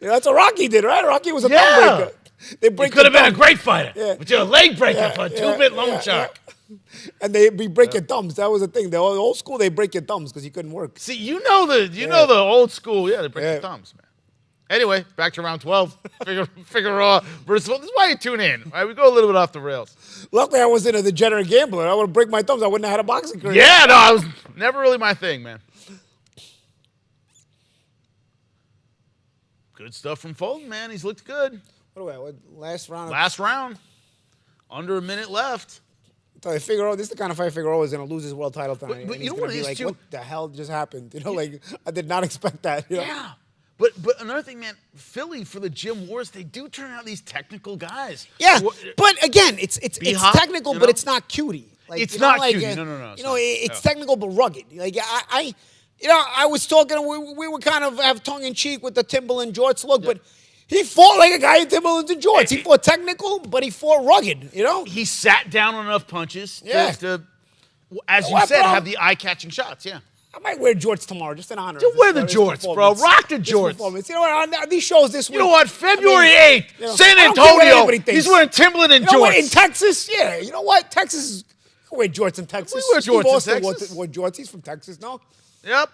That's what Rocky did, right? Rocky was a thumb breaker. They You break could have your been a thumb. great fighter, Yeah. but you're a leg breaker Yeah, for a yeah, 2-bit loan yeah, shark. yeah. And they be break your thumbs. That was the thing. The old school, they break your thumbs because you couldn't work. See, you know the old school. Yeah, they break Yeah. your thumbs, man. Anyway, back to round 12. Figueroa versus Fulton. This is why you tune in. All right, we go a little bit off the rails. Luckily, I wasn't a degenerate gambler. I would break my thumbs. I wouldn't have had a boxing career. Yeah, no, I was never really my thing, man. Good stuff from Fulton, man. He's looked good. What last round? Last round. Under a minute left. So Figueroa, this is the kind of fight Figueroa is going to lose his world title tonight. But And you he's know gonna what it be is, like, too? what the hell just happened? You know, like, I did not expect that. You know? Yeah. But another thing, man, Philly for the gym wars, they do turn out these technical guys. Yeah, Who- but again, it's hot, technical, you but know? it's not cutie. Like, It's you know, not like, cutie. No, no. You know, It's it's not. technical but rugged. Like I was talking. We were kind of have tongue in cheek with the Timberland jorts look, but he fought like a guy in Timberlands and jorts. He fought technical, but he fought rugged. You know. He sat down on enough punches Yeah. to as you What, said, bro? have the eye-catching shots. Yeah. I might wear jorts tomorrow, just in honor. Just of this, wear the this jorts, bro. performance. Rock the This jorts. performance. You know what? On these shows this week. You know what? February I mean, 8th, you know, San I don't care what Antonio. anybody thinks. He's wearing Timberland and You know what? In jorts. Texas, yeah. You know what? Texas is. You can wear jorts in Texas. We wear Steve jorts in Austin Texas. wore jorts. He's from Texas, no? Yep.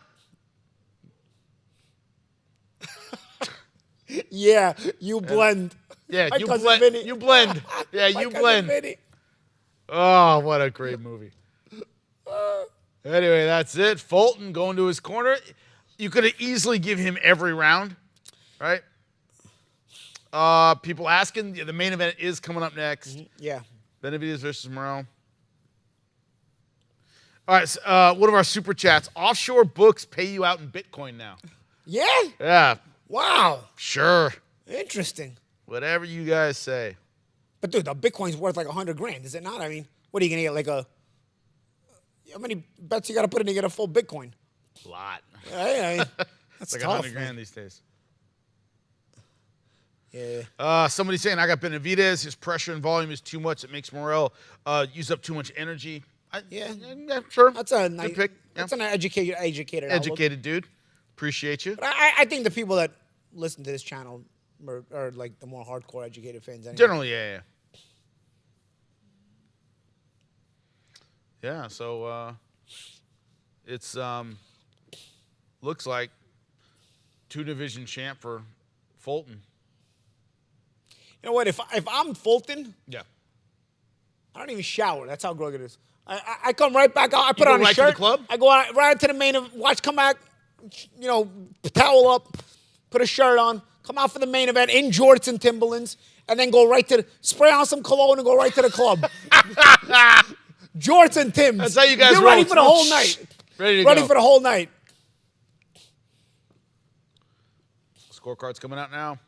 Yeah, you blend. Yeah, My you cousin blend. Vinny. You blend. Yeah, My you cousin blend. Vinny. Oh, what a great movie. Anyway, that's it. Fulton going to his corner. You could have easily give him every round, right? People asking. The main event is coming up next. Yeah. Benavidez versus Morrell. All right, so, one of our super chats. Offshore books pay you out in Bitcoin now. Yeah? Yeah, Wow. sure. Interesting. Whatever you guys say. But dude, the Bitcoin's worth like $100,000, is it not? I mean, what are you gonna get? Like how many bets you gotta put in to get a full Bitcoin? A lot. I mean, that's It's like tough. $100,000 these days. Yeah. Somebody saying, I got Benavidez. His pressure and volume is too much. It makes Morrell use up too much energy. Yeah. Sure. That's a Good nice pick. Yeah. That's an educated outlook. Educated dude. Appreciate you. But I think the people that listen to this channel are like the more hardcore educated fans. Anyway. Generally, yeah. Yeah, so it's looks like 2-division champ for Fulton. You know what? If I'm Fulton, Yeah. I don't even shower. That's how grog it is. I come right back out. I put go on a right to the shirt. club? I go right to the main event. Watch, come back. You know, towel up, put a shirt on, come out for the main event in jorts and Timberlands, and then go right to spray on some cologne and go right to the club. Jorts and Timbs. That's how you guys You're roll. ready for the whole night. Ready to Ready go. for the whole night. Scorecard's coming out now.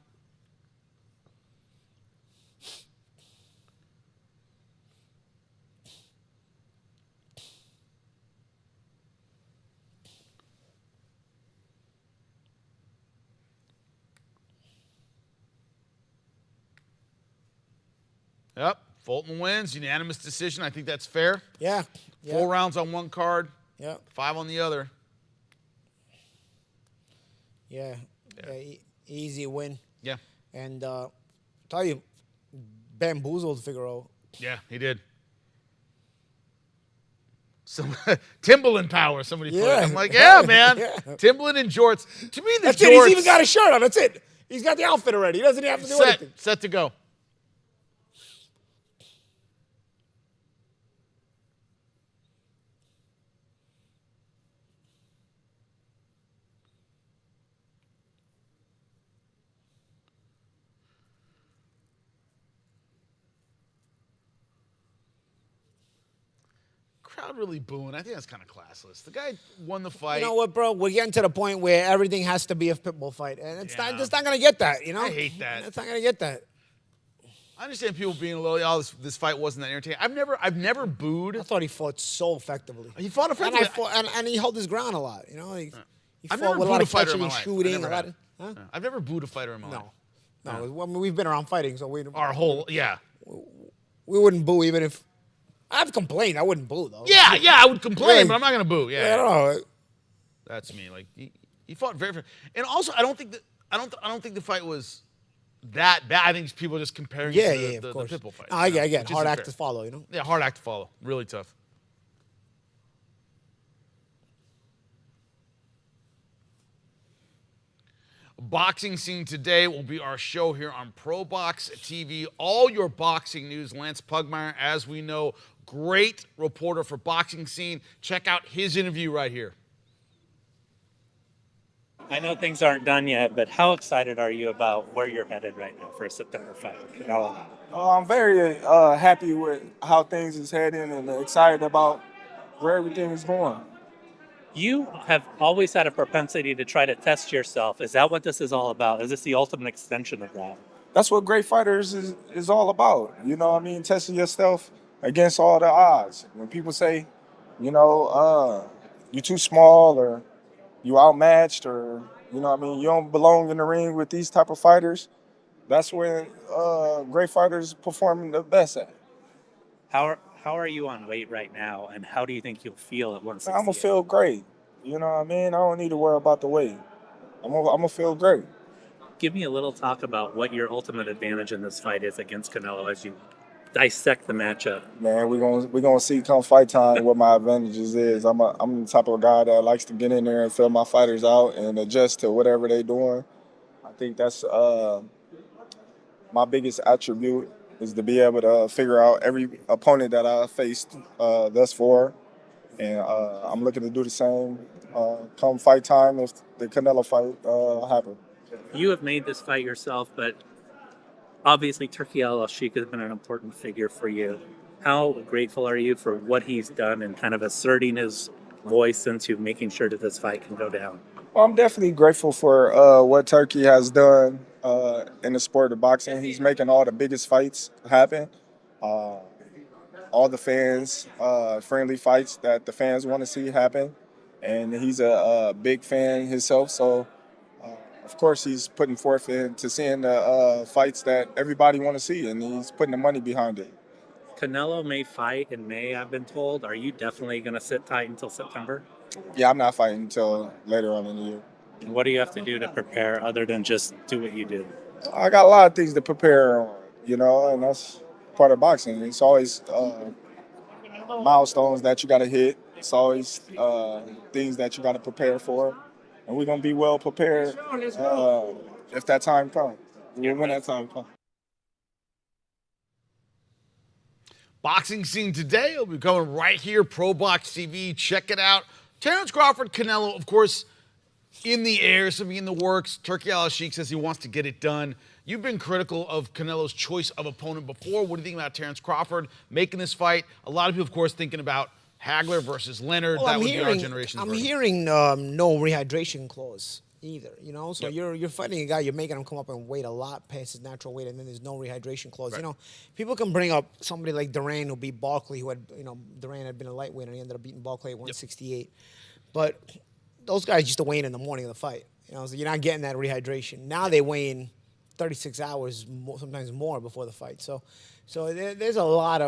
Yep. Fulton wins. Unanimous decision. I think that's fair. Yeah. 4 rounds on one card, Yeah. 5 on the other. Yeah. Easy win. Yeah. And tell you, bamboozled Figueroa. Yeah, he did. Some Timberland power, somebody put it. Yeah. I'm like, yeah, man. Yeah. Timberland and jorts. To me, the That's jorts. it. He's even got a shirt on. That's it. He's got the outfit already. He doesn't even have to do anything. set to go. Crowd really booing. I think that's kind of classless. The guy won the fight. You know what, bro? We're getting to the point where everything has to be a pitbull fight, and it's Yeah. not going to get that. You know, I hate that. It's not going to get that. I understand people being a little, oh, this fight wasn't that entertaining. I've never booed. I thought he fought so effectively. He fought And, effectively. and he held his ground a lot. You know, he I've fought never with a booed lot a of fighter in catching my and life. I shooting. never A lot have. of, huh? I've never booed a fighter in my life. No. Well, I mean, we've been around fighting, so we Yeah. wouldn't boo even if I've complained. I wouldn't boo though. Yeah, I would complain, Really? but I'm not gonna boo. Yeah, I don't know. That's me. Like he fought very, and also I don't think the fight was that I think people are just comparing Yeah, it to yeah, the of course. Pitbull fight. No, I get it. which Hard isn't act fair. to follow, you know? Yeah, hard act to follow. Really tough. Boxing Scene today will be our show here on ProBox TV. All your boxing news. Lance Pugmire, as we know, great reporter for Boxing Scene. Check out his interview right here. I know things aren't done yet, but how excited are you about where you're headed right now for a September fight? I'm very happy with how things is heading and excited about where everything is going. You have always had a propensity to try to test yourself. Is that what this is all about? Is this the ultimate extension of that? That's what great fighters is all about. You know what I mean? Testing yourself against all the odds. When people say, you're too small or you outmatched or, you know what I mean, you don't belong in the ring with these type of fighters, that's when great fighters perform the best at. How are you on weight right now, and how do you think you'll feel at 168? I'm going to feel great. You know what I mean? I don't need to worry about the weight. I'm gonna feel great. Give me a little talk about what your ultimate advantage in this fight is against Canelo as you dissect the matchup. Man, we're gonna see come fight time what my advantages is. I'm the type of guy that likes to get in there and feel my fighters out and adjust to whatever they're doing. I think that's my biggest attribute is to be able to figure out every opponent that I faced thus far, and I'm looking to do the same come fight time if the Canelo fight happens. You have made this fight yourself, but obviously Turki Al-Sheikh has been an important figure for you. How grateful are you for what he's done and kind of asserting his voice into making sure that this fight can go down? Well, I'm definitely grateful for what Turki has done in the sport of boxing. He's making all the biggest fights happen. All the fans, friendly fights that the fans want to see happen. And he's a big fan himself, so of course he's putting forth into seeing the fights that everybody want to see, and he's putting the money behind it. Canelo may fight in May, I've been told. Are you definitely going to sit tight until September? Yeah, I'm not fighting until later on in the year. And what do you have to do to prepare other than just do what you do? I got a lot of things to prepare on, and that's part of boxing. It's always milestones that you got to hit. It's always things that you got to prepare for. And we're going to be well prepared if that time comes. When that time comes. Boxing Scene today will be coming right here, ProBox TV. Check it out. Terrence Crawford, Canelo, of course, in the air, something in the works. Turki Al-Sheikh says he wants to get it done. You've been critical of Canelo's choice of opponent before. What do you think about Terrence Crawford making this fight? A lot of people, of course, thinking about Hagler versus Leonard. Well, that would be our generation's I'm version. hearing no rehydration clause either, So Yep. you're fighting a guy, you're making him come up and weight a lot past his natural weight, and then there's no rehydration clause. Right. People can bring up somebody like Duran who beat Barkley, who had, Duran had been a lightweight and he ended up beating Barkley at 168. But those guys used to weigh in the morning of the fight. So you're not getting that rehydration. Now they weigh in 36 hours, sometimes more before the fight. So there's a lot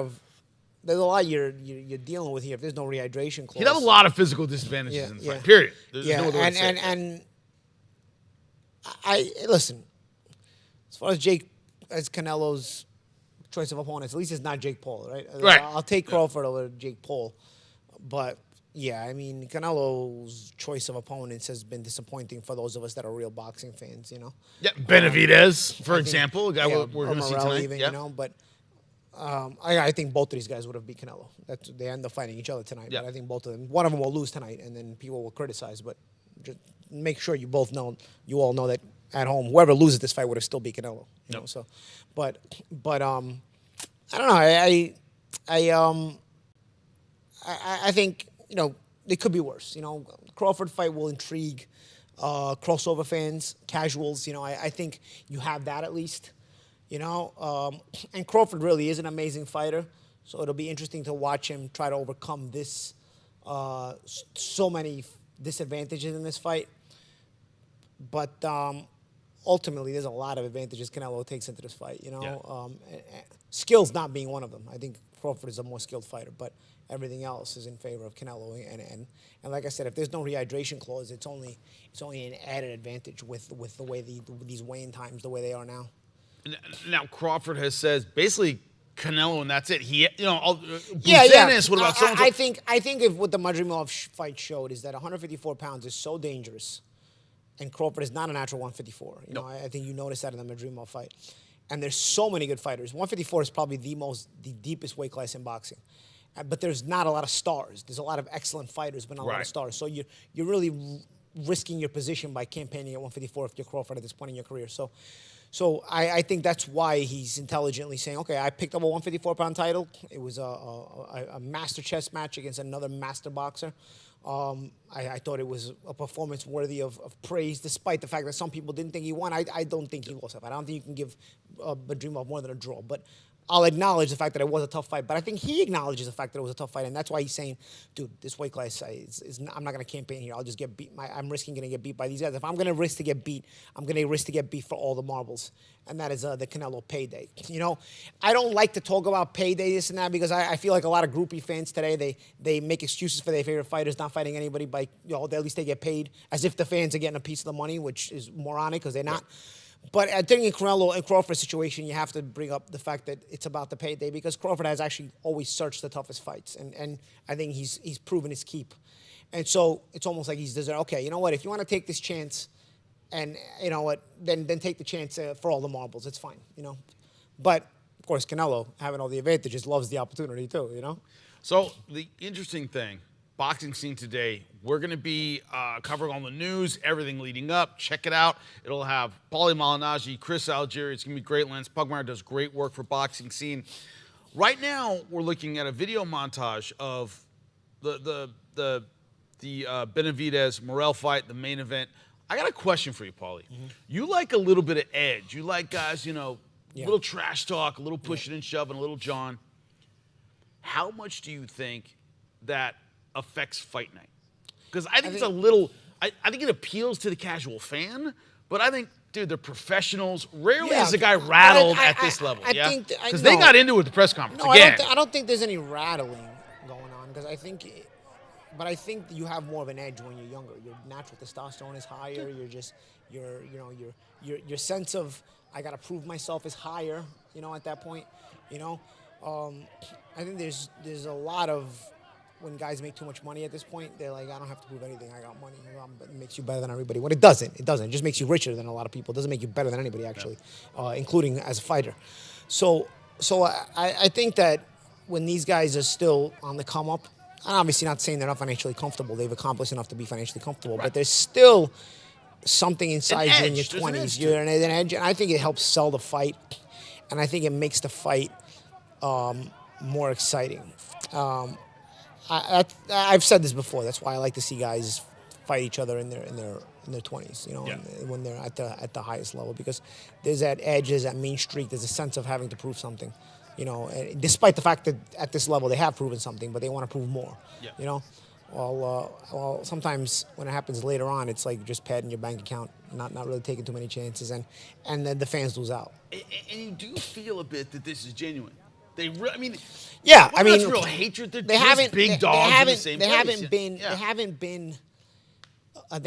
you're dealing with here if there's no rehydration clause. He'd have a lot of physical disadvantages in the fight, period. There's no other way to say it. And I listen, as far as Canelo's choice of opponents, at least it's not Jake Paul, right? Right. I'll take Crawford over Jake Paul. But, Canelo's choice of opponents has been disappointing for those of us that are real boxing fans, Yeah, Benavidez, for example, a guy we're going to see Morrell tonight. even, but I think both of these guys would have beat Canelo. They end up fighting each other tonight. Yeah. But I think both of them, one of them will lose tonight, and then people will criticize. But just make sure you all know that at home, whoever loses this fight would have still beat Canelo. You know, so, but I don't know. I think it could be worse. Crawford fight will intrigue crossover fans, casuals. I think you have that at least. And Crawford really is an amazing fighter, so it'll be interesting to watch him try to overcome this so many disadvantages in this fight. But ultimately, there's a lot of advantages Canelo takes into this fight. Skills not being one of them. I think Crawford is a more skilled fighter, but everything else is in favor of Canelo. And like I said, if there's no rehydration clause, it's only an added advantage with the way these weigh-in times the way they are now. Now Crawford has said basically Canelo, and that's it. He, Yeah. Business, what about so-and-so? I think if what the Madrimov fight showed is that 154 pounds is so dangerous, and Crawford is not a natural 154. You know, I think you noticed that in the Madrimov fight. And there's so many good fighters. 154 is probably the deepest weight class in boxing. But there's not a lot of stars. There's a lot of excellent fighters, but not a lot of stars. So you're really risking your position by campaigning at 154 if you're Crawford at this point in your career. So I think that's why he's intelligently saying, okay, I picked up a 154-pound title. It was a master chess match against another master boxer. I thought it was a performance worthy of praise, despite the fact that some people didn't think he won. I don't think he lost that fight. I don't think you can give Madrimov more than a draw. But I'll acknowledge the fact that it was a tough fight. But I think he acknowledges the fact that it was a tough fight, and that's why he's saying, dude, this weight class, I'm not going to campaign here. I'll just get beat. I'm risking going to get beat by these guys. If I'm going to risk to get beat, I'm going to risk to get beat for all the marbles, and that is the Canelo payday. You know, I don't like to talk about payday, this and that, because I feel like a lot of groupie fans today, they make excuses for their favorite fighters not fighting anybody by, at least they get paid, as if the fans are getting a piece of the money, which is moronic because they're not. But I think in Canelo and Crawford's situation, you have to bring up the fact that it's about the payday, because Crawford has actually always searched the toughest fights, and I think he's proven his keep. And so it's almost like he's deserved. Okay, you know what? If you want to take this chance, and you know what, then take the chance for all the marbles. It's fine, you know. But of course, Canelo, having all the advantages, loves the opportunity too, you know. So the interesting thing, boxing scene today, we're going to be covering all the news, everything leading up. Check it out. It'll have Paulie Malignaggi, Chris Algieri. It's going to be great. Lance Pugmire does great work for boxing scene. Right now, we're looking at a video montage of the Benavidez Morrell fight, the main event. I got a question for you, Paulie. You like a little bit of edge. You like guys, a little trash talk, a little pushing and shoving, a little John. How much do you think that affects fight night? Because I think it's a little, I think it appeals to the casual fan, but I think, dude, they're professionals. Rarely is a guy rattled at this level. Because they got into it at the press conference. No, again. I don't think there's any rattling going on, because I think you have more of an edge when you're younger. Your natural testosterone is higher. You're just, your sense of, I got to prove myself is higher, at that point, I think there's a lot of, when guys make too much money at this point, they're like, I don't have to prove anything. I got money. It makes you better than everybody. When it doesn't. It just makes you richer than a lot of people. It doesn't make you better than anybody, actually, including as a fighter. So I think that when these guys are still on the come up, I'm obviously not saying they're not financially comfortable. They've accomplished enough to be financially comfortable, but there's still something inside you in your 20s. You're an edge, and I think it helps sell the fight, and I think it makes the fight more exciting. I've said this before. That's why I like to see guys fight each other in their 20s, when they're at the highest level, because there's that edge, there's that mean streak, there's a sense of having to prove something, despite the fact that at this level they have proven something, but they want to prove more, Well, sometimes when it happens later on, it's like just padding your bank account, not really taking too many chances, and then the fans lose out. And you do feel a bit that this is genuine. They real hatred. They're just big dogs in the same place. They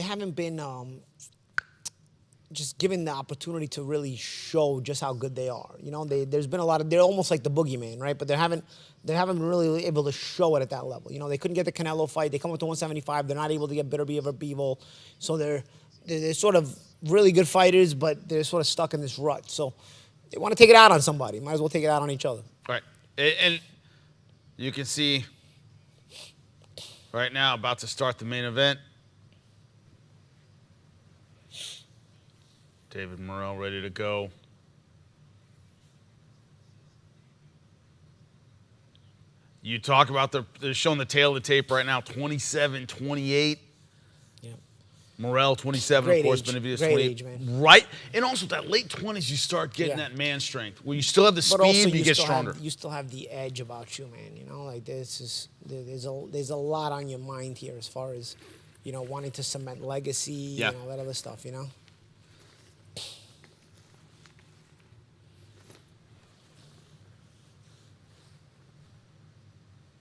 haven't been just given the opportunity to really show just how good they are. There's been a lot of, they're almost like the boogeyman, right? But they haven't been really able to show it at that level. They couldn't get the Canelo fight. They come up to 175. They're not able to get Bivol. So they're sort of really good fighters, but they're sort of stuck in this rut. So they want to take it out on somebody. Might as well take it out on each other. Right. And you can see right now about to start the main event. David Morrell ready to go. You talk about they're showing the tail of the tape right now, 27-28. Morrell, 27, great of course, age. Benavidez, Great 28. age, man. Right? And also that late 20s, you start getting that man strength, where you still have the speed, but you get stronger. You still have the edge about you, man. Like there's a lot on your mind here as far as, wanting to cement legacy and all that other stuff,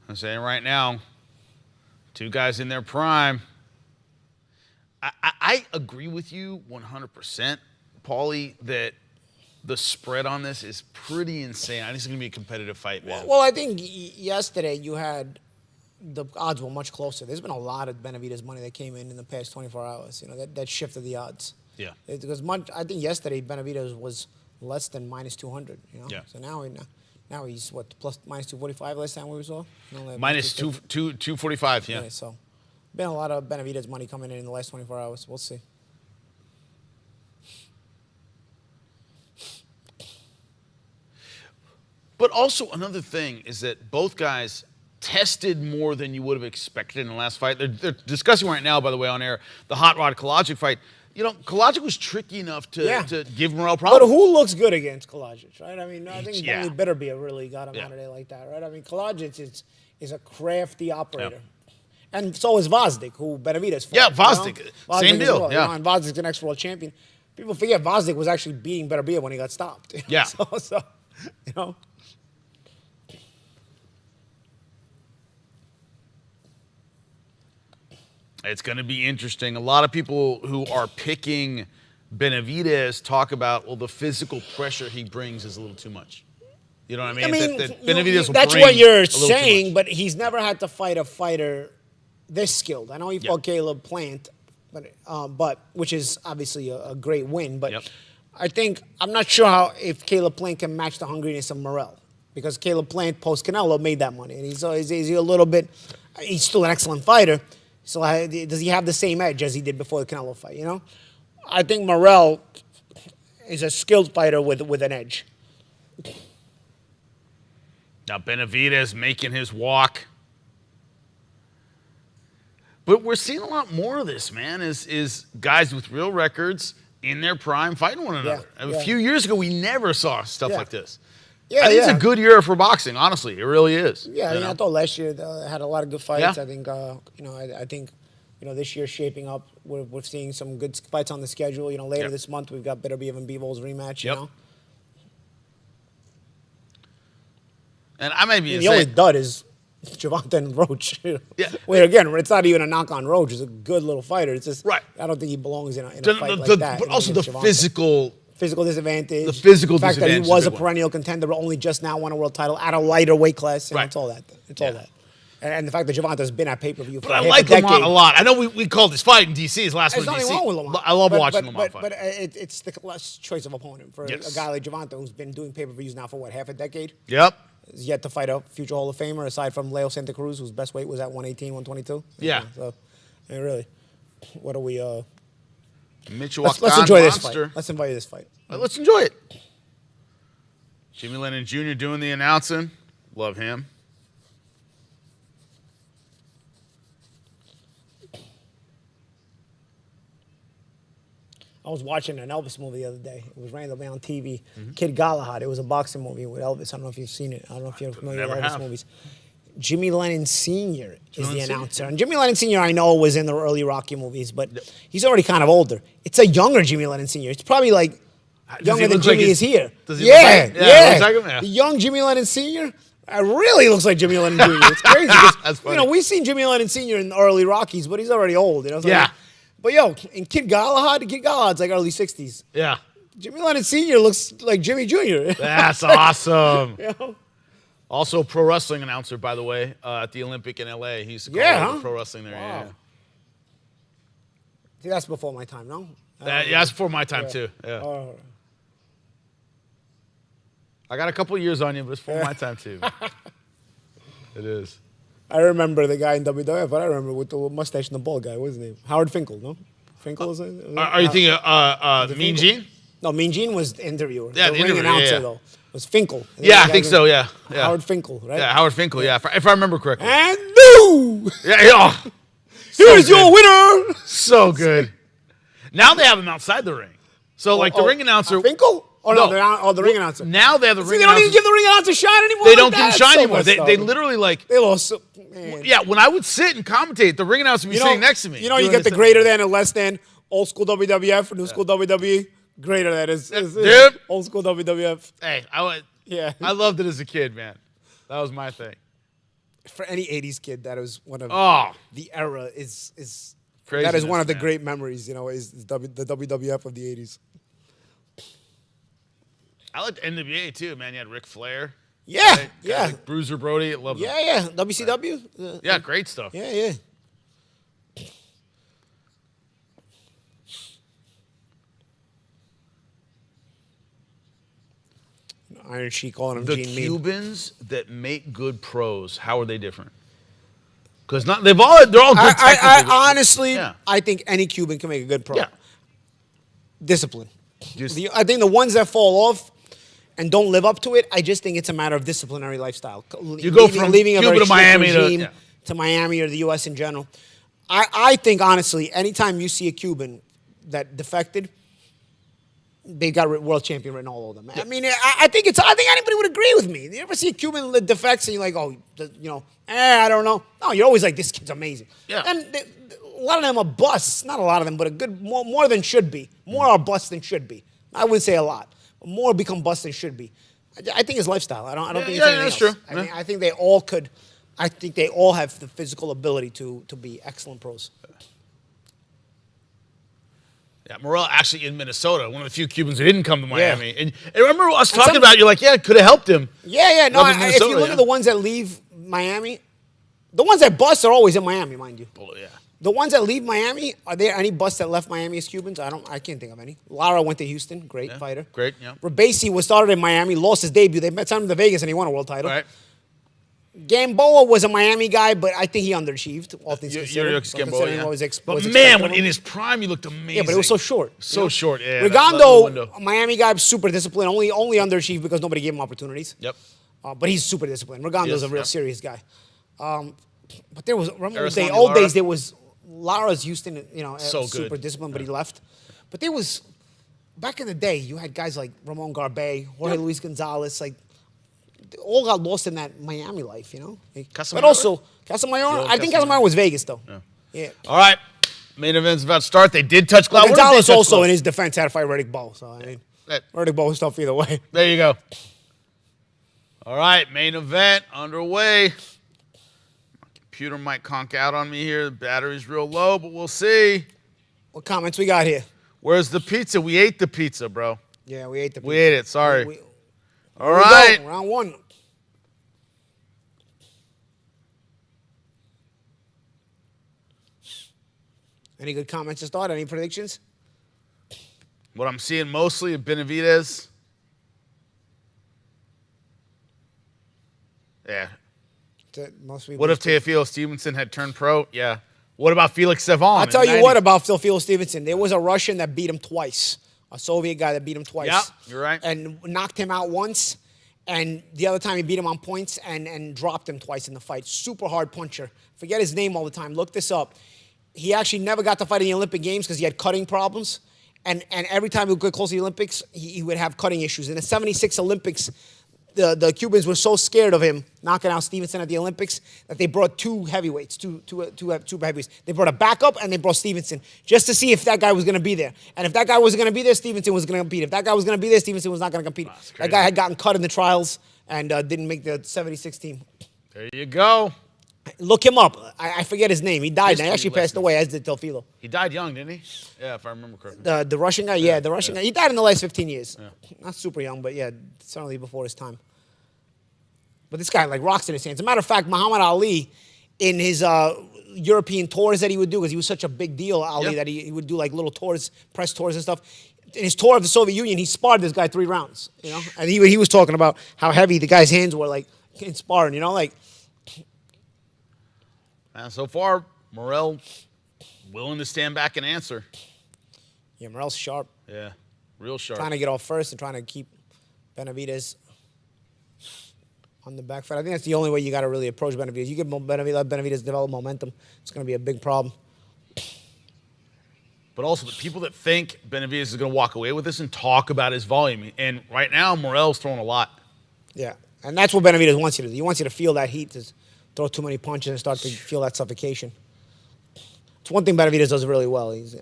I'm saying right now, two guys in their prime. I agree with you 100%, Paulie, that the spread on this is pretty insane. I think it's going to be a competitive fight, man. Well, I think yesterday you had the odds were much closer. There's been a lot of Benavidez money that came in the past 24 hours. You know, that shifted the odds. Yeah. Because I think yesterday Benavidez was less than minus 200. You know. Yeah. So now he's what minus 245 last time we saw. Minus 245. Yeah. So been a lot of Benavidez money coming in the last 24 hours. We'll see. But also another thing is that both guys tested more than you would have expected in the last fight. They're discussing right now, by the way, on air, the Hot Rod Kolodzic fight. You know, Kolodzic was tricky enough to give Morrell problems. But who looks good against Kolodzic, right? I mean, I think only Beterbiev really got him out of there like that, right? I mean, Kolodzic is a crafty operator. Yep. And so is Vazdik, who Benavidez fought. Yeah, Vazdik. Same deal. Well, and Vazdik's an ex-world champion. People forget Vazdik was actually beating Beterbiev when he got stopped. You know? Yeah. So, you know. It's going to be interesting. A lot of people who are picking Benavidez talk about, well, the physical pressure he brings is a little too much. You know what I mean? I mean, that Benavidez will that's bring what you're a little saying, but he's never had to fight a fighter this skilled. I know he fought Caleb Plant, but which is obviously a great win. But I'm not sure if Caleb Plant can match the hungriness of Morrell, because Caleb Plant post Canelo made that money, and he's a little bit. He's still an excellent fighter. So does he have the same edge as he did before the Canelo fight, you know? I think Morrell is a skilled fighter with an edge. Now Benavidez making his walk. But we're seeing a lot more of this, man, is guys with real records in their prime fighting one another. A few years ago, we never saw stuff like this. Yeah, I think it's a good year for boxing, honestly. It really is. Yeah, I thought last year they had a lot of good fights. I think, I think, this year's shaping up. We're seeing some good fights on the schedule. Later this month we've got Beterbiev and Bevol's rematch. You know. And I may be the only dud is Gervonta and Roach. Where again, it's not even a knock on Roach. He's a good little fighter. It's just I don't think he belongs in a fight like that. But also the physical disadvantage. The physical fact disadvantage. That he was a perennial contender, but only just now won a world title at a lighter weight class. And it's all that. It's all that. And the fact that Gervonta's been at pay-per-view for half a decade. But I like Lamont a lot. I know we called this fight in D.C. his last one in D.C. There's nothing wrong with Lamont. I love watching Lamont fight. But it's the less choice of opponent for a guy like Gervonta, who's been doing pay-per-views now for, half a decade? Yep. He's yet to fight a future Hall of Famer, aside from Leo Santa Cruz, whose best weight was at 118, 122. Yeah. So, really, what are we... Mitchell let's enjoy this fight. Let's enjoy this fight. Let's enjoy it. Jimmy Lennon Jr. doing the announcing. Love him. I was watching an Elvis movie the other day. It was randomly on TV. Kid Galahad. It was a boxing movie with Elvis. I don't know if you've seen it. I don't know if you're familiar with Elvis movies. Jimmy Lennon Sr. is the announcer. And Jimmy Lennon Sr. I know was in the early Rocky movies, but he's already kind of older. It's a younger Jimmy Lennon Sr. It's probably like younger than Jimmy is here. Does he look like, The young Jimmy Lennon Sr. really looks like Jimmy Lennon Jr. It's crazy. That's funny. We've seen Jimmy Lennon Sr. in the early Rockies, but he's already old. But in Kid Galahad's like early 60s. Yeah. Jimmy Lennon Sr. looks like Jimmy Jr. That's awesome. Also, pro wrestling announcer, by the way, at the Olympic in L.A. He used to call pro wrestling there. Wow. See, that's before my time, no? That's before my time, too. Yeah. I got a couple years on you, but it's before my time, too. It is. I remember the guy in WWF, but I remember with the mustache and the bald guy. What's his name? Howard Finkel, no? Finkel is it? Are you thinking Mean Gene? No, Mean Gene was the interviewer. Yeah, the ring announcer, though. Was Finkel. Yeah, I think so, yeah. Howard Finkel, right? Yeah, Howard Finkel, yeah, if I remember correctly. And no! Here's your winner! So good. Now they have him outside the ring. So, the ring announcer... Finkel? Oh, no, the ring announcer. Now they have the ring announcer. They don't even give the ring announcer shine anymore. They don't give him shine anymore. They literally, They lost... Man. Yeah, when I would sit and commentate, the ring announcer would be sitting next to me. You get the greater than and less than old school WWF or new school WWE. Greater than is old school WWF. Hey, I loved it as a kid, man. That was my thing. For any 80s kid, that was one of the era is crazy. That is one of the great memories, is the WWF of the 80s. I liked NBA too, man. You had Ric Flair. Yeah, Guys yeah. like Bruiser Brody. Love them. Yeah. WCW. Yeah, great stuff. Yeah. Iron Sheik calling him The Gene Mean. Cubans that make good pros, how are they different? Because they're all good I technically. honestly, Yeah. I think any Cuban can make a good pro. Yeah. Discipline. Just- I think the ones that fall off and don't live up to it, I just think it's a matter of disciplinary lifestyle. You go from leaving a Cuba very to Miami strict to- regime yeah. to Miami or the U.S. in general. I think, honestly, anytime you see a Cuban that defected, they got world champion written all over them. I mean, I think anybody would agree with me. You ever see a Cuban that defects and you're like, oh, I don't know. No, you're always like, this kid's amazing. Yeah. And a lot of them are busts. Not a lot of them, but a good more than should be. More are busts than should be. I wouldn't say a lot. But more become busts than should be. I think it's lifestyle. I don't think it's anything that's else. true. I mean, I think they all could. I think they all have the physical ability to be excellent pros. Yeah, Morrell actually in Minnesota, one of the few Cubans who didn't come to Yeah. Miami. And remember us talking some- about, you're like, yeah, it could have helped him. Yeah. No, Up in if Minnesota, you look yeah. at the ones that leave Miami, the ones that bust are always in Miami, mind you. Oh, yeah. The ones that leave Miami, are there any busts that left Miami as Cubans? I can't think of any. Lara went to Houston, great fighter. Great, yeah. Rabasi was started in Miami, lost his debut. They met time in the Vegas and he won a world title. All right. Gamboa was a Miami guy, but I think he underachieved, all things You're considered. Gamboa, Considering yeah. what was But was man, expected when of him. in his prime, he looked amazing. Yeah, but it was so short. So short, yeah. Rigondo, a Miami guy, super disciplined, only underachieved because nobody gave him opportunities. Yep. But he's super disciplined. Rigondo's Yes, a real yep. serious guy. But there was, remember Aristotle the old Lara. days, there was Lara's Houston, So super good. disciplined, but he left. But there was, back in the day, you had guys like Ramon Cardenas, Jorge Luis Gonzalez, like, they all got lost in that Miami life, But Casamayor? also, Casamayor, I think Casamayor. Casamayor was Vegas, though. Yeah. All right. Main event's about to start. They did touch gloves. Gonzalez also, in his defense, had to fight Riddick Bowe. So, I mean, That- Riddick Bowe was tough either way. There you go. All right, main event underway. My computer might conk out on me here. The battery's real low, but we'll see. What comments we got here? Where's the pizza? We ate the pizza, bro. Yeah, we ate the We ate it. Sorry. All Here we right. go, round one. Any good comments to start? Any predictions? What I'm seeing mostly of Benavidez. Yeah. Most people. What if Teofilo Stevenson had turned pro? Yeah. What about Felix Savon? I'll in tell the you what 90s? about Phil Stevenson. There was a Russian that beat him twice. A Soviet guy that beat him twice. Yep, you're right. And knocked him out once. And the other time he beat him on points and dropped him twice in the fight. Super hard puncher. Forget his name all the time. Look this up. He actually never got to fight in the Olympic Games because he had cutting problems. And every time he would get close to the Olympics, he would have cutting issues. In the 76 Olympics, the Cubans were so scared of him knocking out Stevenson at the Olympics that they brought two heavyweights, two heavyweights. They brought a backup and they brought Stevenson just to see if that guy was going to be there. And if that guy wasn't going to be there, Stevenson was going to compete. If that guy was going to be there, Stevenson was not going to compete. That's That crazy. guy had gotten cut in the trials and didn't make the 76 team. There you go. Look him up. I forget his name. He died. And he History actually passed lesson. away, as did Teofilo. He died young, didn't he? Yeah, if I remember correctly. The Russian guy? Yeah, the Russian guy. He died in the last 15 years. Not super young, but yeah, certainly before his time. But this guy, like, rocks in his hands. As a matter of fact, Muhammad Ali, in his European tours that he would do, because he was such a big deal, Ali, Yep. that he would do, like, little tours, press tours and stuff. In his tour of the Soviet Union, he sparred this guy 3 rounds, And he was talking about how heavy the guy's hands were, like, in sparring, like... And so far, Morrell willing to stand back and answer. Yeah, Morrell's sharp. Yeah, real sharp. Trying to get off first and trying to keep Benavidez on the back foot. I think that's the only way you got to really approach Benavidez. You get Benavidez develop momentum, it's going to be a big problem. But also the people that think Benavidez is going to walk away with this and talk about his volume. And right now, Morrell's throwing a lot. Yeah, and that's what Benavidez wants you to do. He wants you to feel that heat, to throw too many punches and start to feel that suffocation. It's one thing Benavidez does really well. He's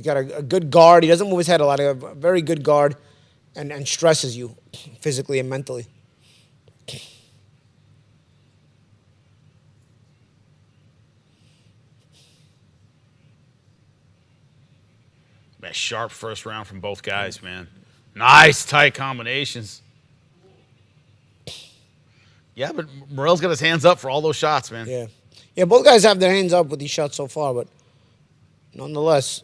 got a good guard. He doesn't move his head a lot. He has a very good guard and stresses you physically and mentally. Man, sharp first round from both guys, man. Nice tight combinations. Yeah, but Morrell's got his hands up for all those shots, man. Yeah. Yeah, both guys have their hands up with these shots so far, but nonetheless,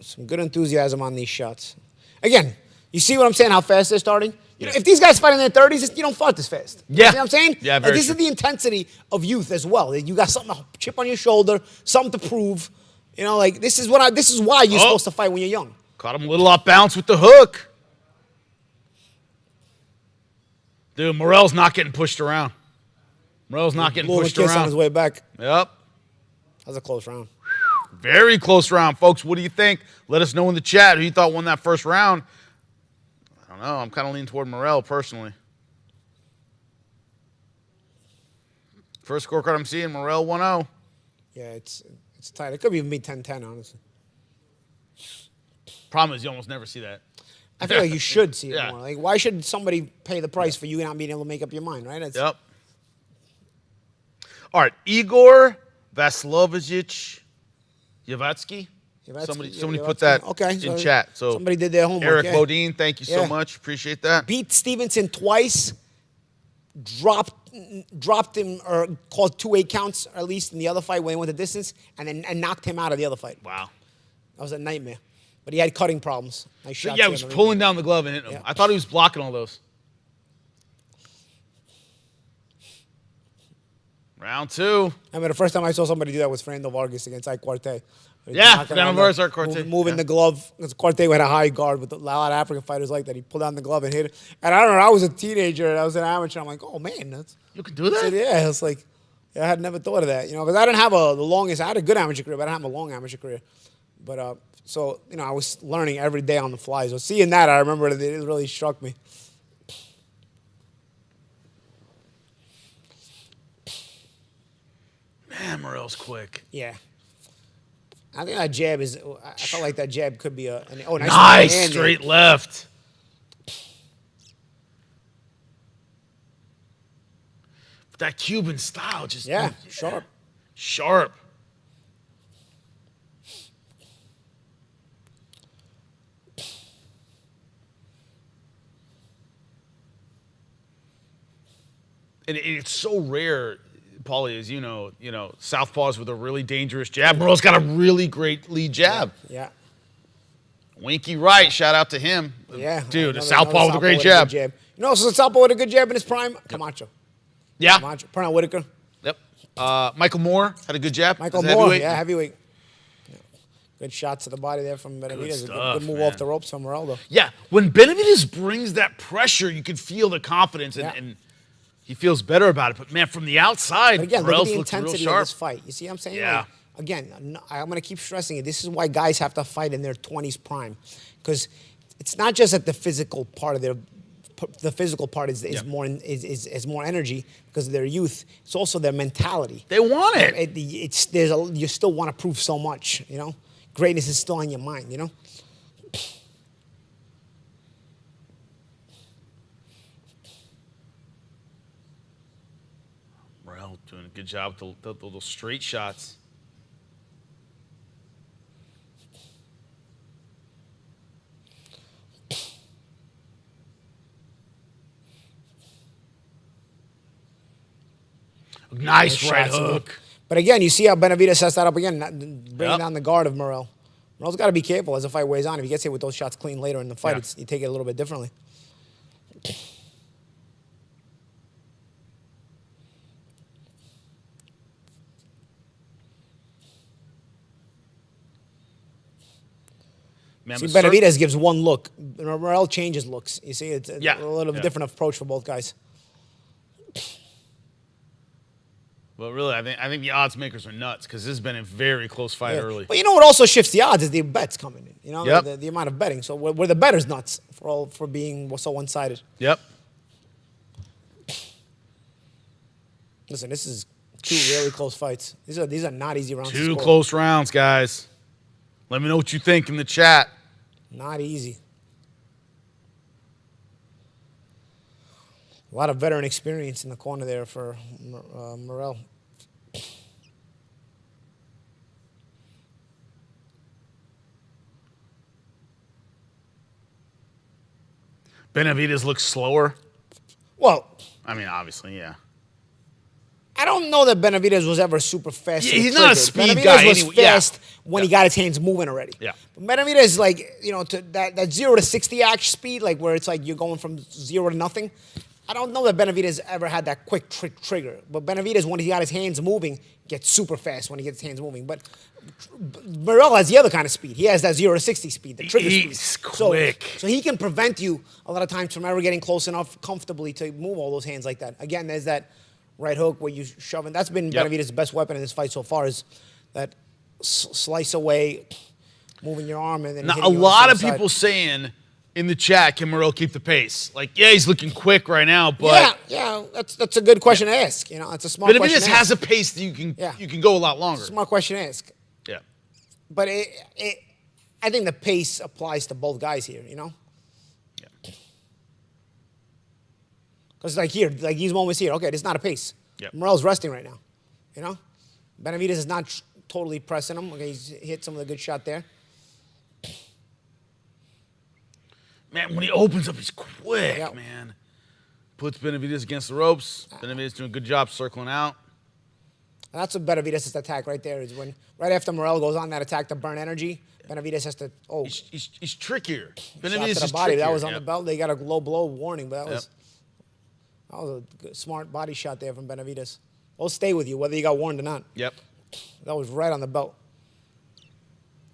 some good enthusiasm on these shots. Again, you see what I'm saying, how fast they're starting? You know, if these guys fight in their 30s, you don't fight this fast. Yeah. You know what I'm saying? Yeah, Like, very this true. is the intensity of youth as well. You got something to chip on your shoulder, something to prove. You know, like, this is why you're supposed to fight when you're young. Caught him a little off balance with the hook. Dude, Morrell's not getting pushed around. Morrell's not getting Blew him a pushed kiss on around. his way back. Yep. That was a close round. Very close round, folks. What do you think? Let us know in the chat who you thought won that first round. I don't know. I'm kind of leaning toward Morrell personally. First scorecard I'm seeing, Morrell 1-0. Yeah, it's tight. It could even be 10-10, honestly. Problem is you almost never see that. I feel like you should see it Yeah. more. Like, why should somebody pay the price for you not being able to make up your mind, right? Yep. All right, Igor Vasilovich Yavatsky. Somebody put that in chat. So somebody did their homework. Eric yeah. Bodine, thank you so Yeah. much. Appreciate that. Beat Stevenson twice, dropped him or called 2-8 counts at least in the other fight when he went the distance, and knocked him out of the other fight. Wow. That was a nightmare. But he had cutting problems. Nice So, shots yeah, he there was in the pulling down the glove and hitting him. Yeah. I thought he was blocking all those. Round 2. I mean, the first time I saw somebody do that was Fernando Vargas against Ike Quartey. Yeah, Fernando Vargas or Quartey. Moving Yeah. the glove. Because Quartey had a high guard with a lot of African fighters like that. He pulled down the glove and hit it. And I don't know, I was a teenager and I was an amateur. I'm like, oh, man. You can do that? Yeah, it's like, I had never thought of that. You know, because I didn't have the longest. I had a good amateur career, but I didn't have a long amateur career. But, so, you know, I was learning every day on the fly. So seeing that, I remember that it really struck me. Man, Morrell's quick. Yeah. I think that jab is. I felt like that jab could be nice Nice hand straight there. left. That Cuban style just Sharp. Sharp. And it's so rare, Paulie, as you know, southpaws with a really dangerous jab. Morrell's got a really great lead jab. Yeah. Winky right, shout out to him. Yeah. Dude, a Another southpaw with a great jab. You know, so a southpaw with a good jab in his prime, Camacho. Yeah. Camacho. Pernell Whitaker. Yep. Michael Moore had a good jab. Michael as a Moore. heavyweight. Yeah, heavyweight. Yeah. Good shot to the body there from Benavidez. stuff, Good move man. off the ropes from Morrell, though. Yeah, when Benavidez brings that pressure, you can feel the confidence, and he feels better about it. But, man, from the outside, But again, look at Morrell's the looks real intensity of sharp. this fight. You see what I'm saying? Yeah. Like, again, I'm going to keep stressing it. This is why guys have to fight in their 20s prime. Because it's not just that the physical part of the physical part is more energy because of their youth. It's also their mentality. They want it. You still want to prove so much, you know? Greatness is still on your mind, you know? Morrell doing a good job with the little straight shots. Nice right shots in there. hook. But again, you see how Benavidez sets that up again, bringing Yep. down the guard of Morrell. Morrell's got to be careful as the fight weighs on. If he gets hit with those shots clean later in the fight, Yeah. you take it a little bit differently. Man, See, but Benavidez gives one look. Morrell changes looks. You see, it's a Yeah. little Yeah. different approach for both guys. Well, really, I think the odds makers are nuts because this has been a very close fight Yeah. early. But you know what also shifts the odds is the bets coming in. You know, Yep. the amount of betting. So we're the bettors nuts for being so one-sided. Yep. Listen, this is two really close fights. These are not easy rounds. to Two score. close rounds, guys. Let me know what you think in the chat. Not easy. A lot of veteran experience in the corner there for Morrell. Benavidez looks slower. Well, I mean, obviously, yeah. I don't know that Benavidez was ever super fast. Yeah, and he's not a triggered. speed Benavidez guy was anyway. Yeah. fast when he got his hands moving already. Yeah. But Benavidez, like, you know, to that 0 to 60 action speed, like where it's like you're going from 0 to nothing. I don't know that Benavidez ever had that quick trigger. But Benavidez, when he got his hands moving, gets super fast when he gets his hands moving. But Morrell has the other kind of speed. He has that 0 to 60 speed, the trigger He's speed. quick. So he can prevent you a lot of times from ever getting close enough comfortably to move all those hands like that. Again, there's that right hook where you shove in. That's been Benavidez' best weapon in this fight so far, is that slice away, moving your arm and then Now, hitting a you on lot the of side. people saying in the chat, can Morrell keep the pace? Like, yeah, he's looking quick right now, but Yeah, that's a good question to ask. You know, it's a smart question Benavidez to has ask. a pace that you can go a lot longer. Smart question to ask. Yeah. But I think the pace applies to both guys here, you know? Yeah. Because like here, like these moments here, okay, this is not a pace. Yep. Morrell's resting right now, you know? Benavidez is not totally pressing him. Okay, he's hit some of the good shot there. Man, when he opens up, he's quick, Yep. man. Puts Benavidez against the ropes. Benavidez doing a good job circling out. And that's what Benavidez' attack right there is when, right after Morrell goes on that attack to burn energy, Benavidez has to, He's trickier. shot Benavidez to the is body. trickier. That was on Yep. the belt. They got a low blow warning, but that Yep. was a good, smart body shot there from Benavidez. They'll stay with you, whether you got warned or not. Yep. That was right on the belt.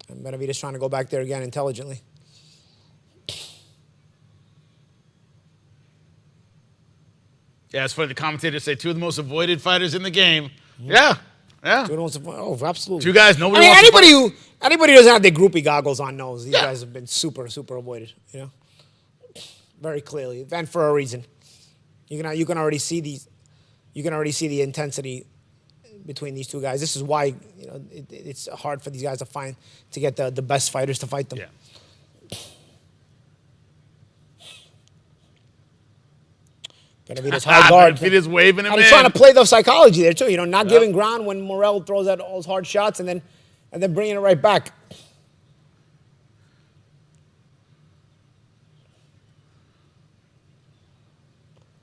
And Benavidez trying to go back there again intelligently. Yeah, it's funny. The commentators say two of the most avoided fighters in the game. Yeah. Yeah. Oh, absolutely. Two guys nobody I mean, wants to anybody who doesn't have their groupie goggles on knows these guys have been super, super avoided. You know, very clearly, and for a reason. You can already see these. You can already see the intensity between these two guys. This is why it's hard for these guys to get the best fighters to fight them. Yeah. Benavidez high guard. Benavidez waving him And in. he's trying to play the psychology there too. You know, not giving ground when Morrell throws out all those hard shots and then bringing it right back.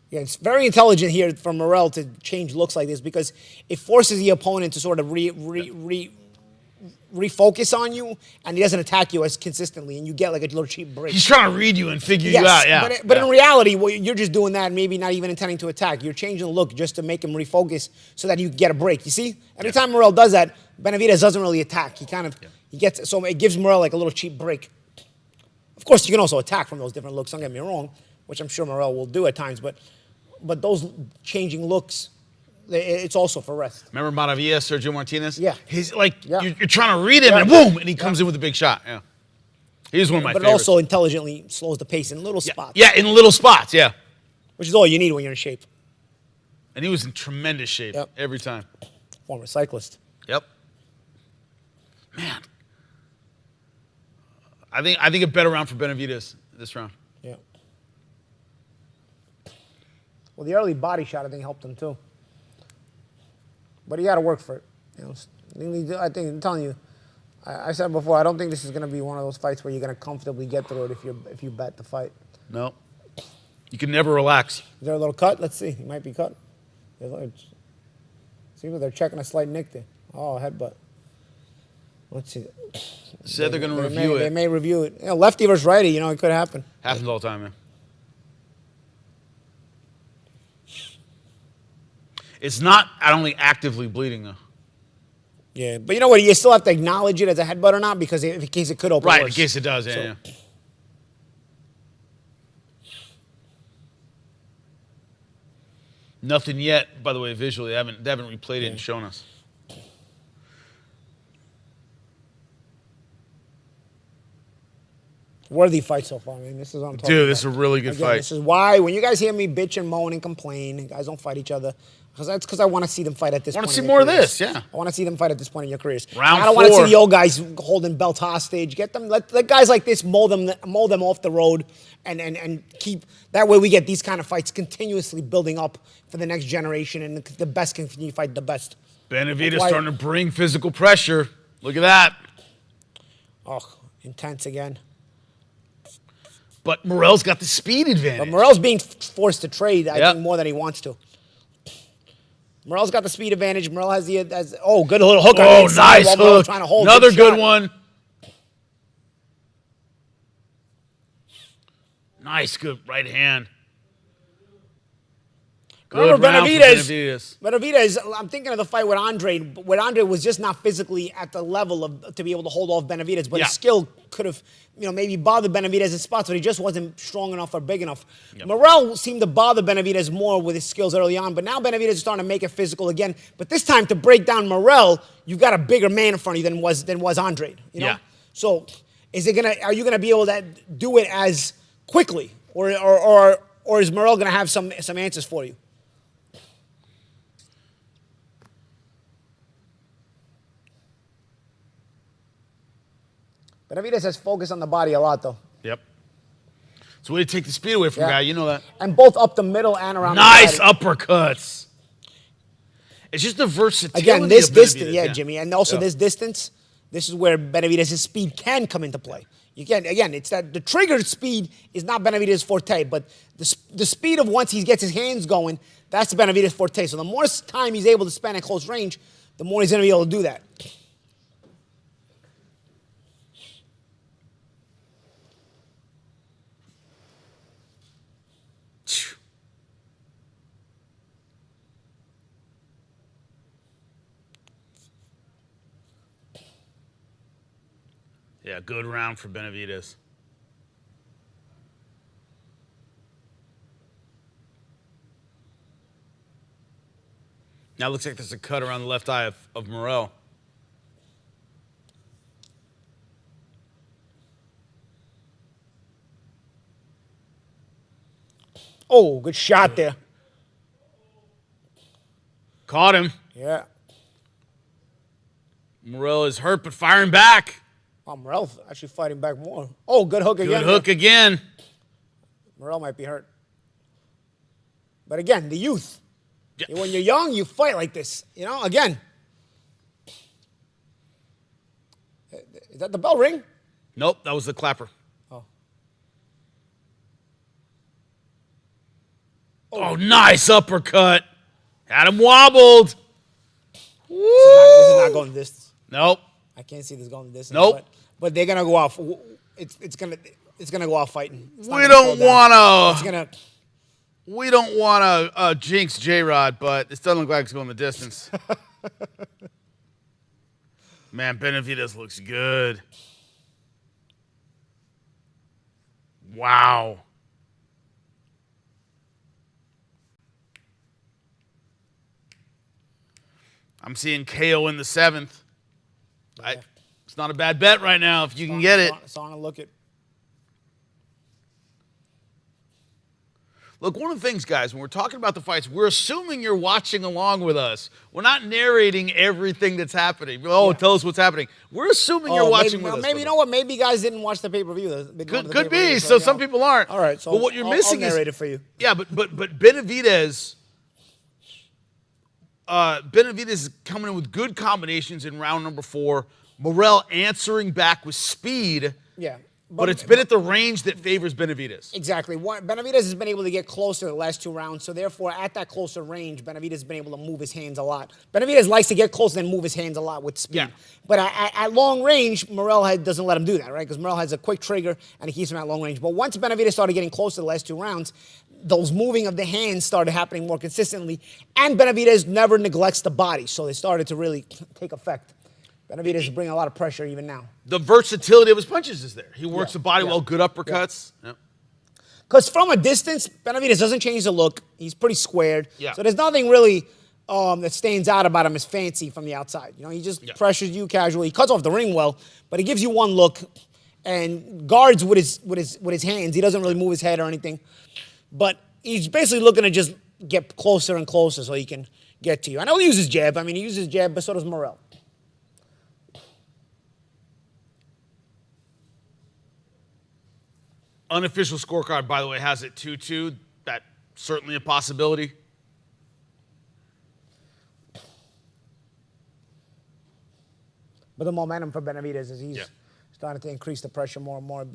Yeah, it's very intelligent here for Morrell to change looks like this because it forces the opponent to sort of refocus on you, and he doesn't attack you as consistently, and you get like a little cheap break. He's trying to read you and figure you out. Yeah. But in reality, well, you're just doing that, maybe not even intending to attack. You're changing the look just to make him refocus so that you get a break. You see, every time Morrell does that, Benavidez doesn't really attack. He gets so it gives Morrell like a little cheap break. Of course, you can also attack from those different looks. Don't get me wrong, which I'm sure Morrell will do at times, but those changing looks, it's also for rest. Remember Benavidez, Sergio Martinez? Yeah. He's like, Yeah. you're trying to read him, and boom, and he comes in with a big shot. Yeah. He's one of my But it favorites. also intelligently slows the pace in little spots. Yeah, in little spots, yeah. Which is all you need when you're in shape. And he was in tremendous shape every time. Former cyclist. Yep. Man. I think a better round for Benavidez this round. Yeah. Well, the early body shot, I think, helped him too. But he got to work for it. You know, I think I'm telling you, I said before, I don't think this is going to be one of those fights where you're going to comfortably get through it if you bet the fight. No. You can never relax. Is there a little cut? Let's see. He might be cut. Seems like they're checking a slight nick there. Oh, headbutt. Let's see. Said they're going to review it. They may review it. You know, lefty versus righty, it could happen. Happens all the time, man. It's not, I don't think, actively bleeding, though. Yeah, but you know what? You still have to acknowledge it as a headbutt or not because in case it could open Right, worse. in case it does, yeah. Nothing yet, by the way, visually. They haven't replayed it and shown us. Worthy fight so far. I mean, this is what I'm talking Dude, about. this is a really good Again, fight. This is why when you guys hear me bitch and moan and complain, guys don't fight each other. Because I want to see them fight at this point. I want to see in more their of careers. this, yeah. I want to see them fight at this point in your careers. Round I don't want to see 4. the old guys holding belts hostage. Get them, let guys like this mold them off the road, and keep. That way we get these kind of fights continuously building up for the next generation, and the best can continue to fight the best. Benavidez starting to bring physical pressure. Look at that. Oh, intense again. But Morrell's got the speed But advantage. Morrell's being forced to trade, I Yep. think, more than he wants to. Morrell's got the speed advantage. Morrell has the good little hook on the Oh, inside nice while Morrell's hook. trying to hold. Another good shot. one. Nice, good right hand. Good Remember round for Benavidez. Benavidez, I'm thinking of the fight with Andre. With Andre was just not physically at the level of to be able to hold off Benavidez, but Yeah. his skill could have, maybe bothered Benavidez in spots, but he just wasn't strong enough or big enough. Morrell seemed to bother Benavidez more with his skills early on, but now Benavidez is starting to make it physical again. But this time to break down Morrell, you've got a bigger man in front of you than was Andre. Yeah. So are you gonna be able to do it as quickly, or is Morrell gonna have some answers for you? Benavidez has focused on the body a lot, though. Yep. It's a way to take the speed away from Yeah. a guy. You know that. And both up the middle and around Nice the body. uppercuts. It's just the versatility Again, this of distance, Benavidez. Jimmy, and also this distance, this is where Benavidez's speed can come into play. Again, it's that the trigger speed is not Benavidez's forte, but the speed of once he gets his hands going, that's Benavidez's forte. So the more time he's able to spend at close range, the more he's going to be able to do that. Yeah, good round for Benavidez. Now it looks like there's a cut around the left eye of Morrell. Oh, good shot there. Caught him. Yeah. Morrell is hurt, but firing back. Oh, Morrell actually fighting back more. Oh, good hook again. Good hook again. Morrell might be hurt. But again, the youth. Yeah. When you're young, you fight like this. Again. Is that the bell ring? Nope, that was the clapper. Oh, nice uppercut. Had him wobbled. This is not going the distance. Nope. I can't see this going the distance. Nope. But they're gonna go off. It's gonna go off fighting. We don't want It's gonna. to jinx J-Rod, but it doesn't look like it's going the distance. Man, Benavidez looks good. Wow. I'm seeing KO in the 7th. It's not a bad bet right now if you can get it. It's on to look at. Look, one of the things, guys, when we're talking about the fights, we're assuming you're watching along with us. We're not narrating everything that's happening. Tell us what's happening. We're assuming you're watching with us. Maybe you know what? Maybe guys didn't watch the pay-per-view. Could be. So some people aren't. All right. So but what you're missing I'll narrate it for you. Yeah, but Benavidez. Benavidez is coming in with good combinations in round number 4. Morrell answering back with speed. Yeah. But it's been at the range that favors Benavidez. Exactly. Benavidez has been able to get closer the last 2 rounds, so therefore, at that closer range, Benavidez has been able to move his hands a lot. Benavidez likes to get closer and move his hands a lot with speed. Yeah. But at long range, Morrell doesn't let him do that, right? Because Morrell has a quick trigger, and he keeps him at long range. But once Benavidez started getting closer the last 2 rounds, those moving of the hands started happening more consistently, and Benavidez never neglects the body, so they started to really take effect. Benavidez is bringing a lot of pressure even now. The versatility of his punches is there. He works the body well, good uppercuts. Because from a distance, Benavidez doesn't change the look. He's pretty squared. Yeah. So there's nothing really that stands out about him as fancy from the outside. He just pressures you casually. He cuts off the ring well, but he gives you one look and guards with his hands. He doesn't really move his head or anything. But he's basically looking to just get closer and closer so he can get to you. I know he uses jab. He uses jab, but so does Morrell. Unofficial scorecard, by the way, has it 2-2. That's certainly a possibility. But the momentum for Benavidez is he's starting to increase the pressure more and more.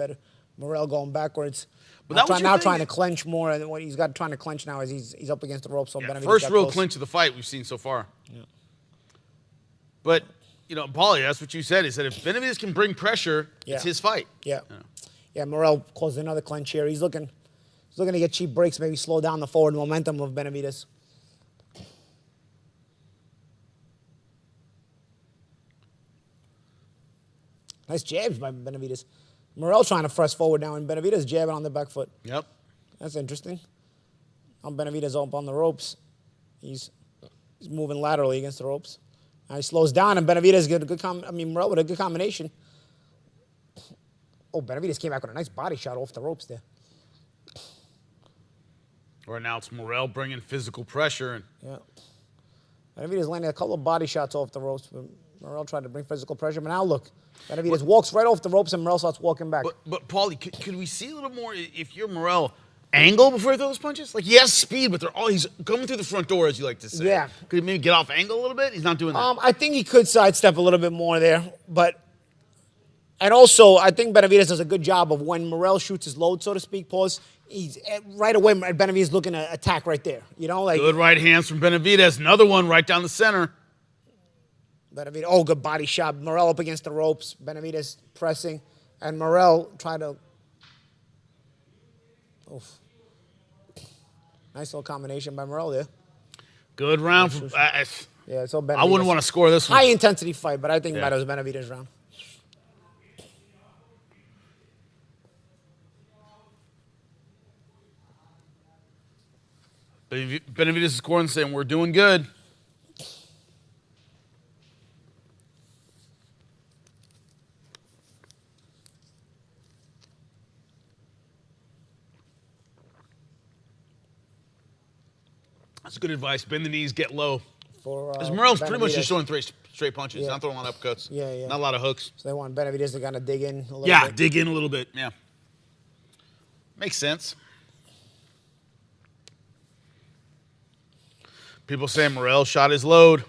Morrell going backwards. But that was your now thing. trying to clench more. And what he's got trying to clench now is he's up against the ropes. So Benavidez First got real close. clinch of the fight we've seen so far. Yeah. But, Paulie, that's what you said. He said if Benavidez can bring pressure, it's his fight. Yeah. Yeah, Morrell caused another clinch here. He's looking to get cheap breaks, maybe slow down the forward momentum of Benavidez. Nice jabs by Benavidez. Morrell trying to press forward now, and Benavidez jabbing on the back foot. Yep. That's interesting. Now Benavidez up on the ropes. He's moving laterally against the ropes. Now he slows down, and Benavidez get a good Morrell with a good combination. Oh, Benavidez came back with a nice body shot off the ropes there. Right now it's Morrell bringing physical pressure. And Yeah. Benavidez landing a couple of body shots off the ropes, but Morrell tried to bring physical pressure. But now look, Benavidez walks right off the ropes, and Morrell starts walking back. But Paulie, could we see a little more if you're Morrell angle before he throws punches? Like, he has speed, but he's coming through the front door, as you like to say. Yeah. Could he maybe get off angle a little bit? He's not doing that. I think he could sidestep a little bit more there, and also I think Benavidez does a good job of when Morrell shoots his load, so to speak. Pause. He's right away. Benavidez looking to attack right there. Good right hands from Benavidez. Another one right down the center. Benavidez. Good body shot. Morrell up against the ropes. Benavidez pressing, and Morrell trying to. Oof. Nice little combination by Morrell there. Good round. Yeah, so Benavidez. I wouldn't want to score this one. High intensity fight, but I think that was Benavidez round. Benavidez is scoring, saying we're doing good. That's good advice. Bend the knees, get low. Because Morrell's pretty much just throwing three straight punches. Not throwing a lot of uppercuts. Yeah. Not a lot of hooks. So they want Benavidez to kind of dig in a little bit. Yeah, dig in a little bit. Yeah. Makes sense. People saying Morrell shot his load.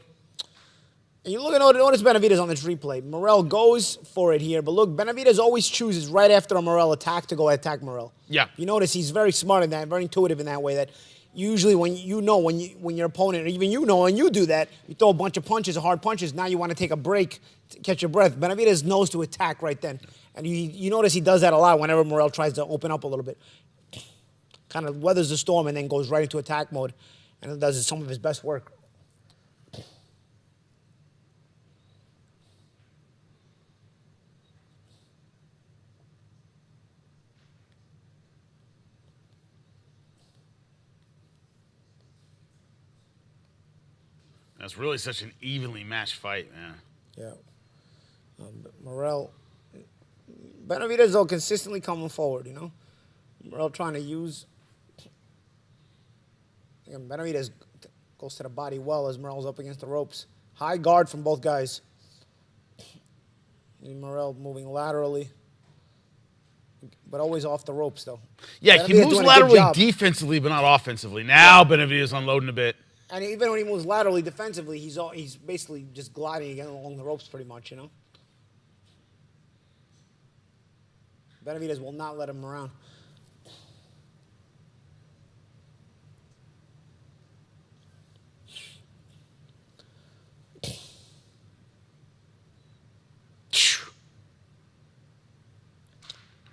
And you look at notice Benavidez on this replay. Morrell goes for it here, but look, Benavidez always chooses right after a Morrell attack to go attack Morrell. Yeah. You notice he's very smart in that, very intuitive in that way. That usually when your opponent, or even when you do that, you throw a bunch of punches, hard punches. Now you want to take a break, to catch your breath. Benavidez knows to attack right then, and you notice he does that a lot whenever Morrell tries to open up a little bit. Kind of weathers the storm and then goes right into attack mode. And it does some of his best work. That's really such an evenly matched fight, man. Yeah. Morrell, Benavidez, though, consistently coming forward, Morrell trying to use. Again, Benavidez goes to the body well as Morrell's up against the ropes. High guard from both guys. And Morrell moving laterally, but always off the ropes, though. Yeah, Benavidez he moves doing a good laterally job. defensively, but not offensively. Now Benavidez unloading a bit. And even when he moves laterally defensively, he's basically just gliding again along the ropes pretty much, Benavidez will not let him around.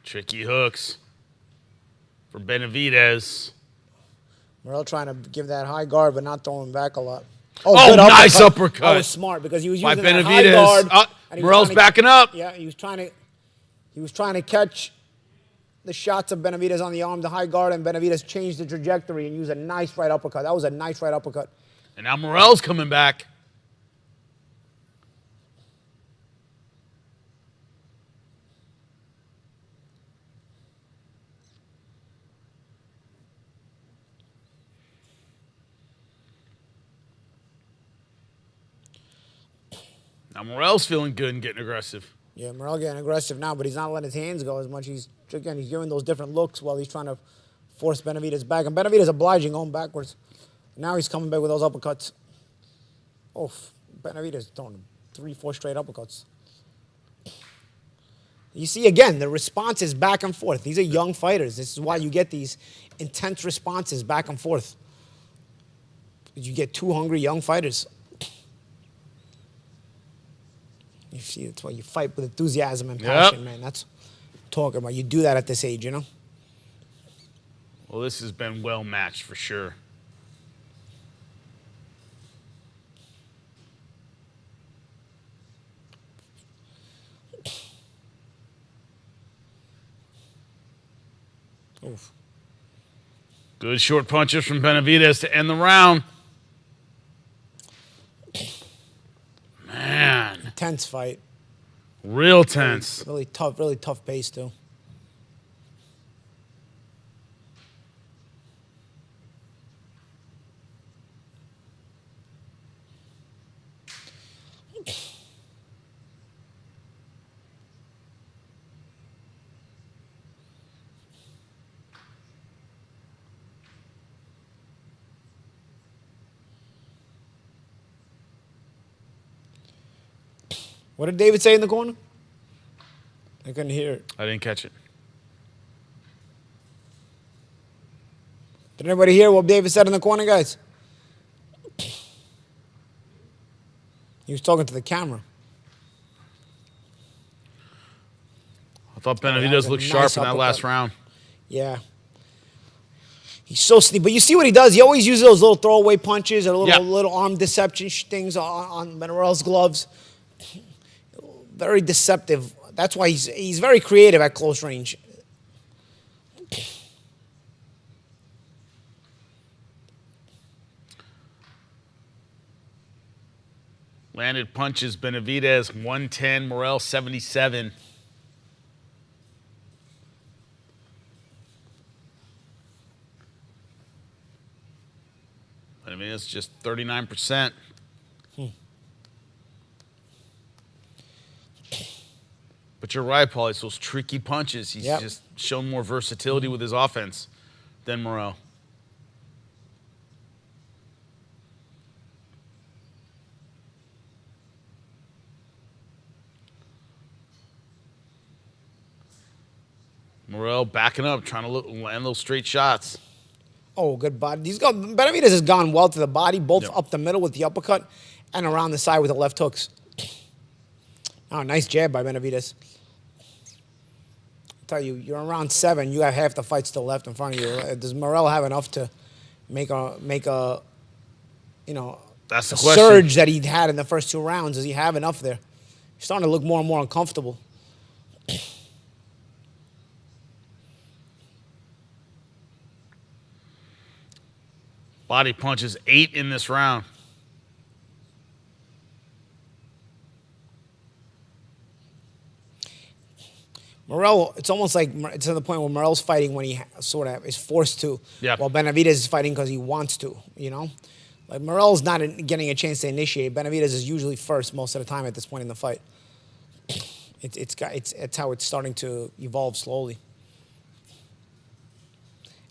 Tricky hooks for Benavidez. Morrell trying to give that high guard, but not throwing back a lot. Oh, good nice uppercut. That was smart because he was By using that high guard. Benavidez. and he was Morrell's trying to- backing up. Yeah, he was trying to catch the shots of Benavidez on the arm, the high guard, and Benavidez changed the trajectory and used a nice right uppercut. That was a nice right uppercut. And now Morrell's coming back. Now Morrell's feeling good and getting aggressive. Yeah, Morrell getting aggressive now, but he's not letting his hands go as much. He's giving those different looks while he's trying to force Benavidez back. And Benavidez obliging, going backwards. Now he's coming back with those uppercuts. Oh, Benavidez throwing 3-4 straight uppercuts. You see, again, the response is back and forth. These are young fighters. This is why you get these intense responses back and forth. You get two hungry young fighters. You see, that's why you fight with enthusiasm and passion, man. That's what I'm talking about. You do that at this age, you know? Well, this has been well matched for sure. Oof. Good short punches from Benavidez to end the round. Man. Intense fight. Real tense. Really tough pace, too. What did David say in the corner? I couldn't hear it. I didn't catch it. Did anybody hear what David said in the corner, guys? He was talking to the camera. I thought that Benavidez was a looked nice sharp in that uppercut. last round. Yeah. He's so sneaky. But you see what he does? He always uses those little throwaway punches or little arm deception things on Morrell's gloves. Very deceptive. That's why he's very creative at close range. Landed punches, Benavidez 110, Morrell 77. Benavidez just 39%. But you're right, Paul. It's those tricky punches. He's just shown more versatility with his offense than Morrell. Morrell backing up, trying to land those straight shots. Oh, good body. Benavidez has gone well to the body, both up the middle with the uppercut and around the side with the left hooks. Oh, nice jab by Benavidez. I tell you, you're in round 7. You have half the fight still left in front of you. Does Morrell have enough to make a That's the question. surge that he had in the first 2 rounds? Does he have enough there? He's starting to look more and more uncomfortable. Body punches 8 in this round. Morrell, it's almost like it's to the point where Morrell's fighting when he sort of is forced to, Yep. while Benavidez is fighting because he wants to, you know? Like, Morrell's not getting a chance to initiate. Benavidez is usually first most of the time at this point in the fight. It's how it's starting to evolve slowly.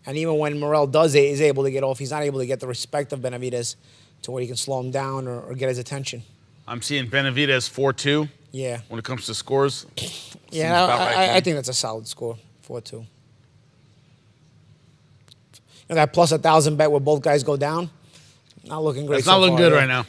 And even when Morrell is able to get off, he's not able to get the respect of Benavidez to where he can slow him down or get his attention. I'm seeing Benavidez 4-2. Yeah. When it comes to scores. Yeah, about right I think that's a solid score, 4-2. You know that plus 1,000 bet where both guys go down? Not looking great. It's not looking good right now.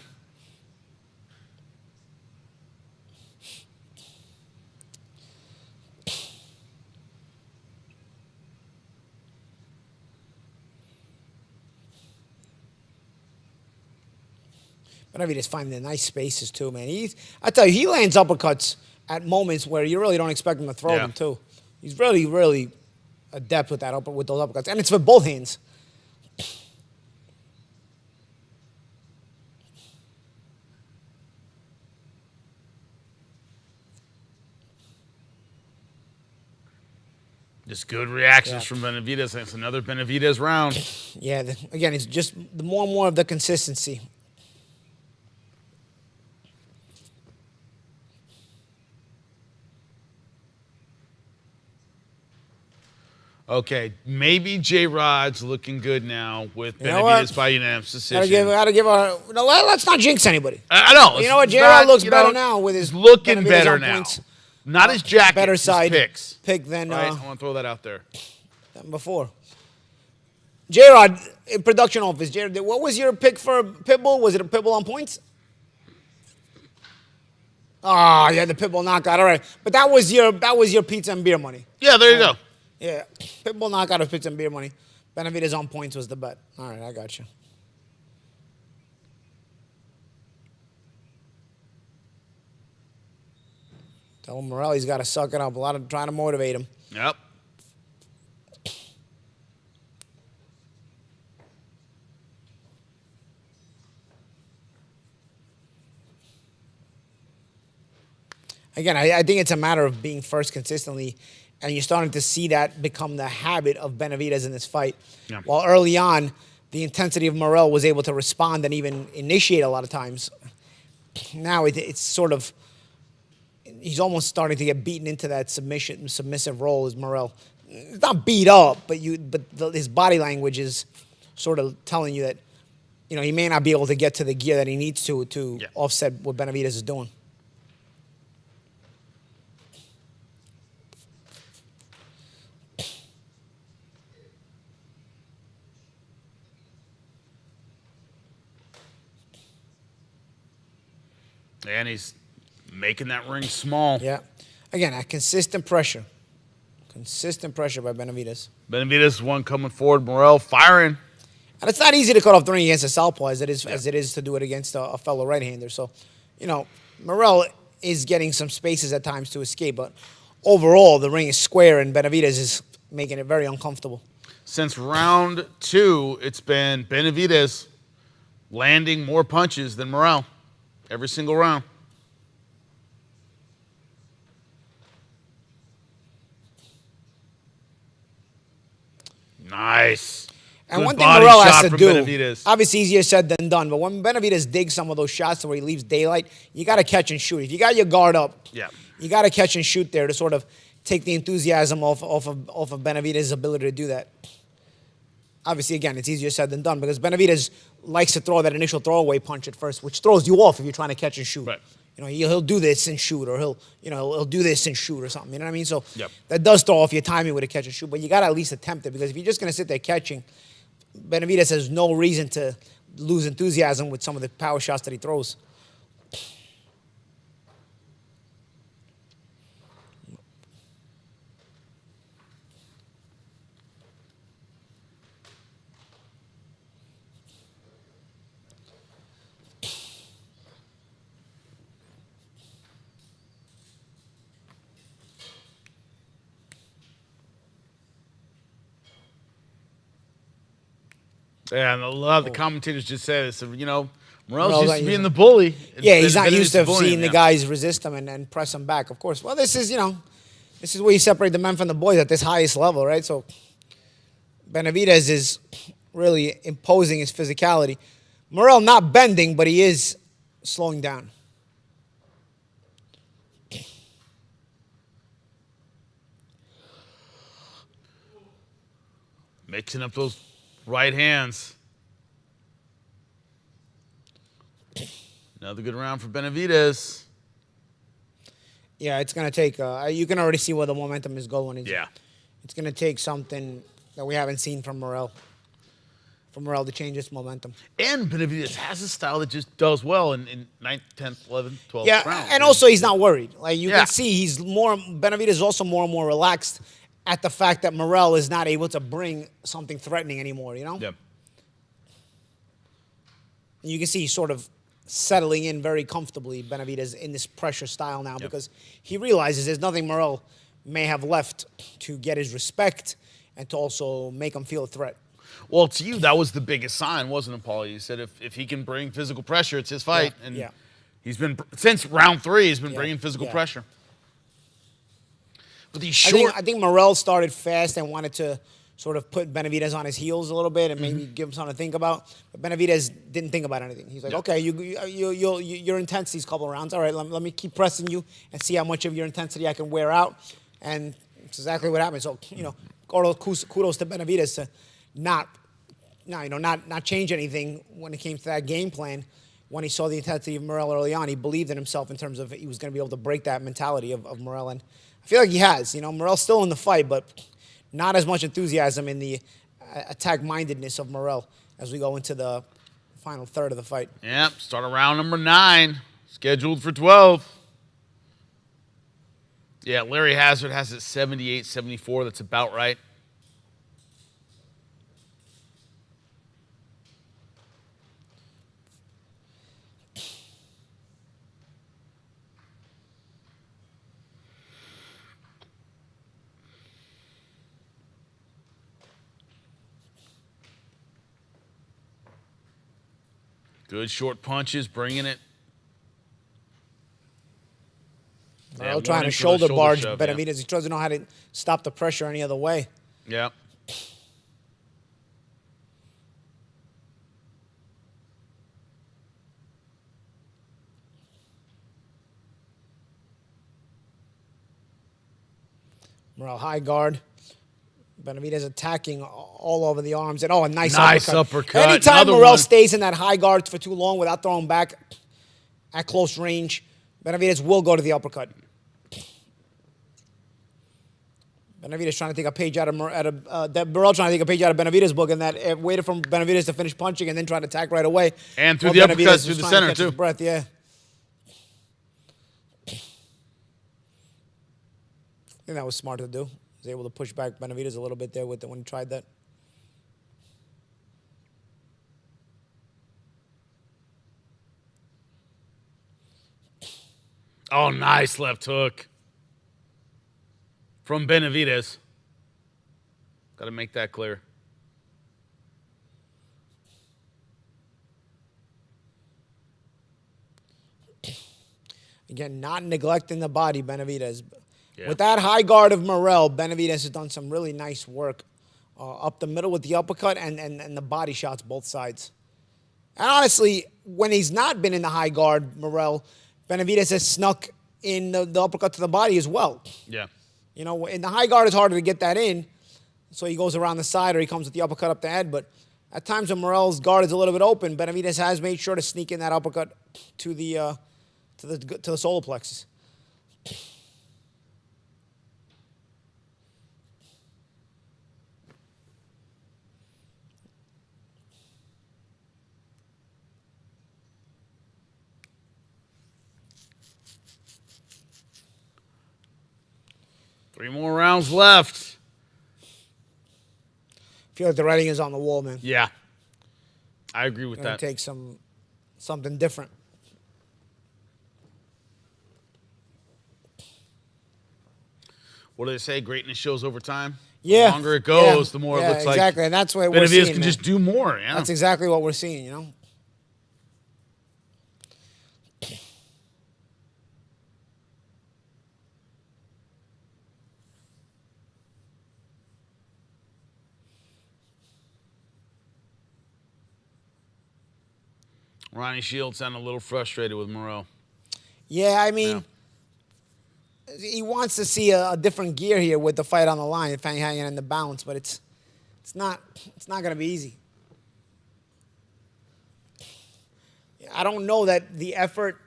Benavidez finding the nice spaces too, man. I tell you, he lands uppercuts at moments where you really don't expect him to throw them too. He's really, really adept with those uppercuts, and it's for both hands. Just good reactions from Benavidez. It's another Benavidez round. Yeah, again, it's just the more and more of the consistency. Okay, maybe J-Rod's looking good now with You know Benavidez what? by unanimous decision. Gotta give our. No, let's not jinx anybody. I know. You know what? J-Rod looks better now with his looking Benavidez better on now. points. Not his jacket, better his side picks. pick than Right? I want to throw that out there. before. J-Rod, in production office, J-Rod, what was your pick for Pitbull? Was it a Pitbull on points? Oh, yeah, the Pitbull knockout. All right, but that was your pizza and beer money. Yeah, there you go. Yeah, Pitbull knockout of pizza and beer money. Benavidez on points was the bet. All right, I got you. Tell Morrell he's got to suck it up. A lot of trying to motivate him. Yep. Again, I think it's a matter of being first consistently, and you're starting to see that become the habit of Benavidez in this fight. Yeah. While early on, the intensity of Morrell was able to respond and even initiate a lot of times. Now it's sort of, he's almost starting to get beaten into that submissive role as Morrell. It's not beat up, but his body language is sort of telling you that, he may not be able to get to the gear that he needs to offset what Benavidez is doing. And he's making that ring small. Yeah. Again, a consistent pressure. Consistent pressure by Benavidez. Benavidez one coming forward. Morrell firing. And it's not easy to cut off the ring against a southpaw as it is to do it against a fellow right-hander. So, Morrell is getting some spaces at times to escape, but overall the ring is square and Benavidez is making it very uncomfortable. Since round 2, it's been Benavidez landing more punches than Morrell. Every single round. Nice. And Good one thing body Morrell has shot to from do, Benavidez. obviously easier said than done, but when Benavidez digs some of those shots where he leaves daylight, you got to catch and shoot. If you got your guard up, you got to catch and shoot there to sort of take the enthusiasm off of Benavidez's ability to do that. Obviously, again, it's easier said than done because Benavidez likes to throw that initial throwaway punch at first, which throws you off if you're trying to catch and shoot. Right. He'll do this and shoot, or he'll do this and shoot or something. You know what I mean? So Yep. that does throw off your timing with a catch and shoot, but you got to at least attempt it because if you're just going to sit there catching, Benavidez has no reason to lose enthusiasm with some of the power shots that he throws. Yeah, and a lot of the commentators just said it. So, Morrell's Morrell's used not to being using- the bully. Yeah, he's not Benavidez used to bullying seeing him, the guys resist him and press him back, of course. Well, this is where you separate the men from the boys at this highest level, right? So Benavidez is really imposing his physicality. Morrell not bending, but he is slowing down. Mixing up those right hands. Another good round for Benavidez. Yeah, it's going to take, you can already see where the momentum is going. Yeah. It's going to take something that we haven't seen from Morrell. For Morrell to change its momentum. And Benavidez has a style that just does well in 9th, 10th, 11th, 12th Yeah, round. and also he's not worried. Like you Yeah. can see, Benavidez is also more and more relaxed at the fact that Morrell is not able to bring something threatening anymore, Yeah. You can see he's sort of settling in very comfortably, Benavidez, in this pressure style now because he realizes there's nothing Morrell may have left to get his respect and to also make him feel a threat. Well, to you, that was the biggest sign, wasn't it, Paul? You said if he can bring physical pressure, it's his fight. And he's been, since round 3, he's been bringing physical pressure. But these short... I think Morrell started fast and wanted to sort of put Benavidez on his heels a little bit and maybe give him something to think about. But Benavidez didn't think about anything. He's like, okay, your intensity is a couple of rounds. All right, let me keep pressing you and see how much of your intensity I can wear out. And it's exactly what happened. So, kudos to Benavidez to not change anything when it came to that game plan. when he saw the intensity of Morrell early on, he believed in himself in terms of he was going to be able to break that mentality of Morrell. And I feel like he has. You know, Morrell's still in the fight, but not as much enthusiasm in the attack-mindedness of Morrell as we go into the final third of the fight. Yep, start of round number 9, scheduled for 12. Yeah, Larry Hazard has it 78-74. That's about right. Good short punches, bringing it. Morrell trying to shoulder barge Benavidez. Yeah. He doesn't know how to stop the pressure any other way. Yeah. Morrell high guard. Benavidez attacking all over the arms. And, a nice uppercut. Anytime Morrell stays in that high guard for too long without throwing back at close range, Benavidez will go to the uppercut. Benavidez trying to take a page out of Morrell trying to take a page out of Benavidez's book, and that waited for Benavidez to finish punching and then trying to attack right away. And through the uppercut through the center, too. Breath, yeah. I think that was smart to do. He was able to push back Benavidez a little bit there when he tried that. Oh, nice left hook from Benavidez. Got to make that clear. Again, not neglecting the body, Benavidez. Yeah. With that high guard of Morrell, Benavidez has done some really nice work up the middle with the uppercut and the body shots both sides. And honestly, when he's not been in the high guard, Morrell, Benavidez has snuck in the uppercut to the body as well. Yeah. You know, in the high guard, it's harder to get that in, so he goes around the side or he comes with the uppercut up the head. But at times when Morrell's guard is a little bit open, Benavidez has made sure to sneak in that uppercut to the solar plexus. 3 more rounds left. I feel like the writing is on the wall, man. Yeah. I agree with that. Take something different. What do they say? Greatness shows over time? Yeah. The longer it goes, the more it looks like. Exactly, and that's what we're seeing. Benavidez can just do more. Yeah. That's exactly what we're seeing, you know? Ronnie Shields sounded a little frustrated with Morrell. Yeah, I mean, he wants to see a different gear here with the fight on the line, if hanging in the balance, but it's not going to be easy. I don't know that the effort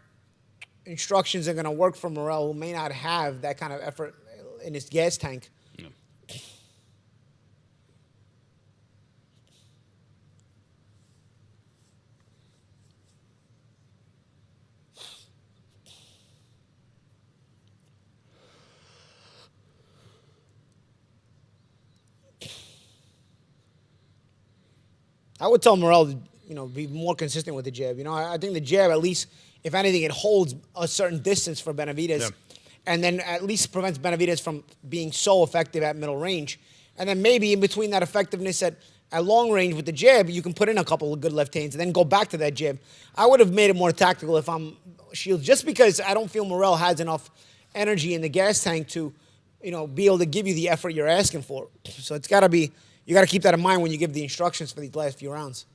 instructions are going to work for Morrell, who may not have that kind of effort in his gas tank. No. 'I would tell Morrell to, be more consistent with the jab. I think the jab, at least, if anything, it holds a certain distance for Benavidez. Yeah. And then at least prevents Benavidez from being so effective at middle range. And then maybe in between that effectiveness at long range with the jab, you can put in a couple of good left hands and then go back to that jab. I would have made it more tactical if I'm Shields, just because I don't feel Morrell has enough energy in the gas tank to, be able to give you the effort you're asking for. So it's got to be... You got to keep that in mind when you give the instructions for these last few rounds.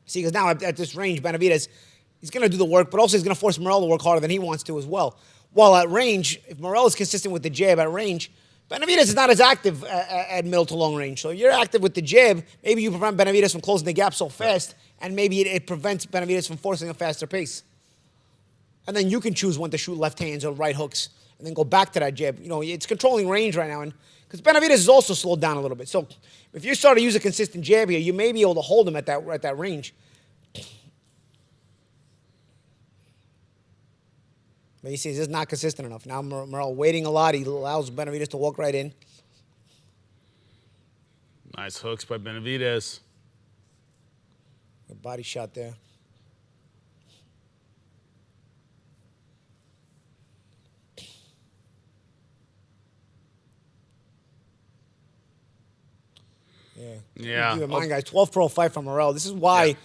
See, because now at this range, Benavidez, he's going to do the work, but also he's going to force Morrell to work harder than he wants to as well. While at range, if Morrell is consistent with the jab at range, Benavidez is not as active at middle to long range. So you're active with the jab. Maybe you prevent Benavidez from closing the gap so fast, and maybe it prevents Benavidez from forcing a faster pace. And then you can choose when to shoot left hands or right hooks, and then go back to that jab. You know, it's controlling range right now, and because Benavidez is also slowed down a little bit. So if you start to use a consistent jab here, you may be able to hold him at that range. But you see, this is not consistent enough. Now Morrell waiting a lot. He allows Benavidez to walk right in. Nice hooks by Benavidez. Good body shot there. Yeah. Keep in mind, guys, 12 pro fight from Morrell. This is why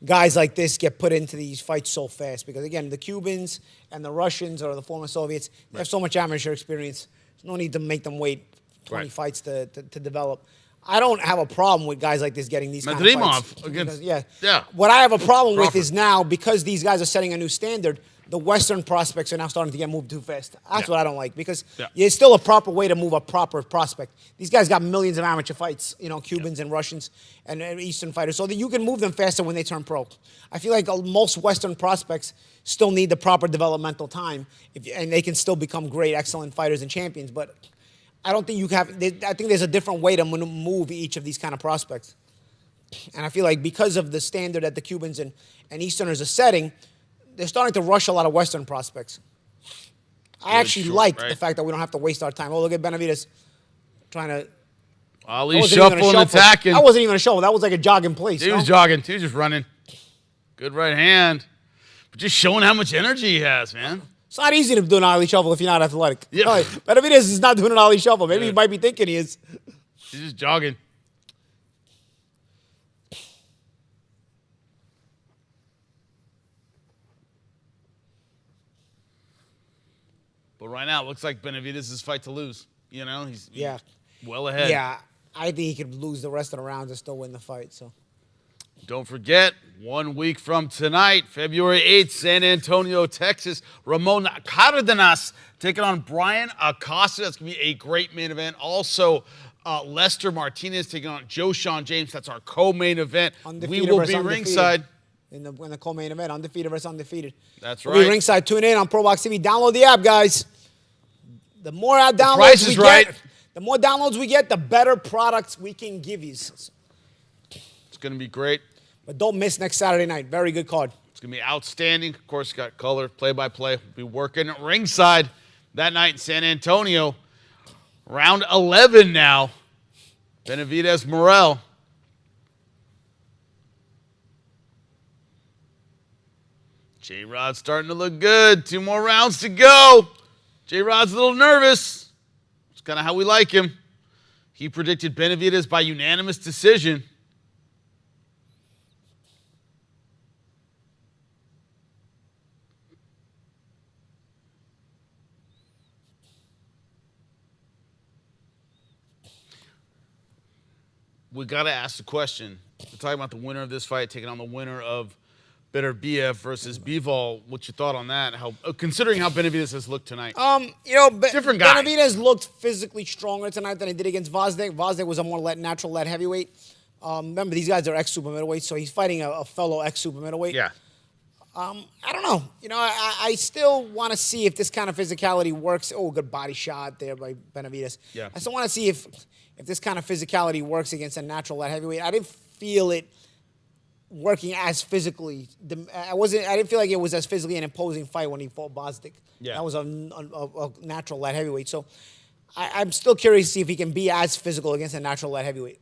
guys like this get put into these fights so fast. Because, again, the Cubans and the Russians or the former Soviets, they have so much amateur experience. There's no need to make them wait 20 fights to develop. I don't have a problem with guys like this getting these kind of fights. Against, yeah. What I have a problem with is now, because these guys are setting a new standard, the Western prospects are now starting to get moved too fast. That's what I don't like, because it's still a proper way to move a proper prospect. These guys got millions of amateur fights, you know, Cubans and Russians and Eastern fighters, so that you can move them faster when they turn pro. I feel like most Western prospects still need the proper developmental time, and they can still become great, excellent fighters and champions, but I don't think you have. I think there's a different way to move each of these kind of prospects. And I feel like because of the standard that the Cubans and Easterners are setting, they're starting to rush a lot of Western prospects. I actually like the fact that we don't have to waste our time. Oh, look at Benavidez trying to... Ali's shuffling, attacking. That wasn't even a shuffle. That was like a jog in place. He was jogging. He was just running. Good right hand. But just showing how much energy he has, man. It's not easy to do an Ali shuffle if you're not athletic. Yeah. Benavidez is not doing an Ali shuffle. Maybe he might be thinking he is. He's just jogging. But right now, it looks like Benavidez' fight to lose. You know, he's well ahead. Yeah, I think he could lose the rest of the rounds and still win the fight. So, don't forget, 1 week from tonight, February 8th, San Antonio, Texas, Ramon Cardenas taking on Brian Acosta. That's going to be a great main event. Also, Lester Martinez taking on Joe Sean James. That's our co-main event. We will be ringside. In the co-main event, undefeated versus undefeated. That's We'll be ringside. Tune in on ProBox TV. Download the app, guys. The more downloads we get, the more downloads we get, the better products we can give you. It's going to be great. But don't miss next Saturday night. Very good card. It's going to be outstanding. Of course, got color, play-by-play. We'll be working at ringside that night in San Antonio. Round 11 now. Benavidez, Morrell. J-Rod's starting to look good. 2 more rounds to go. J-Rod's a little nervous. It's kind of how we like him. He predicted Benavidez by unanimous decision. We got to ask the question. We're talking about the winner of this fight taking on the winner of Benavidez versus Bivol. What's your thought on that? How, considering how Benavidez has looked tonight? You know, different guy. Benavidez looked physically stronger tonight than he did against Vozdek. Vozdek was a more natural light heavyweight. Remember, these guys are ex-super middleweight, so he's fighting a fellow ex-super middleweight. Yeah. I don't know. You know, I still want to see if this kind of physicality works. Oh, good body shot there by Benavidez. Yeah. I still want to see if this kind of physicality works against a natural light heavyweight. I didn't feel it working as physically. I didn't feel like it was as physically an imposing fight when he fought Vozdek. Yeah. That was a natural light heavyweight. So I'm still curious to see if he can be as physical against a natural light heavyweight.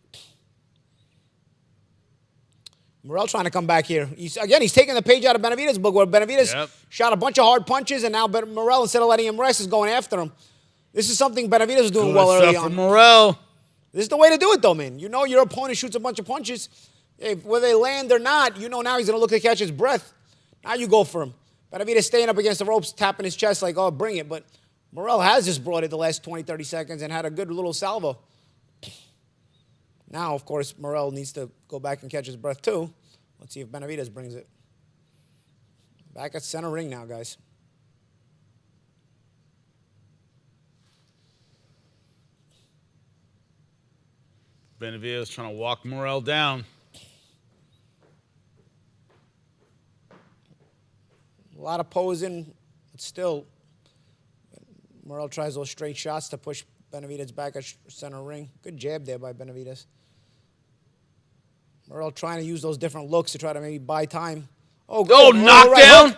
Morrell trying to come back here. He's taking the page out of Benavidez' book, where Benavidez shot a bunch of hard punches, and now Morrell, instead of letting him rest, is going after him. This is something Benavidez was doing well early on. Morrell. This is the way to do it, though, man. You know your opponent shoots a bunch of punches. Whether they land or not, you know now he's going to look to catch his breath. Now you go for him. Benavidez staying up against the ropes, tapping his chest like, oh, bring it. But Morrell has just brought it the last 20, 30 seconds and had a good little salvo. Now, of course, Morrell needs to go back and catch his breath, too. Let's see if Benavidez brings it. Back at center ring now, guys. Benavidez trying to walk Morrell down. A lot of posing, but still, Morrell tries those straight shots to push Benavidez back at center ring. Good jab there by Benavidez. Morrell trying to use those different looks to try to maybe buy time. Oh, good. Knockdown!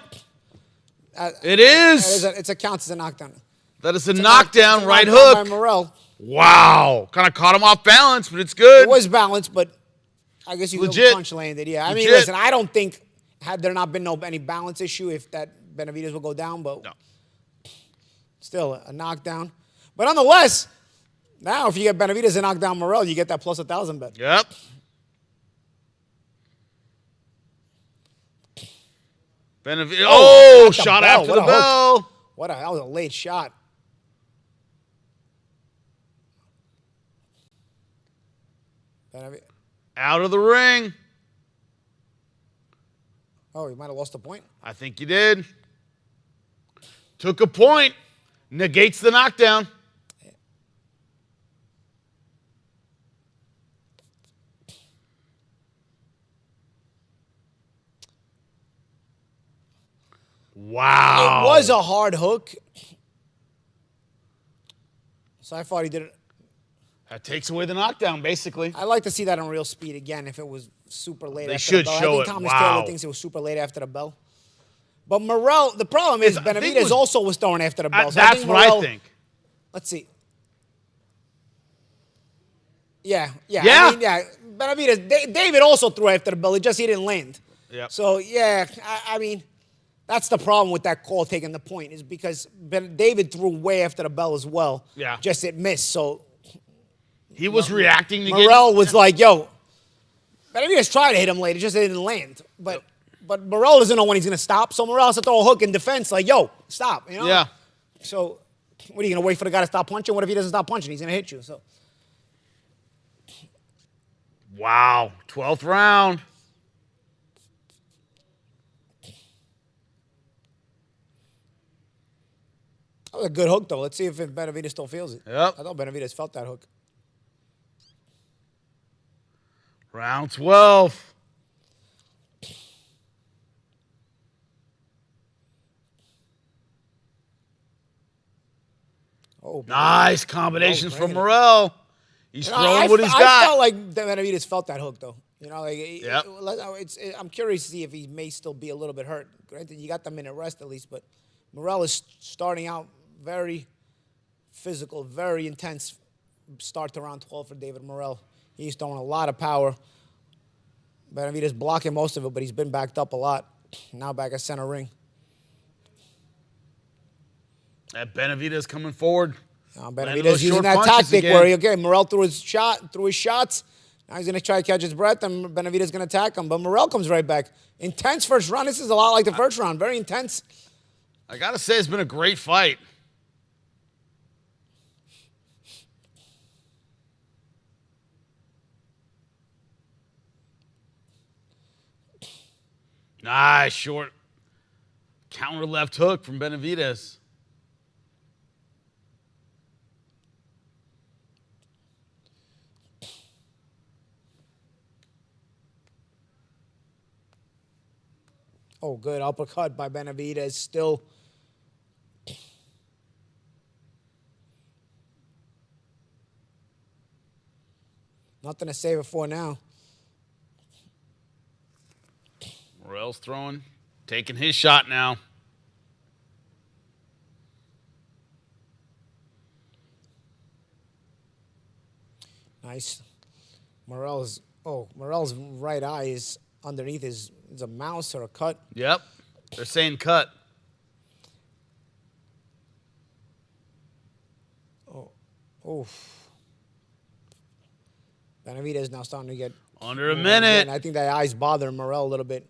Right It is! It's a counts as a knockdown. That is a knockdown, It's a right knockdown hook. by Morrell. Wow. Kind of caught him off balance, but it's good. It was balanced, but I guess you could Legit. punch landed. Yeah, I mean, Legit. listen, I don't think, had there not been any balance issue, if that Benavidez will go down, but No. still a knockdown. But nonetheless, now if you get Benavidez and knock down Morrell, you get that plus 1,000 bet. Yep. Benavidez. Oh, at the shot bell. after What the a bell. That was a late shot. Out of the ring. Oh, he might have lost a point. I think you did. Took a point. Negates the knockdown. Wow. It was a hard hook. So I thought he did it. That takes away the knockdown, basically. I'd like to see that on real speed again if it was super late They after should the bell. show I think it. Thomas Wow. Taylor thinks it was super late after the bell. But Morrell, the problem is I think Benavidez also was throwing after the bell. So That's think what I Morrell- think. Let's see. Yeah. Yeah. I mean, yeah. Benavidez, David also threw after the bell. It just he didn't land. Yep. So, yeah, I mean, that's the problem with that call taking the point is because David threw way after the bell as well. Yeah. Just it missed. So He was reacting to Morrell was like, yo, Benavidez tried to hit him late. It just didn't land. But Morrell doesn't know when he's going to stop. So Morrell has to throw a hook in defense like, yo, stop. You know? Yeah. So what are you going to wait for the guy to stop punching? What if he doesn't stop punching? He's going to hit you. So Wow. 12th round. that was a good hook, though. Let's see if Benavidez still feels it. Yep. I thought Benavidez felt that hook. Round 12. Oh, Nice combinations Oh, from bring it. Morrell. He's You know, throwing what he's I got. felt like Benavidez felt that hook, though. You know, like Yep. I'm curious to see if he may still be a little bit hurt. Granted, you got the minute rest at least, but Morrell is starting out very physical, very intense start to round 12 for David Morrell. He's throwing a lot of power. Benavidez blocking most of it, but he's been backed up a lot. Now back at center ring. That Benavidez coming forward. Landing Benavidez those using short that punches tactic again. where Morrell threw his shots. Now he's going to try to catch his breath, and Benavidez going to attack him. But Morrell comes right back. Intense first round. This is a lot like the first round. Very intense. I got to say, it's been a great fight. Nice short counter left hook from Benavidez. Oh, good uppercut by Benavidez. Still. Nothing to save it for now. Morrell's throwing, taking his shot now. Nice. Morrell's right eye is underneath is a mouse or a cut. Yep. They're saying cut. Oof. Benavidez now starting to get Under a minute. I think that eye's bothering Morrell a little bit.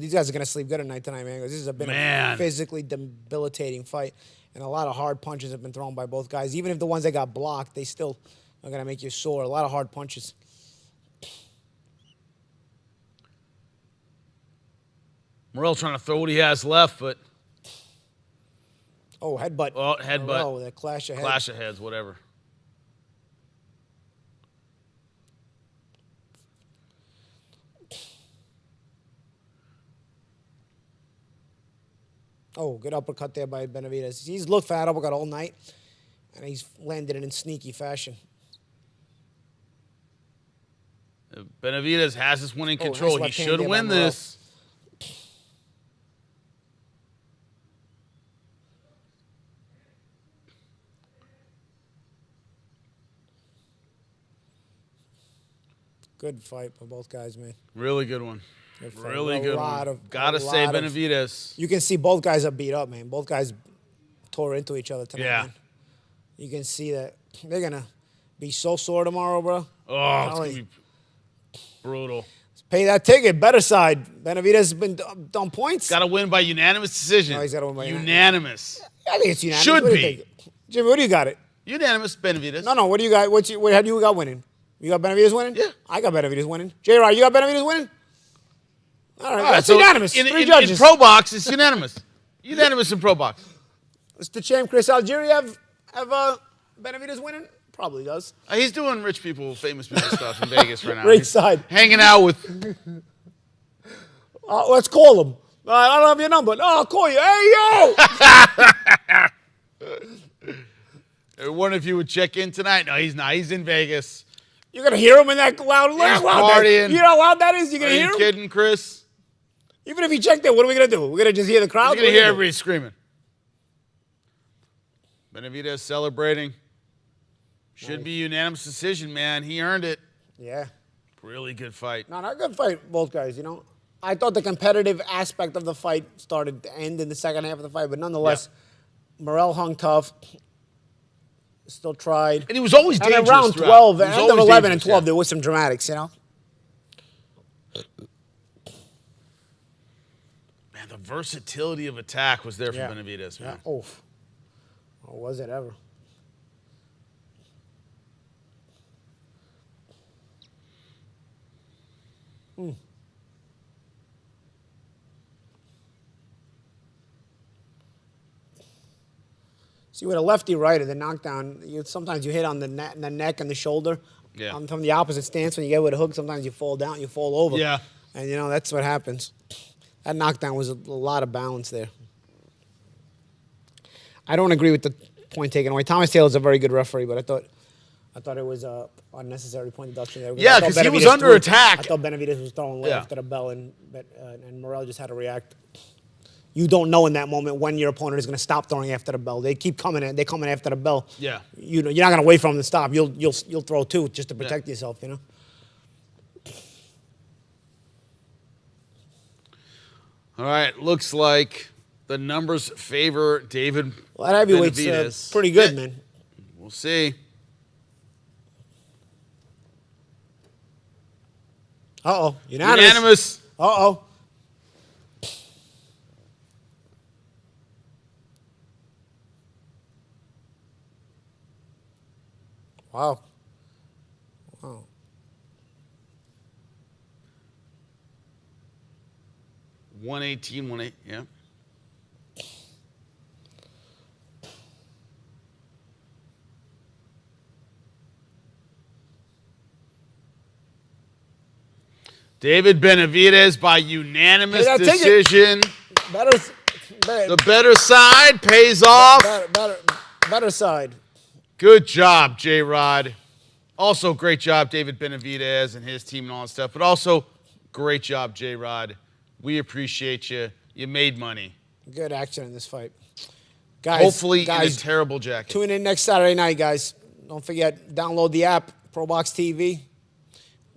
These guys are gonna sleep good at night tonight, man. 'Cause this has been a physically debilitating fight, and a lot of hard punches have been thrown by both guys. Even if the ones that got blocked, they still are gonna make you sore. A lot of hard punches. Morrell trying to throw what he has left, but Oh, headbutt. oh, headbutt. Oh, that clash of heads. Clash of heads, whatever. Oh, good uppercut there by Benavidez. He's looked for that uppercut all night, and he's landed it in sneaky fashion. Benavidez has this one in nice control. He left hand should there by win Morrell. this. Good fight for both guys, man. Really good one. Good fight. Really A good lot one. of- Gotta a say lot of- Benavidez. You can see both guys are beat up, man. Both guys tore into each other tonight, Yeah. man. You can see that they're going to be so sore tomorrow, bro. Oh, it's Golly. gonna be brutal. Pay that ticket. Better side. Benavidez has been on points. Gotta win by unanimous decision. No, he's gotta win by unanimous. I think it's unanimous. Should What do you be. think? Jimmy, what do you got it? Unanimous, Benavidez. No. What do you got? What have you got winning? You got Benavidez winning? Yeah. I got Benavidez winning. J-Rod, you got Benavidez winning? All right, All right, that's so unanimous. In, Three in, judges. in Pro Box, it's unanimous. Unanimous in Pro Box. Does the champ Chris Algieri have Benavidez winning? Probably does. He's doing rich people, famous people stuff in Vegas right now. Great He's side. hanging out with. Let's call him. I don't have your number. No, I'll call you. Hey, yo! One of you would check in tonight. No, he's not. He's in Vegas. You're going to hear him in that loud. He's loud partying. You know how loud that is? You're Are going to you hear him? kidding, Chris? Even if he checked in, what are we going to do? We're going to just hear the crowd? You're going to hear everybody screaming. Benavidez celebrating. Should be unanimous decision, man. He earned it. Yeah. Really good fight. No, not a good fight, both guys, you know. I thought the competitive aspect of the fight started to end in the second half of the fight, but nonetheless, Morrell hung tough, still tried. And he was always And dangerous at round throughout. 12, He was end of always 11 and dangerous, 12, yeah. there was some dramatics, you know. Man, the versatility of attack was there for Yeah. Benavidez, man. Oh, was it ever? See, with a lefty-righter, the knockdown, sometimes you hit on the neck and the shoulder. Yeah. From the opposite stance, when you get with a hook, sometimes you fall down, you fall over. Yeah. And, you know, that's what happens. That knockdown was a lot of balance there. I don't agree with the point taken away. Thomas Taylor's a very good referee, but I thought it was a unnecessary point deduction there. Yeah, I thought 'cause he was Benavidez under threw- attack. I thought Benavidez was throwing way Yeah. after the bell, and Morrell just had to react. You don't know in that moment when your opponent is going to stop throwing after the bell. They keep coming in. They're coming after the bell. Yeah. You know, you're not going to wait for them to stop. You'll throw too just to protect yourself. You know. All right, looks like the numbers favor David Well, that heavyweight's Benavidez. pretty good, Yeah. man. We'll see. Uh-oh. Unanimous. Unanimous. Uh-oh. Wow. Wow. One 8, yeah. David Benavidez by unanimous Hey, now take it. decision. Better The better side pays off. better side. Good job, J-Rod. Also, great job, David Benavidez and his team and all that stuff. But also, great job, J-Rod. We appreciate you. You made money. Good action in this fight. Guys, Hopefully in a guys, terrible jacket. tune in next Saturday night, guys. Don't forget, download the app, ProBox TV.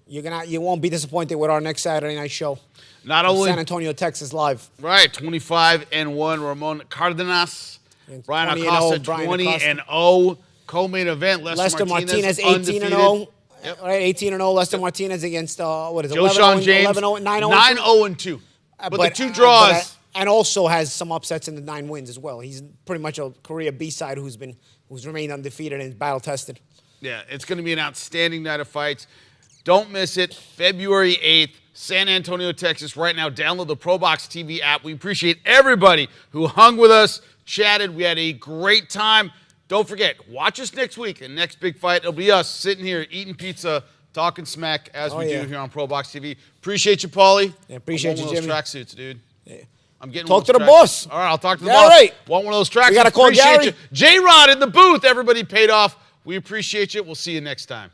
You won't be disappointed with our next Saturday night show. Not From only San Antonio, Texas, live. right, 25-1, Ramon Cardenas. And Brian 20-0, Acosta, Brian 20-0. Co-main event, Lester Martinez, undefeated. 18-0. Yep. Right, 18-0. Lester Martinez against what is it? Joe Sean 11-0, James, 11-0, 9-0-2. But the two draws. And also has some upsets in the 9 wins as well. He's pretty much a career B-side who's remained undefeated and battle tested. Yeah, it's going to be an outstanding night of fights. Don't miss it. February 8th, San Antonio, Texas. Right now, download the ProBox TV app. We appreciate everybody who hung with us, chatted. We had a great time. Don't forget, watch us next week. And next big fight, it'll be us sitting here eating pizza, talking smack as we do here on ProBox TV. Appreciate you, Paulie. Yeah, appreciate I'm you, one of Jimmy. those tracksuits, dude. Yeah. I'm getting Talk to the tracks. boss. All right, I'll talk to the Yeah, boss. right. Want one of those tracks? We gotta call Appreciate Gary. you. J-Rod in the booth. Everybody paid off. We appreciate you. We'll see you next time.